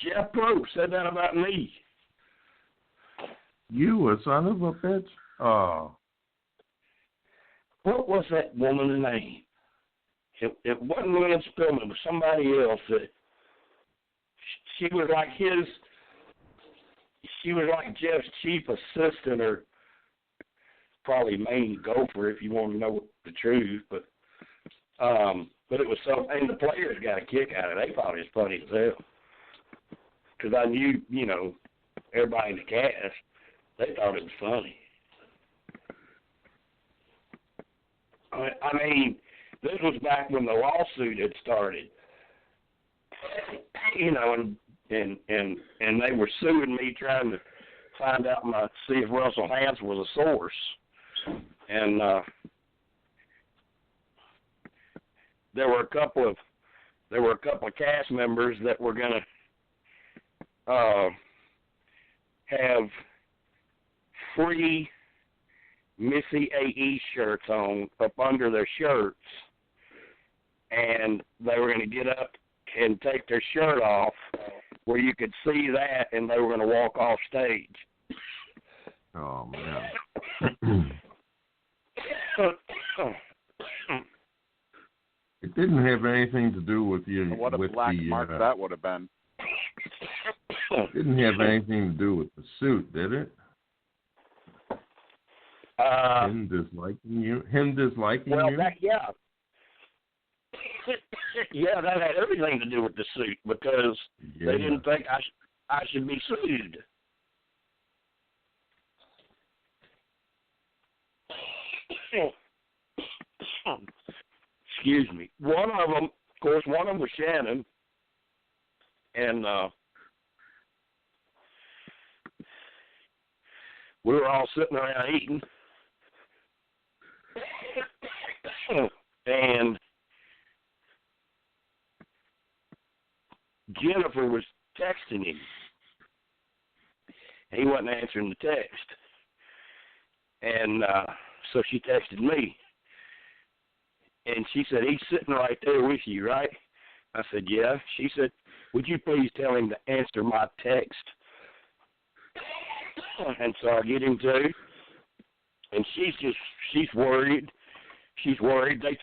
Jeff Probst said that about me. You a son of a bitch? Oh. What was that woman's name? It wasn't Lynn Spillman, it was somebody else. She was like Jeff's chief assistant, or probably main gopher if you want to know the truth. But it was so, and the players got a kick out of it. They thought it was funny as hell. Because I knew, everybody in the cast, they thought it was funny. I mean, this was back when the lawsuit had started. And they were suing me, trying to find out see if Russell Hance was a source. And there were a couple of cast members that were going to have free Missy AE shirts on up under their shirts, and they were going to get up and take their shirt off where you could see that, and they were going to walk off stage. Oh man. It didn't have anything to do with you. What a with black the, mark that would have been. It didn't have anything to do with the suit, did it? Him disliking you. Well, you. yeah, that had everything to do with the suit because Yeah. they didn't think I should be sued. Excuse me. One of them was Shannon, and we were all sitting around eating, and Jennifer was texting him. He wasn't answering the text, and so she texted me. And she said, he's sitting right there with you, right? I said, yeah. She said, would you please tell him to answer my text? And so I get him to. And she's worried. She's worried. They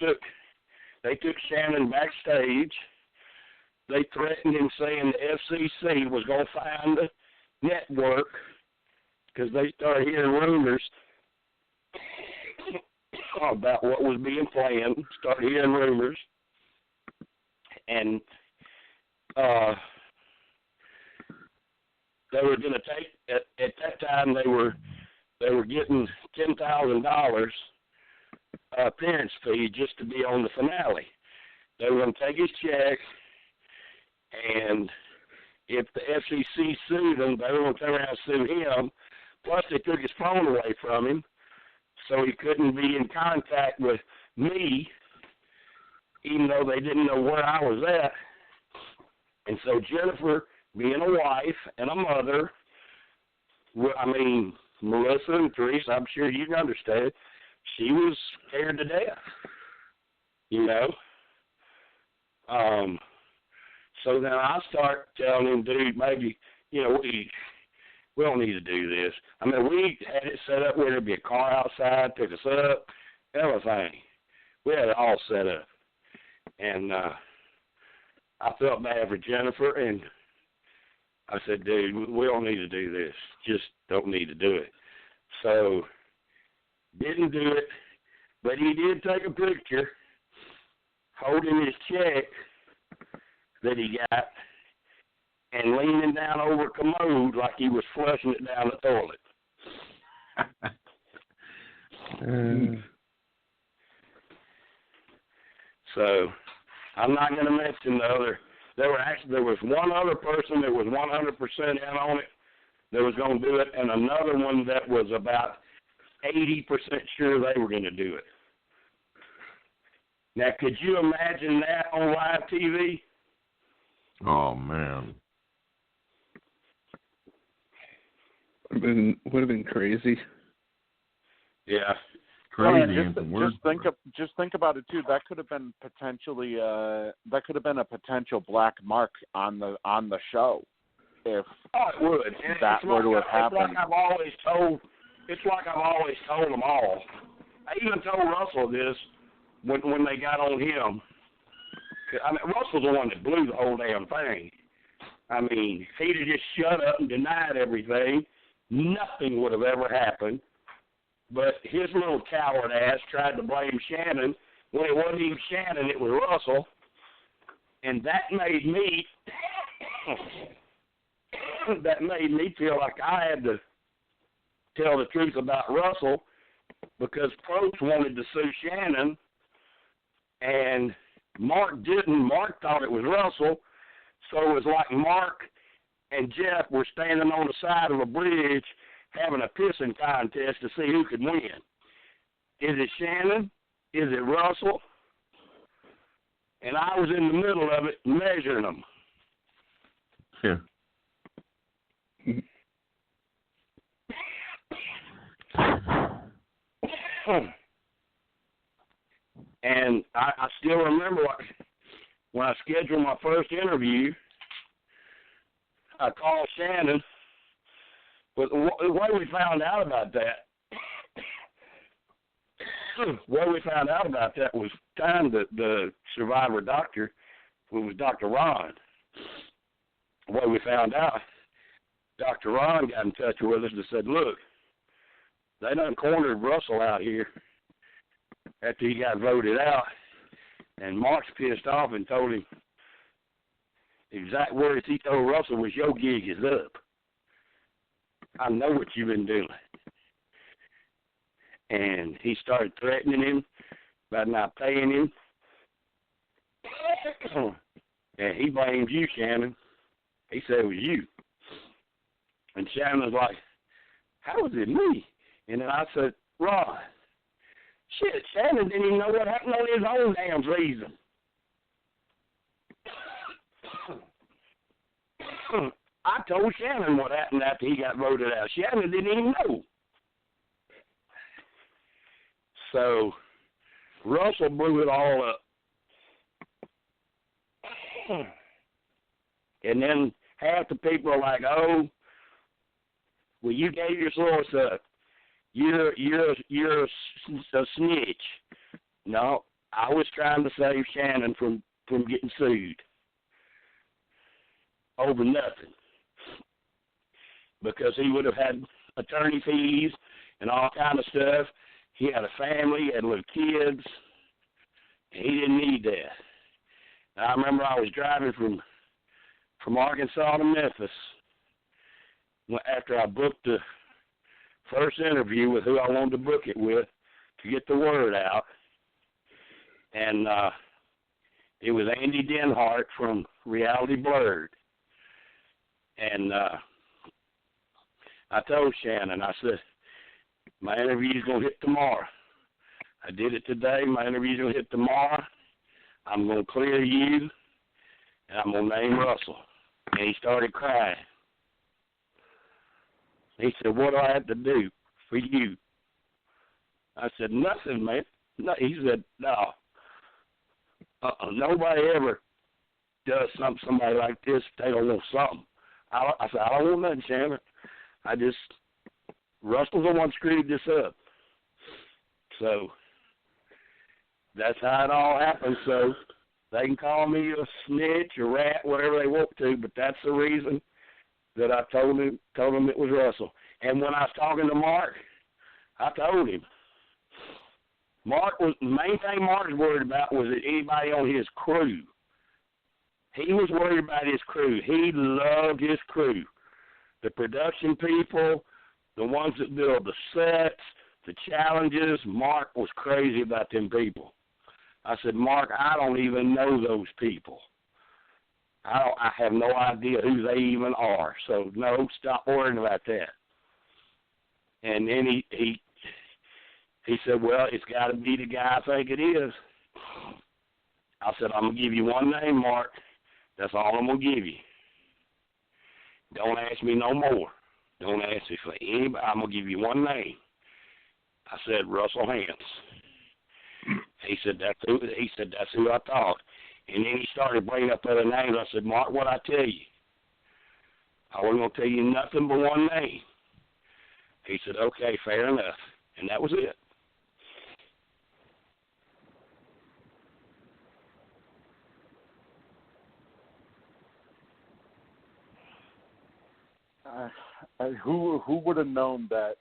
took Shannon backstage. They threatened him saying the FCC was going to find the network because they started hearing rumors about what was being planned, started hearing rumors, and they were going to take at that time they were getting $10,000 appearance fee just to be on the finale. They were going to take his check, and if the FCC sued him, they were going to turn around and sue him. Plus, they took his phone away from him, so he couldn't be in contact with me, even though they didn't know where I was at. And so Jennifer, being a wife and a mother, Melissa and Teresa, I'm sure you can understand, she was scared to death, So then I start telling him, dude, maybe, we don't need to do this. We had it set up where there'd be a car outside, pick us up, everything. We had it all set up. And I felt bad for Jennifer, and I said, dude, we don't need to do this. Just don't need to do it. So, didn't do it, but he did take a picture holding his check that he got and leaning down over a commode like he was flushing it down the toilet. So, I'm not going to mention the other. There was one other person that was 100% in on it that was going to do it, and another one that was about 80% sure they were going to do it. Now, could you imagine that on live TV? Oh, man. Would have been crazy. Yeah. Crazy. Just think about it too. That could have been potentially a potential black mark on the show if it would. That were to have happened. It's like I've always told them all. I even told Russell this when they got on him. Russell's the one that blew the whole damn thing. If he'd have just shut up and denied everything, nothing would have ever happened. But his little coward ass tried to blame Shannon when it wasn't even Shannon, it was Russell. And that made me feel like I had to tell the truth about Russell because Probst wanted to sue Shannon and Mark didn't. Mark thought it was Russell. So it was like Mark and Jeff were standing on the side of a bridge having a pissing contest to see who could win. Is it Shannon? Is it Russell? And I was in the middle of it measuring them. Yeah. And I still remember when I scheduled my first interview, I called Shannon But the way we found out about that, was time that the survivor doctor, who was Dr. Ron. The way we found out, Dr. Ron got in touch with us and said, look, they done cornered Russell out here after he got voted out, and Mark's pissed off and told him, exact words he told Russell was, your gig is up. I know what you've been doing. And he started threatening him about not paying him. And he blamed you, Shannon. He said it was you. And Shannon was like, how was it me? And then I said, Ron, shit, Shannon didn't even know what happened on his own damn season. I told Shannon what happened after he got voted out. Shannon didn't even know. So Russell blew it all up. And then half the people are like, oh, well, you gave your source up. You're a snitch. No, I was trying to save Shannon from getting sued over nothing, because he would have had attorney fees and all kind of stuff. He had a family, he had little kids, and he didn't need that. And I remember I was driving from Arkansas to Memphis after I booked the first interview with who I wanted to book it with to get the word out. And it was Andy Denhart from Reality Blurred. And I told Shannon, I said, my interview's going to hit tomorrow. I did it today. My interview's going to hit tomorrow. I'm going to clear you, and I'm going to name Russell. And he started crying. He said, what do I have to do for you? I said, nothing, man. No. He said, no. Nobody ever does somebody like this if they don't want something. I said, I don't want nothing, Shannon. Russell's the one screwed this up. So that's how it all happened. So they can call me a snitch, a rat, whatever they want to, but that's the reason that I told him it was Russell. And when I was talking to Mark, I told him. The main thing Mark was worried about was that anybody on his crew. He was worried about his crew. He loved his crew. The production people, the ones that build the sets, the challenges. Mark was crazy about them people. I said, Mark, I don't even know those people. I have no idea who they even are. So, no, stop worrying about that. And then he said, well, it's got to be the guy I think it is. I said, I'm going to give you one name, Mark. That's all I'm going to give you. Don't ask me no more. Don't ask me for anybody. I'm going to give you one name. I said, Russell Hance. He said, that's who I thought. And then he started bringing up other names. I said, Mark, what'd I tell you? I wasn't going to tell you nothing but one name. He said, okay, fair enough. And that was it. Who would have known that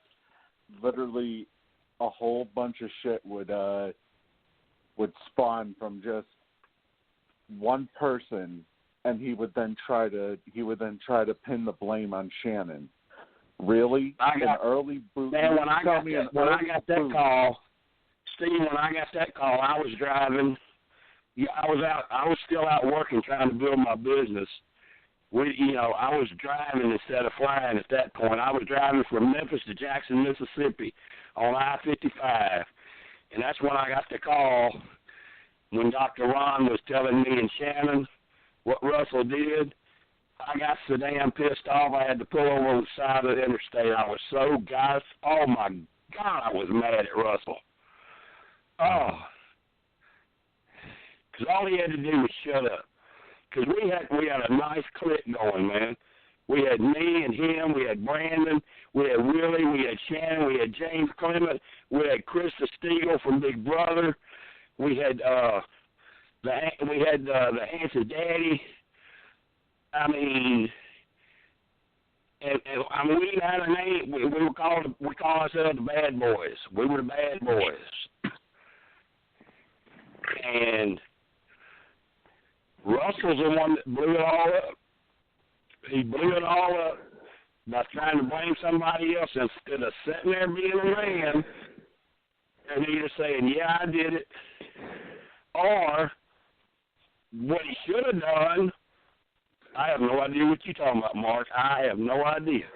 literally a whole bunch of shit would spawn from just one person, and he would then try to pin the blame on Shannon. Really? When I got that call, Steve, I was driving. Yeah, I was still out working, trying to build my business. I was driving instead of flying at that point. I was driving from Memphis to Jackson, Mississippi on I-55. And that's when I got the call when Dr. Ron was telling me and Shannon what Russell did. I got so damn pissed off I had to pull over on the side of the interstate. I was so oh my God, I was mad at Russell. Oh. Because all he had to do was shut up. Because we had a nice click going, man. We had me and him. We had Brandon. We had Willie. We had Shannon. We had James Clement. We had Chris Stiegel from Big Brother. We had the Hanson Daddy. I mean, we had a name. We call ourselves the Bad Boys. We were the Bad Boys. And Russell's the one that blew it all up. He blew it all up by trying to blame somebody else instead of sitting there being a man and either saying, yeah, I did it, or what he should have done, I have no idea what you're talking about, Mark. I have no idea.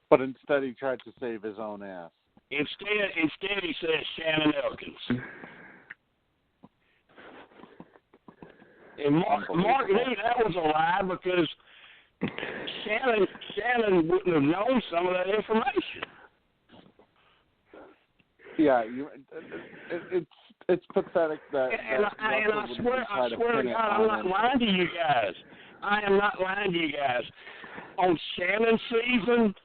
But instead he tried to save his own ass. Instead he said Shannon Elkins. And Mark knew that was a lie because Shannon wouldn't have known some of that information. Yeah, it's pathetic that. And I swear to God, I'm not lying to you guys. I am not lying to you guys. On Shannon's season,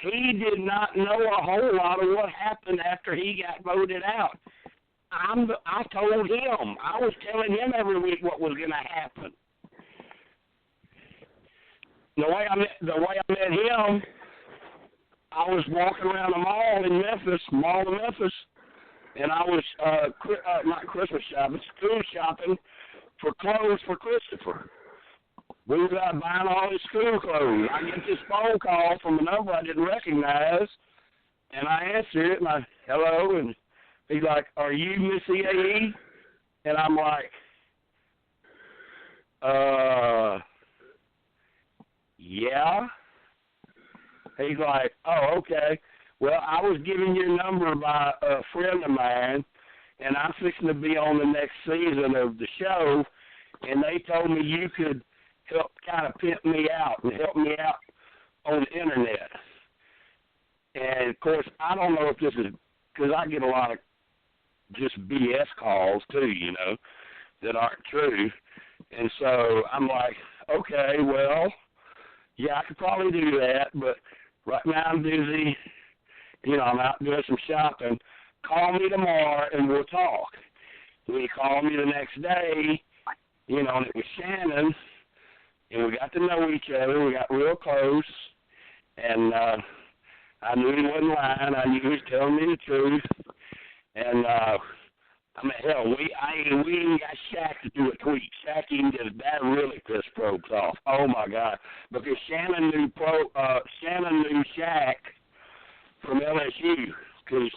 he did not know a whole lot of what happened after he got voted out. I told him. I was telling him every week what was going to happen. The way I met him, I was walking around the mall in Memphis, and I was not Christmas shopping, school shopping for clothes for Christopher. We were out buying all his school clothes. I get this phone call from a number I didn't recognize, and I answered it, and I, hello, and he's like, are you Miss EAE? And I'm like, yeah. He's like, oh, okay. Well, I was given your number by a friend of mine, and I'm fixing to be on the next season of the show, and they told me you could help kind of pimp me out and help me out on the internet. And, of course, I don't know if this is, because I get a lot of just BS calls, too, you know, that aren't true. And so I'm like, okay, well, yeah, I could probably do that, but right now I'm busy. You know, I'm out doing some shopping. Call me tomorrow and we'll talk. When he called me the next day, you know, and it was Shannon, and we got to know each other. We got real close, and I knew he wasn't lying. I knew he was telling me the truth. And, I mean, hell, we even got Shaq to do a tweet. Shaq even did that really pissed Probst off. Oh, my God. Because Shannon knew Shaq from LSU, because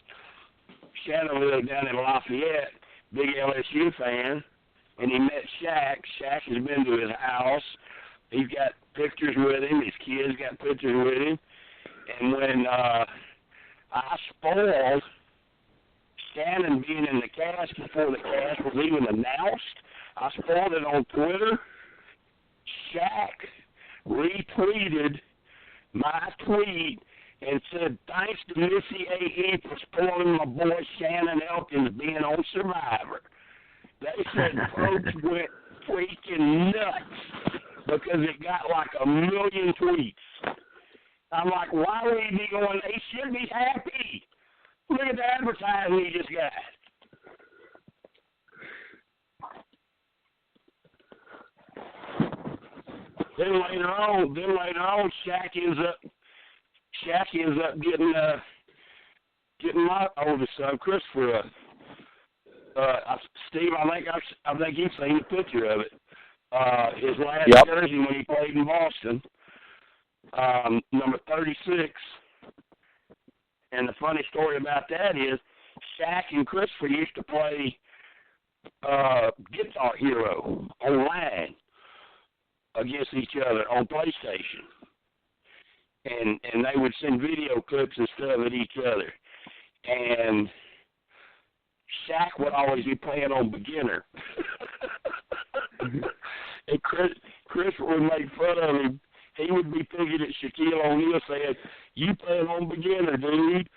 Shannon lived down in Lafayette, big LSU fan, and he met Shaq. Shaq has been to his house. He's got pictures with him. His kids got pictures with him. And when I spoiled Shannon being in the cast before the cast was even announced, I spoiled it on Twitter. Shaq retweeted my tweet and said, thanks to Missy A.E. for spoiling my boy Shannon Elkins being on Survivor. They said folks went freaking nuts because it got like 1 million tweets. I'm like, why would he be going, they should be happy. Look at the advertising he just got. Then later on, Shaq ends up getting my oldest son, Christopher. Steve, I think you've seen the picture of it. His last jersey when he played in Boston, number 36. And the funny story about that is Shaq and Christopher used to play Guitar Hero online against each other on PlayStation. And they would send video clips and stuff at each other. And Shaq would always be playing on beginner. And Chris would make fun of him. He would be thinking that Shaquille O'Neal saying, you playing on beginner, dude.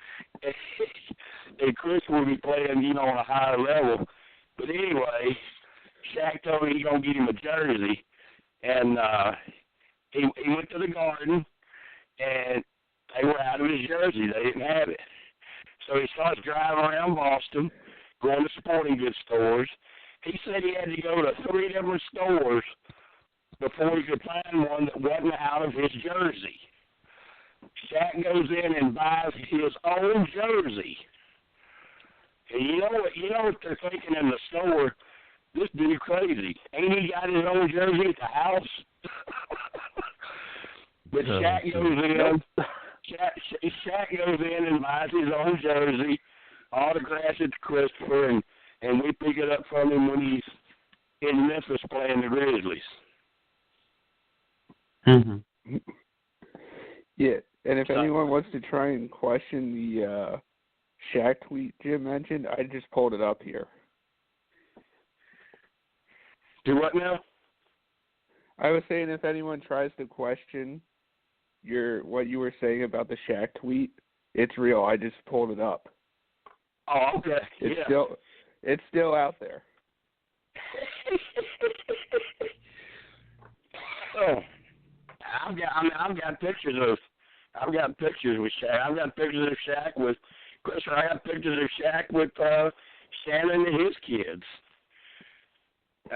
And Chris would be playing, you know, on a higher level. But anyway, Shaq told me he's going to get him a jersey. And he went to the garden, and they were out of his jersey. They didn't have it. So he starts driving around Boston, going to sporting goods stores. He said he had to go to 3 different stores before he could find one that wasn't out of his jersey. Shaq goes in and buys his own jersey. And you know what they're thinking in the store? This dude crazy. Ain't he got his own jersey at the house? But Shaq goes in. Shaq goes in and buys his own jersey, autographs it to Christopher, and we pick it up from him when he's in Memphis playing the Grizzlies. Mm-hmm. Yeah, and if anyone wants to try and question the Shaq tweet Jim mentioned, I just pulled it up here. Do what now? I was saying if anyone tries to question what you were saying about the Shaq tweet, it's real. I just pulled it up. Oh, okay. It's still out there. Oh, I've got pictures with Shaq. I've got pictures of Shaq with Christopher. I got pictures of Shaq with Shannon and his kids.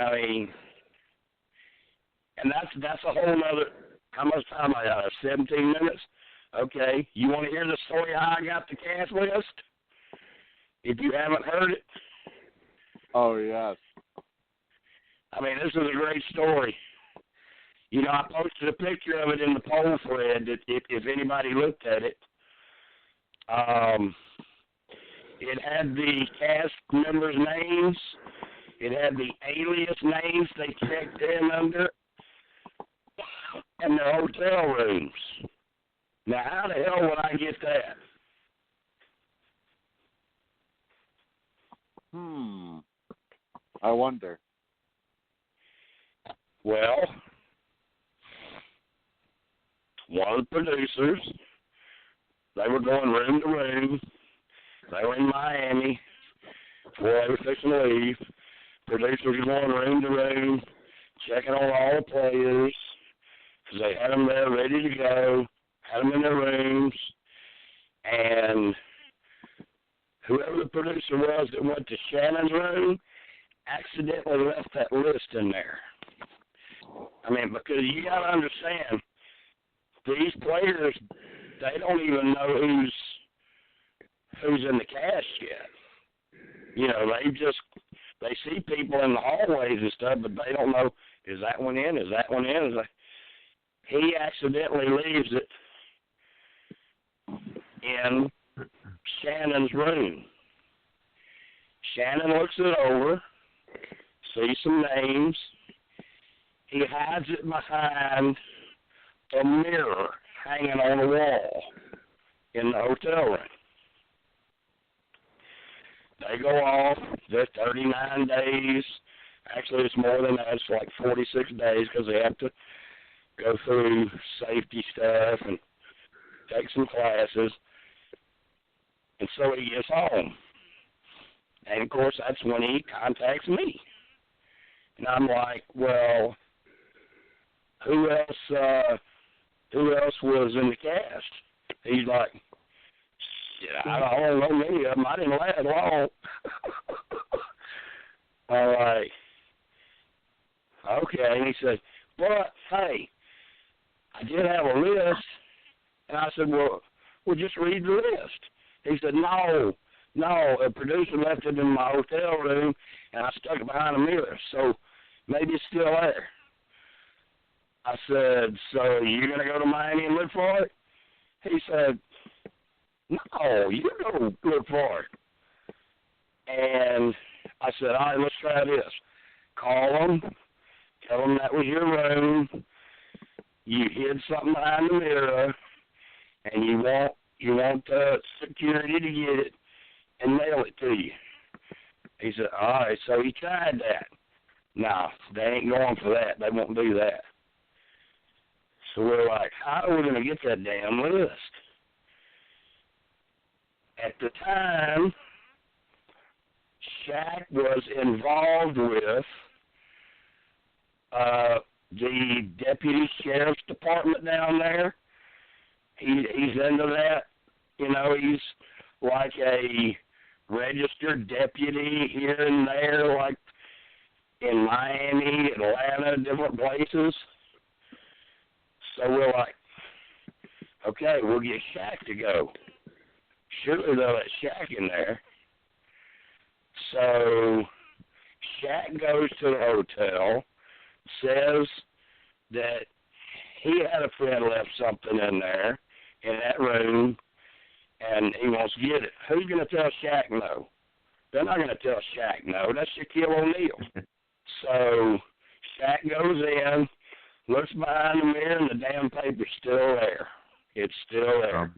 I mean, and that's a whole nother. How much time I got? 17 minutes. Okay, you want to hear the story how I got the cast list? If you haven't heard it. Oh yes. I mean, this is a great story. You know, I posted a picture of it in the poll thread if anybody looked at it. It had the cast members' names. It had the alias names they checked in under, and their hotel rooms. Now, how the hell would I get that? I wonder. Well, one of the producers, they were going room to room. They were in Miami before they were fixing to leave. Producers were going room to room, checking on all the players, because they had them there ready to go, had them in their rooms, and whoever the producer was that went to Shannon's room accidentally left that list in there. I mean, because you got to understand, these players, they don't even know who's in the cast yet. You know, they see people in the hallways and stuff, but they don't know, is that one in? Is that one in? He accidentally leaves it in Shannon's room. Shannon looks it over, sees some names. He hides it behind a mirror hanging on the wall in the hotel room. They go off. They're 39 days. Actually, it's more than that. It's like 46 days because they have to go through safety stuff and take some classes. And so he gets home. And, of course, that's when he contacts me. And I'm like, well, who else was in the cast? He's like, shit, I don't know many of them. I didn't last long. All right. Okay. And he said, but, hey, I did have a list. And I said, well, just read the list. He said, no, a producer left it in my hotel room, and I stuck it behind a mirror, so maybe it's still there. I said, so you're going to go to Miami and look for it? He said, no, you go look for it. And I said, all right, let's try this. Call them, tell them that was your room, you hid something behind the mirror, and you want security to get it and mail it to you. He said, all right, so he tried that. No, they ain't going for that. They won't do that. So we're like, how are we going to get that damn list? At the time, Shaq was involved with the deputy sheriff's department down there. He's into that. You know, he's like a registered deputy here and there, like in Miami, Atlanta, different places. So we're like, okay, we'll get Shaq to go. Surely they'll let Shaq in there. So Shaq goes to the hotel, says that he had a friend left something in there, in that room, and he wants to get it. Who's going to tell Shaq no? They're not going to tell Shaq no. That's Shaquille O'Neal. So Shaq goes in, looks behind the mirror, and the damn paper's still there. It's still there.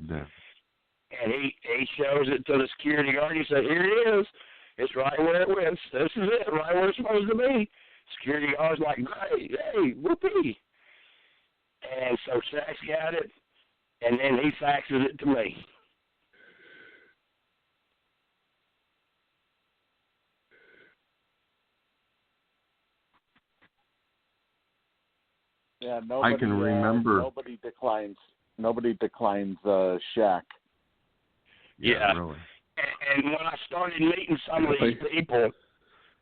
And he shows it to the security guard. He said, here it is. It's right where it was. This is it, right where it's supposed to be. Security guard's like, great, hey, whoopee. And so Shaq's got it, and then he faxes it to me. Yeah, nobody, I can remember. Nobody declines Shaq. Yeah. Really. And when I started meeting some of these people,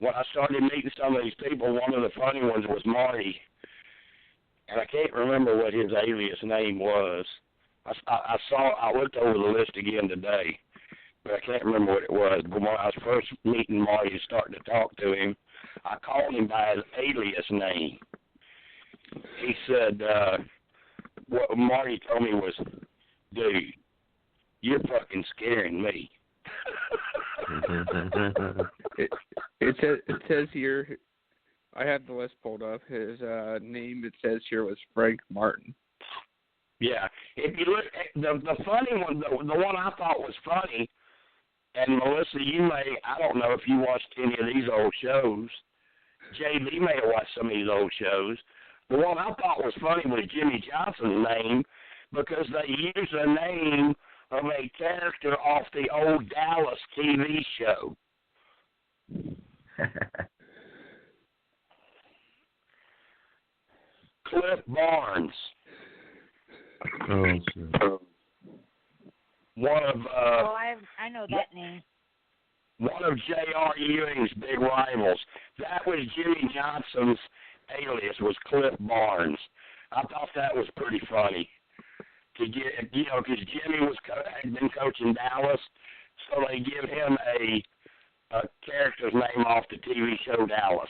one of the funny ones was Marty. And I can't remember what his alias name was. I looked over the list again today, but I can't remember what it was. But when I was first meeting Marty and starting to talk to him, I called him by his alias name. He said, what Marty told me was, dude, you're fucking scaring me. It says here, I have the list pulled up. His name, it says here, was Frank Martin. Yeah. If you look at the funny one, the one I thought was funny, and Melissa, I don't know if you watched any of these old shows. JB may have watched some of these old shows. The one I thought was funny was Jimmy Johnson's name, because they used the name of a character off the old Dallas TV show. Cliff Barnes. Oh, sure. One of I know that name. One of J.R. Ewing's big rivals. That was Jimmy Johnson's alias, was Cliff Barnes. I thought that was pretty funny. To get, because Jimmy had been coaching Dallas, so they give him a character's name off the TV show Dallas.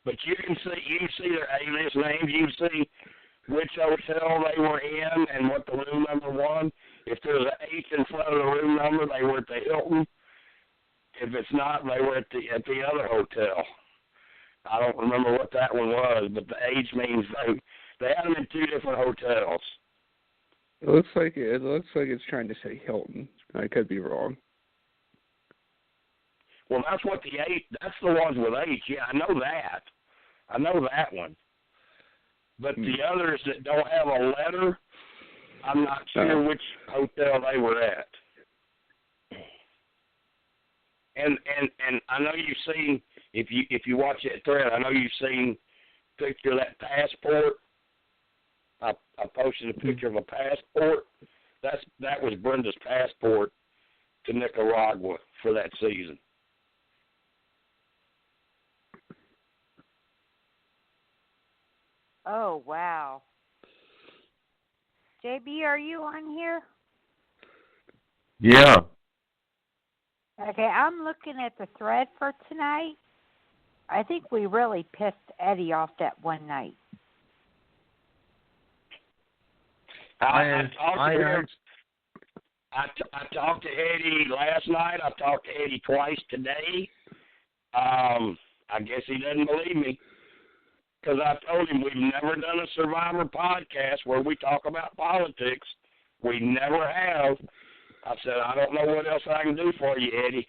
But you can see their alias names. You can see which hotel they were in and what the room number was. If there's an H in front of the room number, they were at the Hilton. If it's not, they were at the other hotel. I don't remember what that one was, but the H means they had them in two different hotels. It looks like it's trying to say Hilton. I could be wrong. Well, that's what that's the ones with H. Yeah, I know that. I know that one. But the others that don't have a letter, I'm not sure which hotel they were at. And I know you've seen, if you watch that thread, I know you've seen a picture of that passport. I posted a picture of a passport. That was Brenda's passport to Nicaragua for that season. Oh, wow. JB, are you on here? Yeah. Okay, I'm looking at the thread for tonight. I think we really pissed Eddie off that one night. I talked to Eddie last night. I talked to Eddie twice today. I guess he doesn't believe me, because I told him we've never done a Survivor podcast where we talk about politics. We never have. I said, I don't know what else I can do for you, Eddie.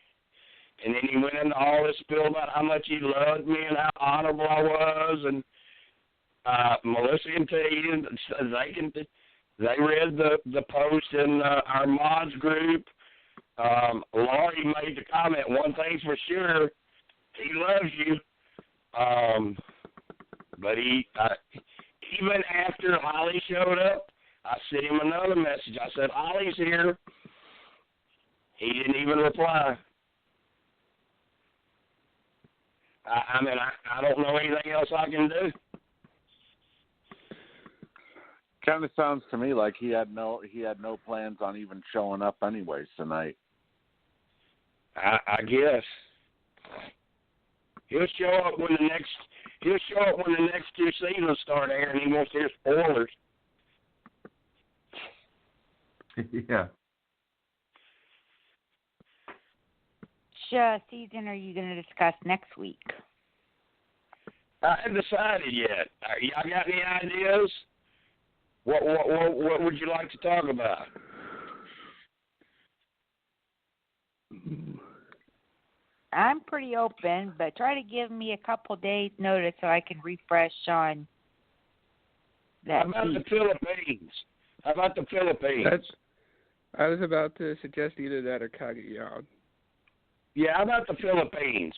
And then he went into all this spiel about how much he loved me and how honorable I was. And Melissa can tell you, they read the post in our mods group. Laurie made the comment, one thing's for sure, he loves you. But even after Holly showed up, I sent him another message. I said, Holly's here. He didn't even reply. I mean, I don't know anything else I can do. Kind of sounds to me like he had no plans on even showing up anyways tonight. I guess he'll show up when the next two seasons start airing. He wants to hear spoilers. Yeah. Which season are you going to discuss next week? I haven't decided yet. Y'all got any ideas? What would you like to talk about? I'm pretty open, but try to give me a couple days notice so I can refresh on that. How about the Philippines? I was about to suggest either that or Cagayan. Yeah, how about the Philippines?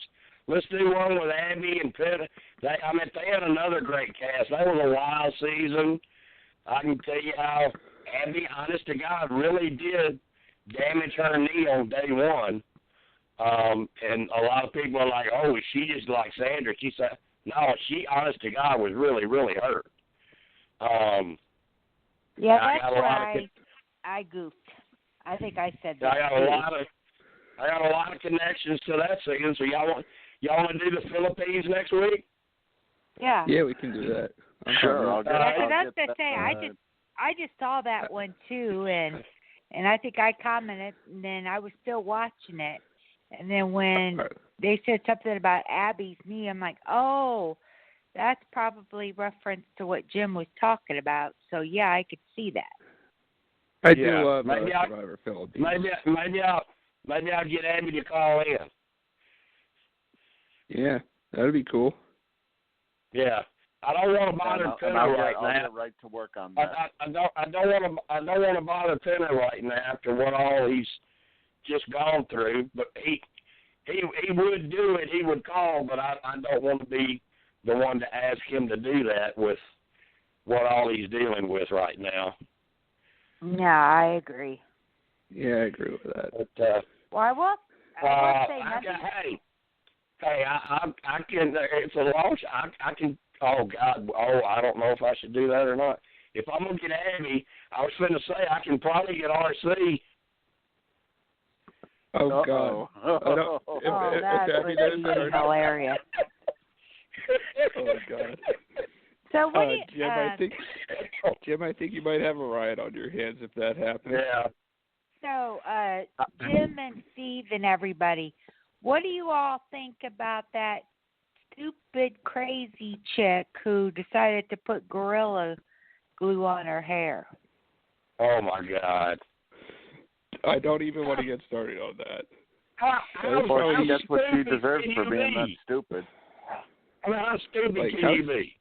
Let's do one with Abby and Pitt. They had another great cast. That was a wild season. I can tell you how Abby, honest to God, really did damage her knee on day one. And a lot of people are like, oh, is she just like Sandra? She said, no, she, honest to God, was really, really hurt. Yeah, that's where I goofed. I think I said that. I got a lot of connections to that season. So y'all want to do the Philippines next week? Yeah. Yeah, we can do that. Sure. I just saw that one too, and I think I commented, and then I was still watching it, and then when they said something about Abby's knee, I'm like, oh, that's probably reference to what Jim was talking about. So yeah, I could see that. I do love Survivor Philippines. Maybe I'll get Abby to call in. Yeah, that'd be cool. Yeah, I don't want to bother Penner right now. I'll get right to work on that. I don't want to bother Penner right now after what all he's just gone through. But he would do it. He would call, but I don't want to be the one to ask him to do that with what all he's dealing with right now. Yeah, I agree. Yeah, I agree with that. But, well, I will say nothing. I can. It's a long shot. I can. Oh God. Oh, I don't know if I should do that or not. If I'm gonna get Abby, I was going to say I can probably get RC. Oh God. That would be hilarious. Oh God. So what Jim, I think you might have a riot on your hands if that happens. Yeah. So, Jim and Steve and everybody, what do you all think about that stupid, crazy chick who decided to put Gorilla Glue on her hair? Oh my God. I don't even want to get started on that. Unfortunately, that's what she deserves for being that stupid. I mean, how stupid can you be?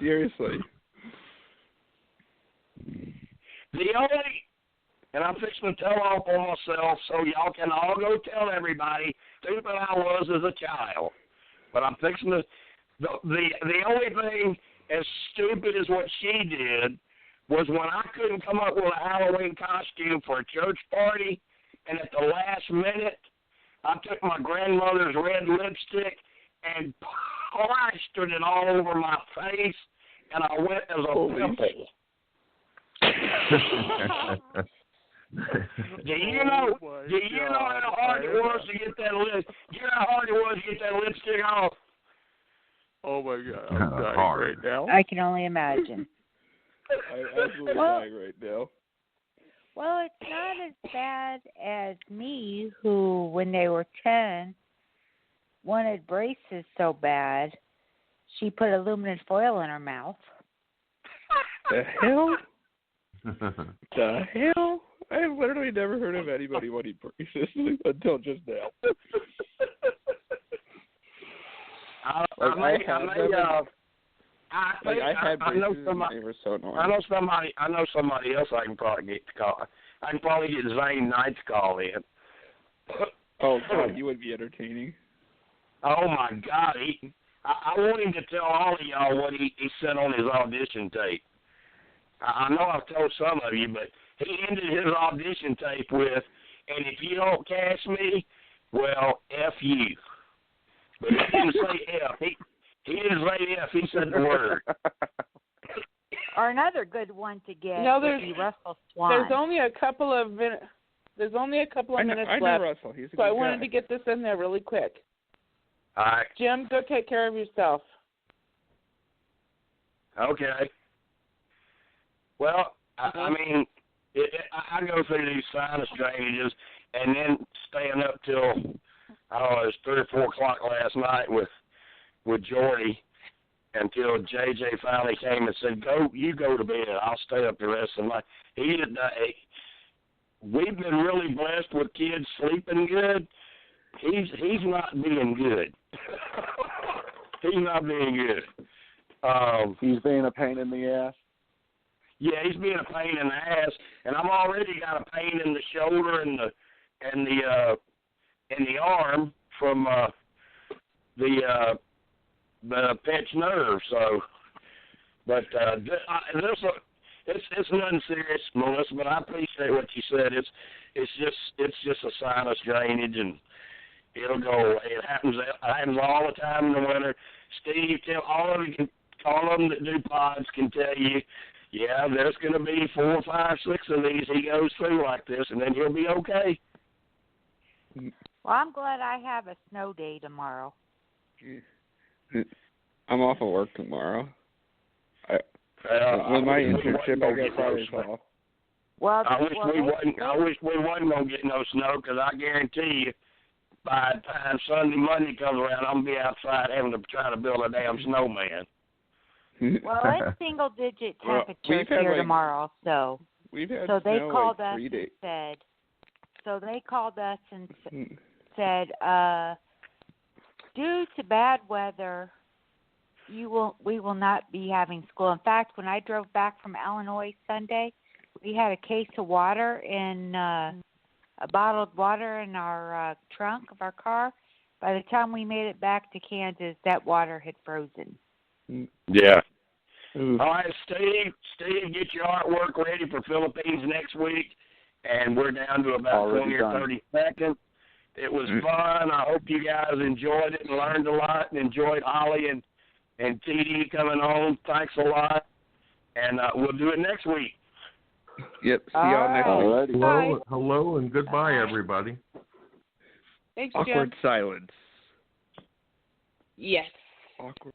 Seriously. And I'm fixing to tell off on myself so y'all can all go tell everybody stupid I was as a child. But I'm fixing to, the only thing as stupid as what she did was when I couldn't come up with a Halloween costume for a church party, and at the last minute, I took my grandmother's red lipstick and plastered it all over my face, and I went as a pimple. Do you know how hard it was to get that lipstick off? Oh my God, I'm dying right now. I can only imagine. I'm absolutely dying right now. Well, it's not as bad as me, who, when they were 10, wanted braces so bad, she put aluminum foil in her mouth. The hell? The hell? I have literally never heard of anybody wanting braces until just now. I know somebody else I can probably get to call. I can probably get Zane Knight to call in. Oh God, you would be entertaining. Oh my God, I want him to tell all of y'all what he said on his audition tape. I know I've told some of you, but he ended his audition tape with, "And if you don't catch me, well, F you." But he didn't say F. He didn't say F. He said the word. Or another good one to get there's would be Russell Swan. There's only a couple of minutes. There's only a couple of minutes I know left. Russell. He's a so good I wanted guy. to get this in there really quick. All right. Jim, go take care of yourself. Okay. Well, I mean, I go through these sinus drainages and then staying up till, I don't know, it was 3 or 4 o'clock last night with Jordy until JJ finally came and said, you go to bed. I'll stay up the rest of the night. We've been really blessed with kids sleeping good. He's not being good. He's not being good. He's being a pain in the ass. Yeah, he's being a pain in the ass, and I've already got a pain in the shoulder and the arm from the pinched nerve. So, but it's nothing serious, Melissa. But I appreciate what you said. It's just a sinus drainage, and it'll go away. It happens all the time in the winter. Steve, all of them that do pods can tell you. Yeah, there's going to be 4, 5, 6 of these he goes through like this, and then he'll be okay. Well, I'm glad I have a snow day tomorrow. I'm off of work tomorrow. With my internship, I get Fridays off. Well, I wish we wasn't gonna get no snow, because I guarantee you, by the time Monday comes around, I'm gonna be outside having to try to build a damn snowman. Well, it's single-digit temperatures here tomorrow, so we've had so they snow called like us 3 days. and said. So they called us and said, due to bad weather, we will not be having school. In fact, when I drove back from Illinois Sunday, we had a case of water in a bottled water in our trunk of our car. By the time we made it back to Kansas, that water had frozen. Yeah. All right, Steve, get your artwork ready for Philippines next week, and we're down to about Already 20 or 30 seconds. It was fun. I hope you guys enjoyed it and learned a lot and enjoyed Holly and TD coming on. Thanks a lot, and we'll do it next week. Yep, see y'all next week. Hello, and goodbye, everybody. Thanks, Awkward Jim. silence. Yes. Awkward.